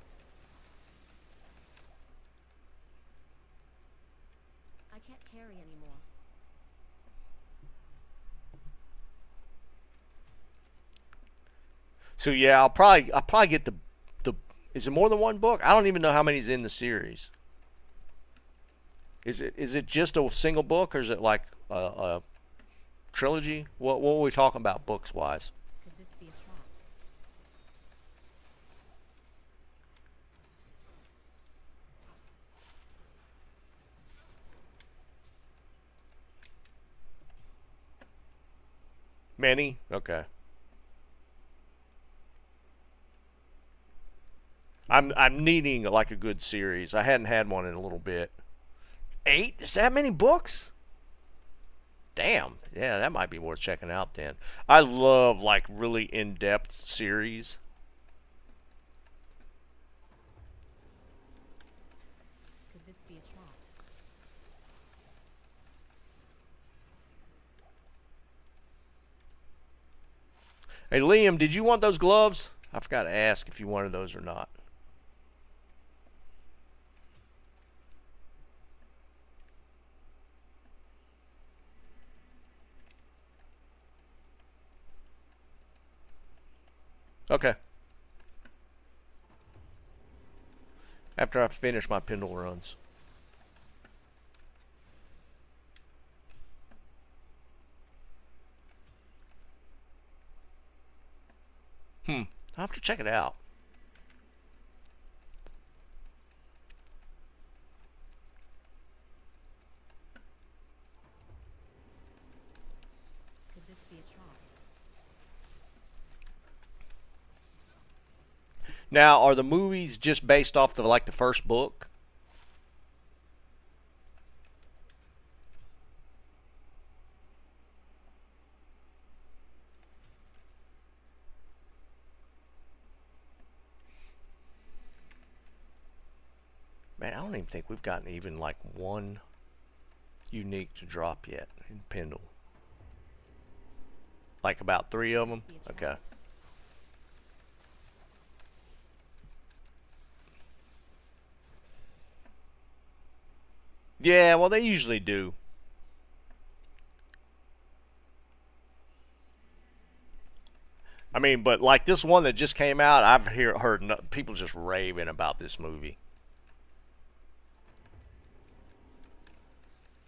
I can't carry anymore. So yeah, I'll probably get the is it more than one book? I don't even know how many's in the series. Is it just a single book, or is it like a trilogy? What were we talking about books wise? Could this be a trap? Many? Okay. I'm needing like a good series. I hadn't had one in a little bit. 8? Is that many books? Damn. Yeah, that might be worth checking out then. I love like really in-depth series. Could this be a trap? Hey Liam, did you want those gloves? I forgot to ask if you wanted those or not. Okay. After I finish my Pendle runs. I'll have to check it out. Could this be a trap? Now, are the movies just based off the like the first book? Man, I don't even think we've gotten even like one unique to drop yet in Pendle. Like about 3 of them? Okay. Yeah, well, they usually do. I mean, but like this one that just came out, heard no, people just raving about this movie.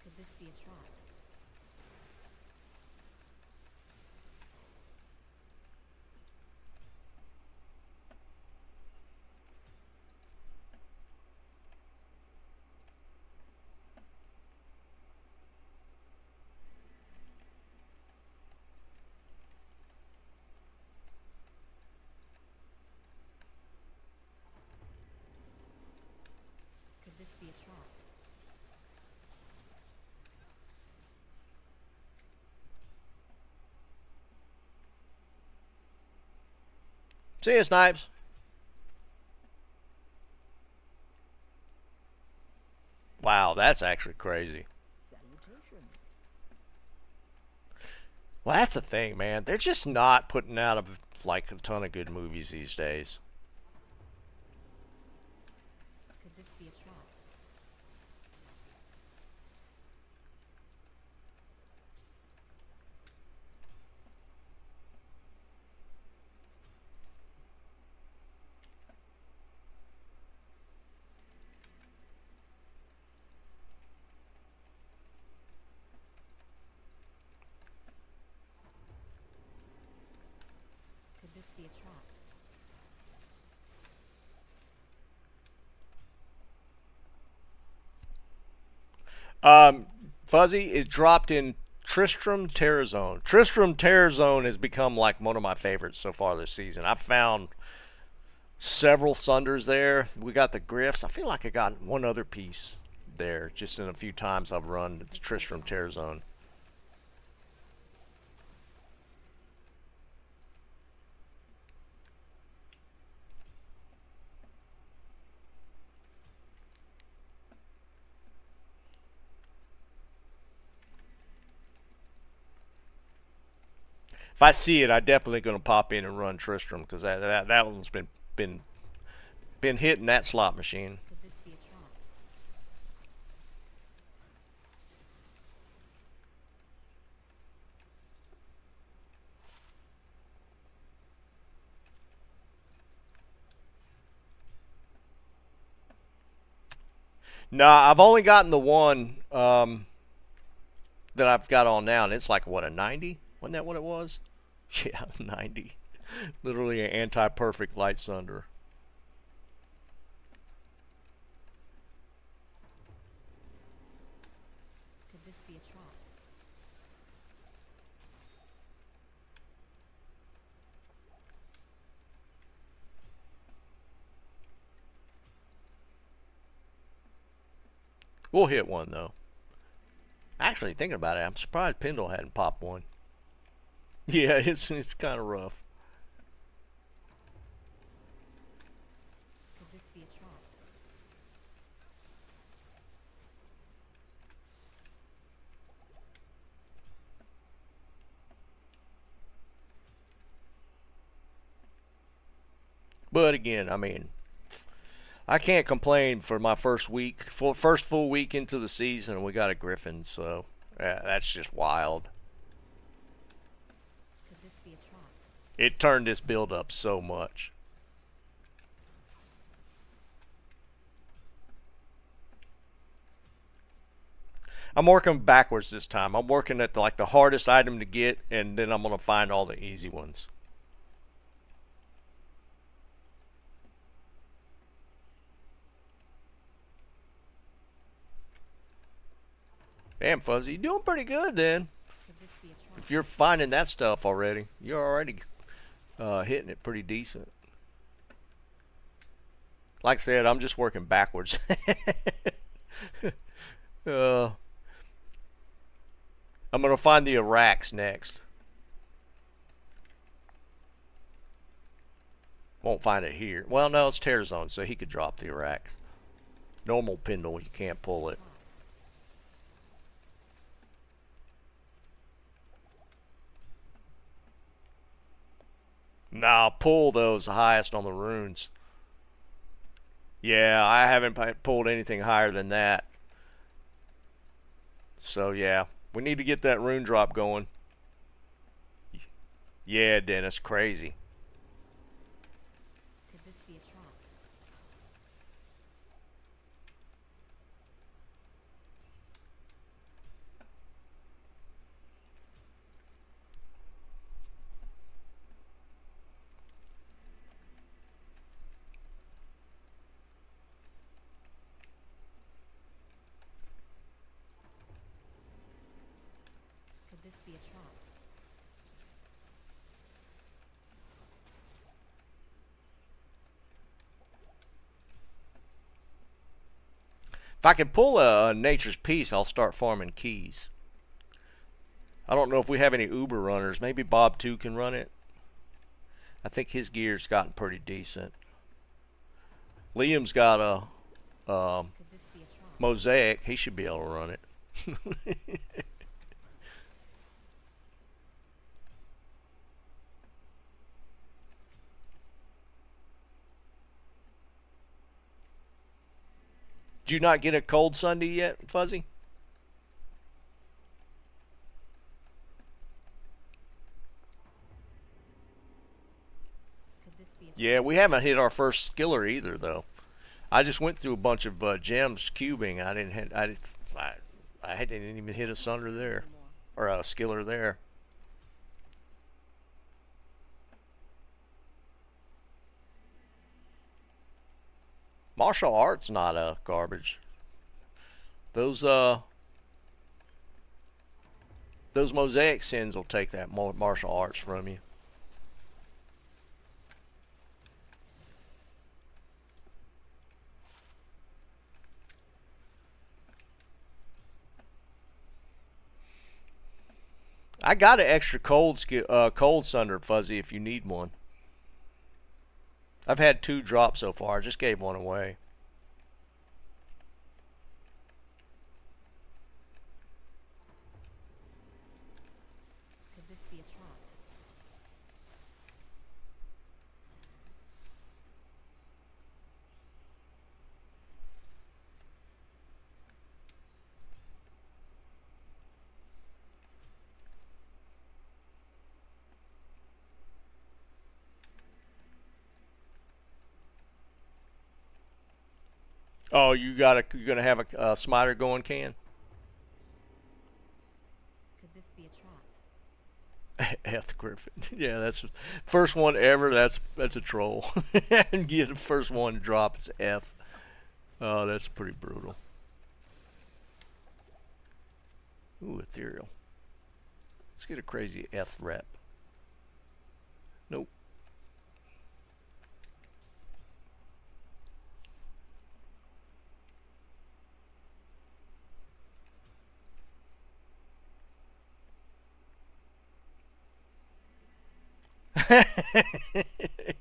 Could this be a trap? Could this be a trap? See you, Snipes. Wow, that's actually crazy. Salutations. Well, that's the thing, man. They're just not putting out like a ton of good movies these days. Could this be a trap? Could this be a trap? Fuzzy, it dropped in Tristram Terror Zone. Tristram Terror Zone has become like one of my favorites so far this season. I've found several Sunders there. We got the Griffs. I feel like I got one other piece there just in a few times I've run the Tristram Terror Zone. If I see it, I definitely going to pop in and run Tristram because that one's been been hitting that slot machine. Could this be a trap? No, I've only gotten the one that I've got on now, and it's like what, a 90? Wasn't that what it was? Yeah, 90. Literally an anti-perfect light sunder. Could this be a trap? We'll hit one though. Actually, thinking about it, I'm surprised Pendle hadn't popped one. Yeah, it's kind of rough. Could this be a trap? But again, I mean, I can't complain for my first week, first full week into the season, and we got a Griffin, so yeah, that's just wild. Could this be a trap? It turned this build up so much. I'm working backwards this time. I'm working at like the hardest item to get, and then I'm gonna find all the easy ones. Damn, Fuzzy, you're doing pretty good then. Could this be a trap? If you're finding that stuff already, you're already hitting it pretty decent. Like I said, I'm just working backwards. uh, I'm gonna find the Iraqs next. Won't find it here. Well, no, it's tear zone, so he could drop the Iraqs. Normal Pendle, you can't pull it. Nah, pull those highest on the runes. Yeah, I haven't pulled anything higher than that. So yeah, we need to get that rune drop going. Yeah, Dennis, crazy. Could this be a trap? Could this be a trap? If I can pull a Nature's Peace, I'll start farming keys. I don't know if we have any Uber runners. Maybe Bob 2 can run it. I think his gear's gotten pretty decent. Liam's got a Could this be a trap? Mosaic. He should be able to run it. Did you not get a cold Sunday yet, Fuzzy? Could this be a trap? Yeah, we haven't hit our first skiller either, though. I just went through a bunch of gems cubing. I didn't even hit a sunder there, or a skiller there. Martial arts not garbage. Those those mosaic sins will take that martial arts from you. I got an extra cold sunder, Fuzzy, if you need one. I've had 2 drop so far. I just gave one away. Could this be a trap? Oh, you're gonna have a smiter going, can? Could this be a trap? F Griffin. Yeah, that's first one ever. That's a troll. And get the first one to drop. It's F. Oh, that's pretty brutal. Ooh, ethereal. Let's get a crazy F rep. Nope.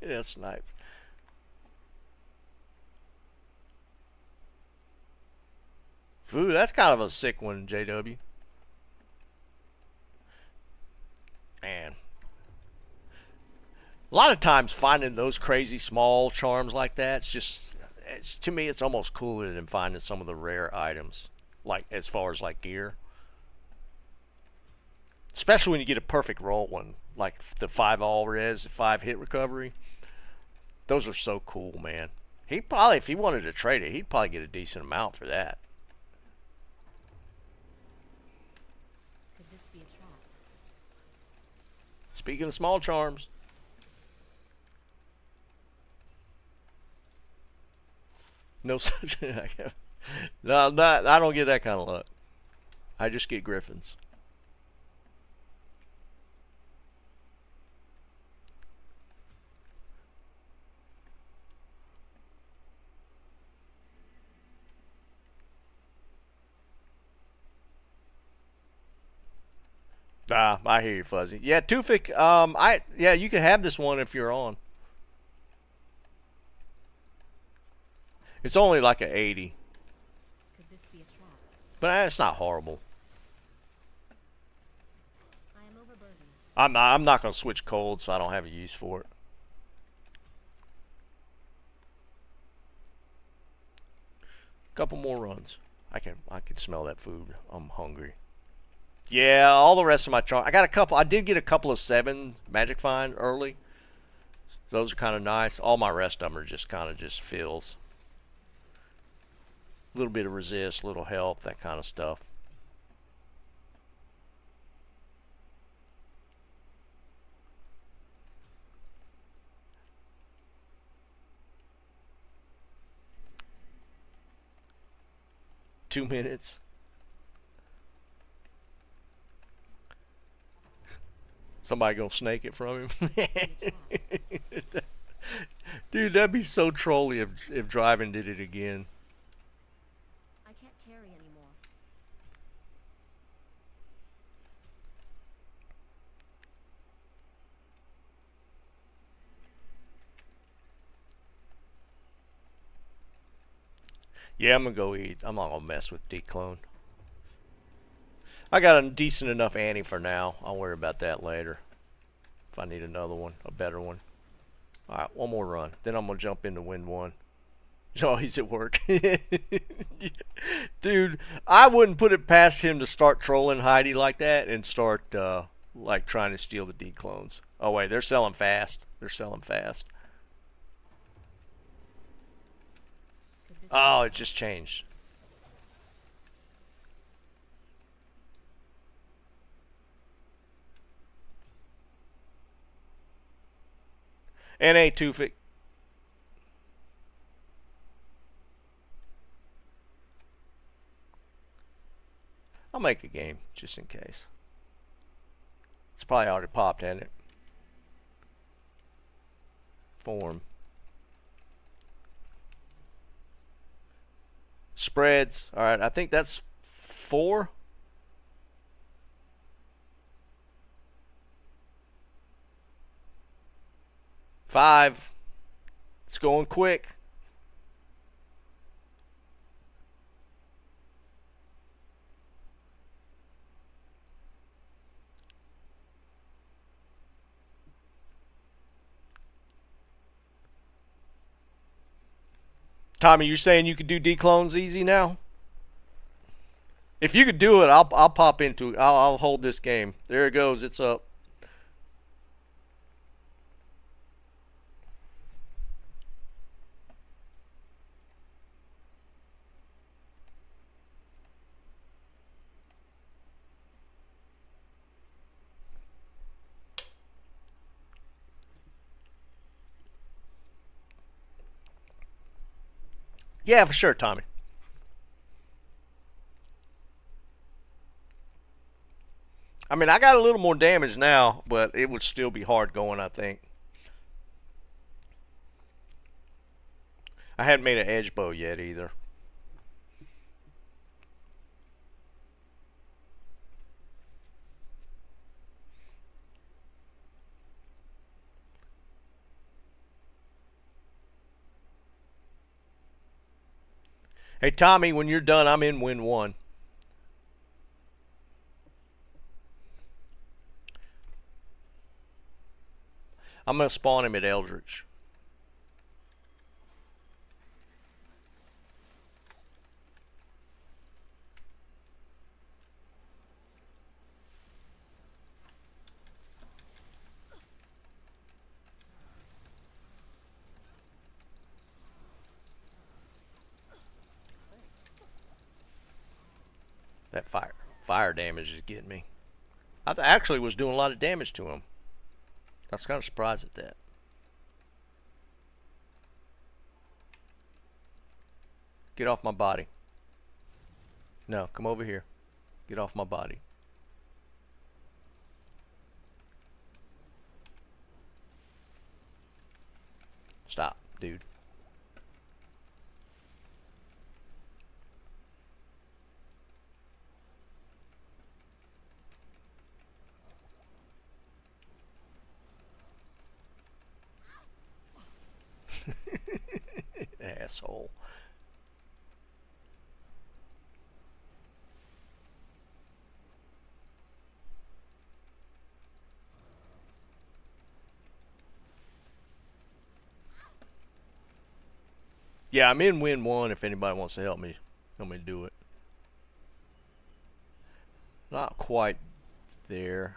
That snipes. Ooh, that's kind of a sick one, JW. Man. A lot of times finding those crazy small charms like that, to me, it's almost cooler than finding some of the rare items, like as far as like gear. Especially when you get a perfect roll one, like the 5 all res, 5 hit recovery. Those are so cool, man. He probably, if he wanted to trade it, he'd probably get a decent amount for that. Could this be a trap? Speaking of small charms. No such. No, not, I don't get that kind of luck. I just get griffins. Ah, I hear you, Fuzzy. Yeah, Tufik. Yeah, you can have this one if you're on. It's only like a 80, Could this be a trap? but it's not horrible. I am overburdened. I'm not gonna switch cold, so I don't have a use for it. Couple more runs. I can smell that food. I'm hungry. Yeah, all the rest of my charm. I did get a couple of 7 magic find early. So those are kind of nice. All my rest of them are just kind of just fills. A little bit of resist, little health, that kind of stuff. Two minutes. Somebody gonna snake it from him. Dude, that'd be so trolly if Driving did it again. I can't carry anymore. Yeah, I'm gonna go eat. I'm not gonna mess with declone. I got a decent enough Annie for now. I'll worry about that later. If I need another one, a better one. Alright, one more run. Then I'm gonna jump into win one. Oh, he's at work. Dude, I wouldn't put it past him to start trolling Heidi like that and start like trying to steal the declones. Oh wait, they're selling fast. They're selling fast. Could this Oh, it just changed. N.A. Tufik. I'll make a game, just in case. It's probably already popped, hasn't it? Form. Spreads. Alright, I think that's 4. Five. It's going quick. Tommy, you're saying you could do declones easy now? If you could do it, I'll pop into it. I'll hold this game. There it goes. It's up. Yeah, for sure, Tommy. I mean, I got a little more damage now, but it would still be hard going, I think. I hadn't made an edge bow yet either. Hey, Tommy, when you're done, I'm in win 1. I'm going to spawn him at Eldritch. That fire damage is getting me. I actually was doing a lot of damage to him. I was kind of surprised at that. Get off my body. No, come over here. Get off my body. Stop, dude. Asshole. Yeah, I'm in win 1 if anybody wants to help me do it. Not quite there.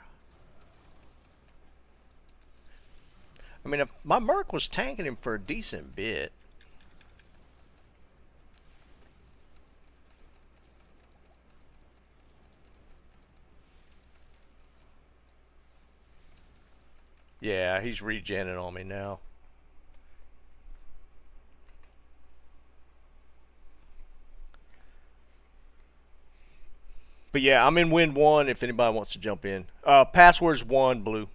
I mean, if my Merc was tanking him for a decent bit. Yeah, he's regenning on me now. But yeah, I'm in win 1 if anybody wants to jump in. Password's 1, Blue.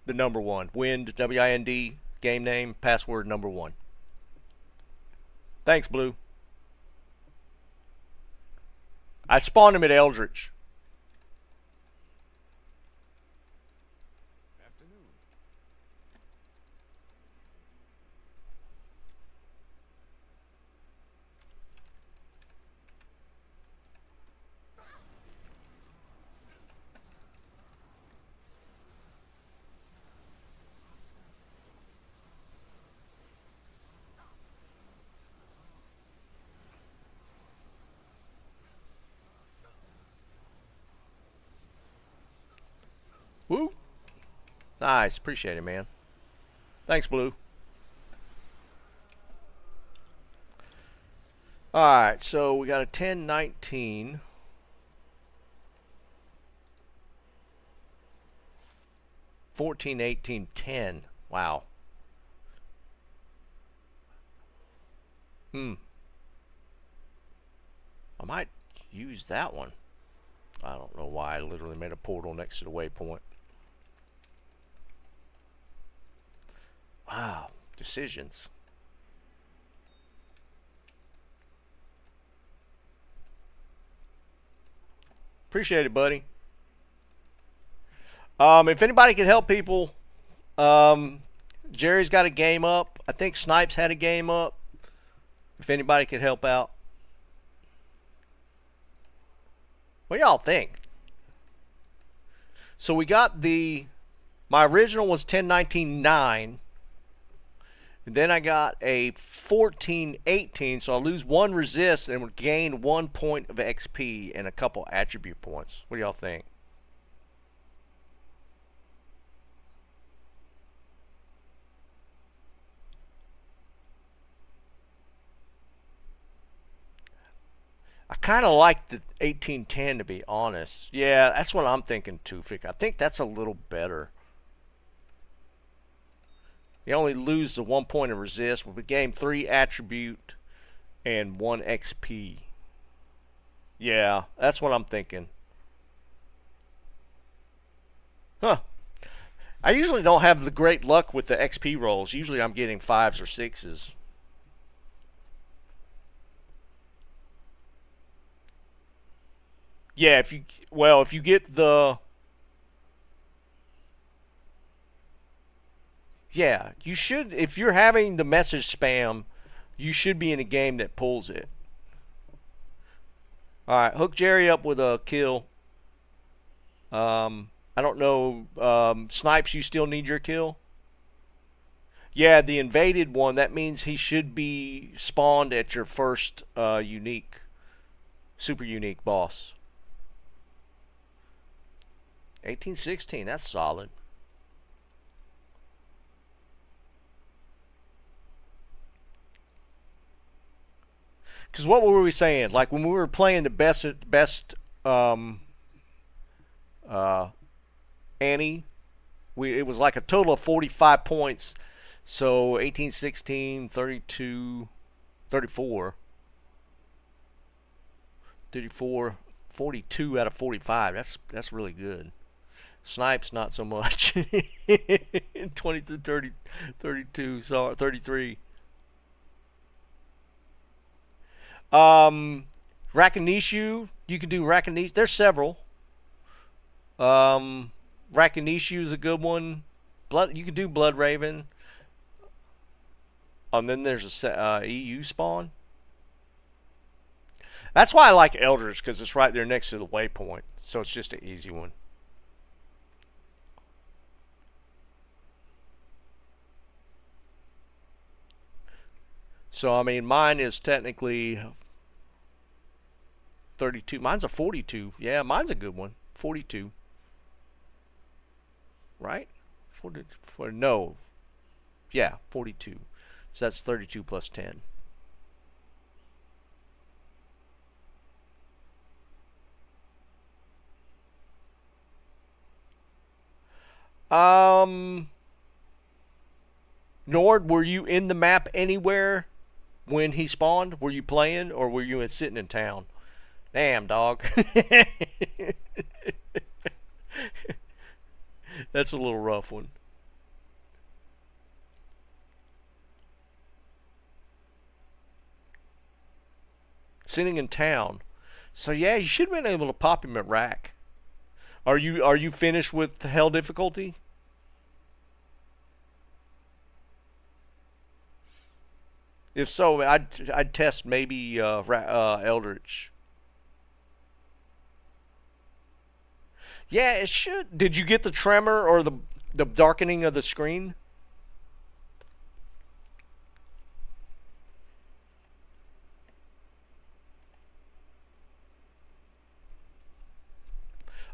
The number 1. Wind, W-I-N-D, game name, password number 1. Thanks, Blue. I spawned him at Eldritch. Afternoon. Woo. Nice. Appreciate it, man. Thanks, Blue. Alright, so we got a 10-19. 14-18-10. Wow. I might use that one. I don't know why I literally made a portal next to the waypoint. Wow. Decisions. Appreciate it, buddy. If anybody can help people, Jerry's got a game up. I think Snipes had a game up. If anybody could help out. What y'all think? So we got my original was 10-19-9. Then I got a 14-18, so I lose 1 resist and would gain 1 point of XP and a couple attribute points. What do y'all think? I kind of like the 18-10 to be honest. Yeah, that's what I'm thinking too, Fick. I think that's a little better. You only lose the 1 point of resist. We gain 3 attribute and 1 XP. Yeah, that's what I'm thinking. Huh. I usually don't have the great luck with the XP rolls. Usually I'm getting 5s or 6s. Yeah, if you get the yeah, you should if you're having the message spam, you should be in a game that pulls it. All right, hook Jerry up with a kill. I don't know. Snipes, you still need your kill? Yeah, the invaded one, that means he should be spawned at your first super unique boss. 1816, that's solid. Because what were we saying? Like when we were playing the best Annie, it was like a total of 45 points. So 18, 16, 32, 34, 34, 42 out of 45. That's really good. Snipes not so much. 20 to 30, 32, so 33. Rakanishu, you can do Rakanishu. There's several. Rakanishu is a good one. You can do Blood Raven. And then there's a EU spawn. That's why I like Eldritch, because it's right there next to the waypoint. So it's just an easy one. So, I mean, mine is technically 32. Mine's a 42. Yeah, mine's a good one. 42. Right? 40, no. Yeah, 42. So that's 32 plus 10. Nord, were you in the map anywhere when he spawned? Were you playing or were you sitting in town? Damn, dog. That's a little rough one. Sitting in town. So yeah, you should have been able to pop him at rack. Are you finished with hell difficulty? If so, I'd test maybe Eldritch. Yeah, it should. Did you get the tremor or the darkening of the screen?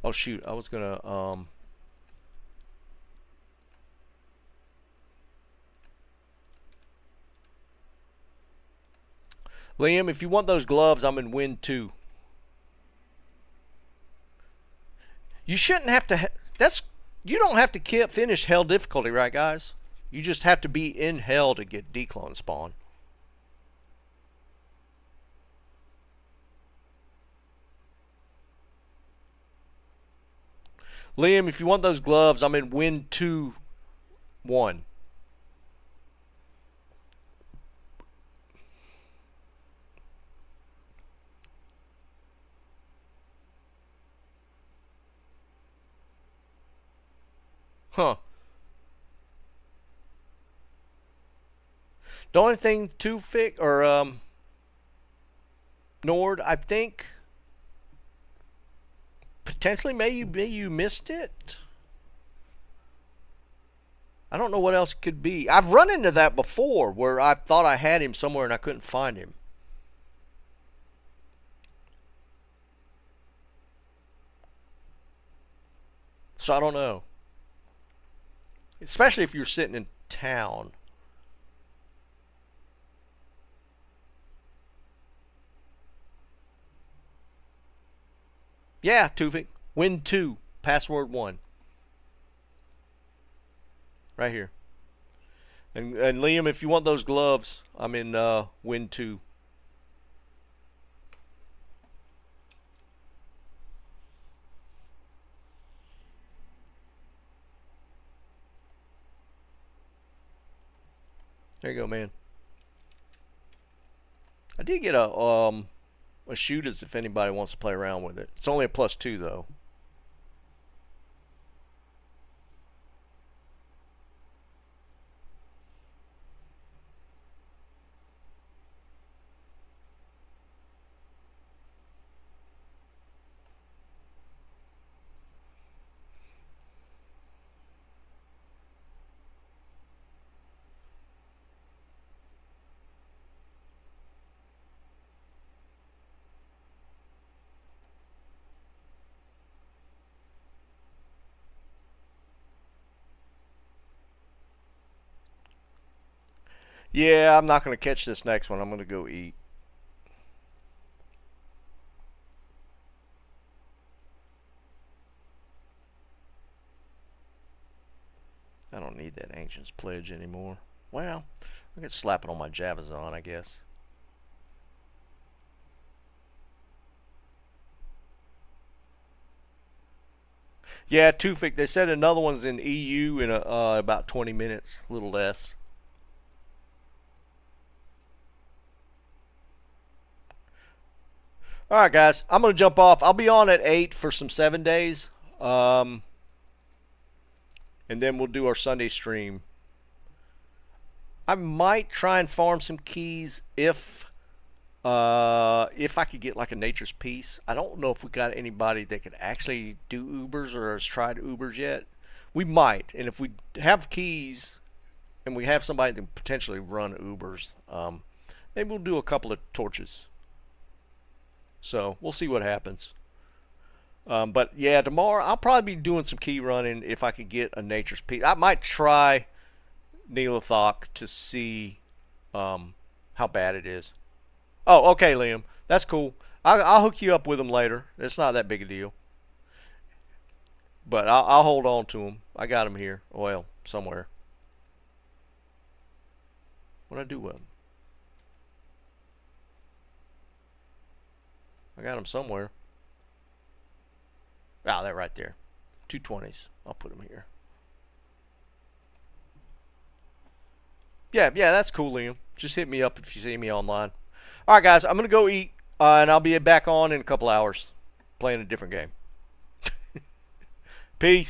Oh shoot, I was gonna Liam, if you want those gloves, I'm in win 2. You shouldn't have to you don't have to finish hell difficulty, right guys? You just have to be in hell to get declone spawn. Liam, if you want those gloves, I'm in win 2-1. Huh. The only thing to fix, or Nord, I think potentially maybe you missed it. I don't know what else it could be. I've run into that before where I thought I had him somewhere and I couldn't find him. So I don't know. Especially if you're sitting in town. Yeah, Tuvik. Win 2. Password 1. Right here. And Liam, if you want those gloves, I'm in win 2. There you go, man. I did get a shooters if anybody wants to play around with it. It's only a +2 though. Yeah, I'm not going to catch this next one. I'm going to go eat. I don't need that Ancient's Pledge anymore. Well, I could slap it on my Javazon, I guess. Yeah, Tufik, they said another one's in EU in about 20 minutes, a little less. All right, guys, I'm going to jump off. I'll be on at 8 for some 7 days. And then we'll do our Sunday stream. I might try and farm some keys if I could get like a Nature's Peace. I don't know if we got anybody that could actually do Ubers or has tried Ubers yet. We might, and if we have keys and we have somebody that can potentially run Ubers, maybe we'll do a couple of torches. So we'll see what happens. But yeah, tomorrow I'll probably be doing some key running if I could get a Nature's Peace. I might try Neelathok to see how bad it is. Oh, okay, Liam. That's cool. I'll hook you up with him later. It's not that big a deal. But I'll hold on to him. I got him here. Well, somewhere. What'd I do with him? I got him somewhere. Ah, that right there. 220s. I'll put him here. Yeah, that's cool, Liam. Just hit me up if you see me online. All right, guys, I'm going to go eat, and I'll be back on in a couple hours playing a different game. Peace.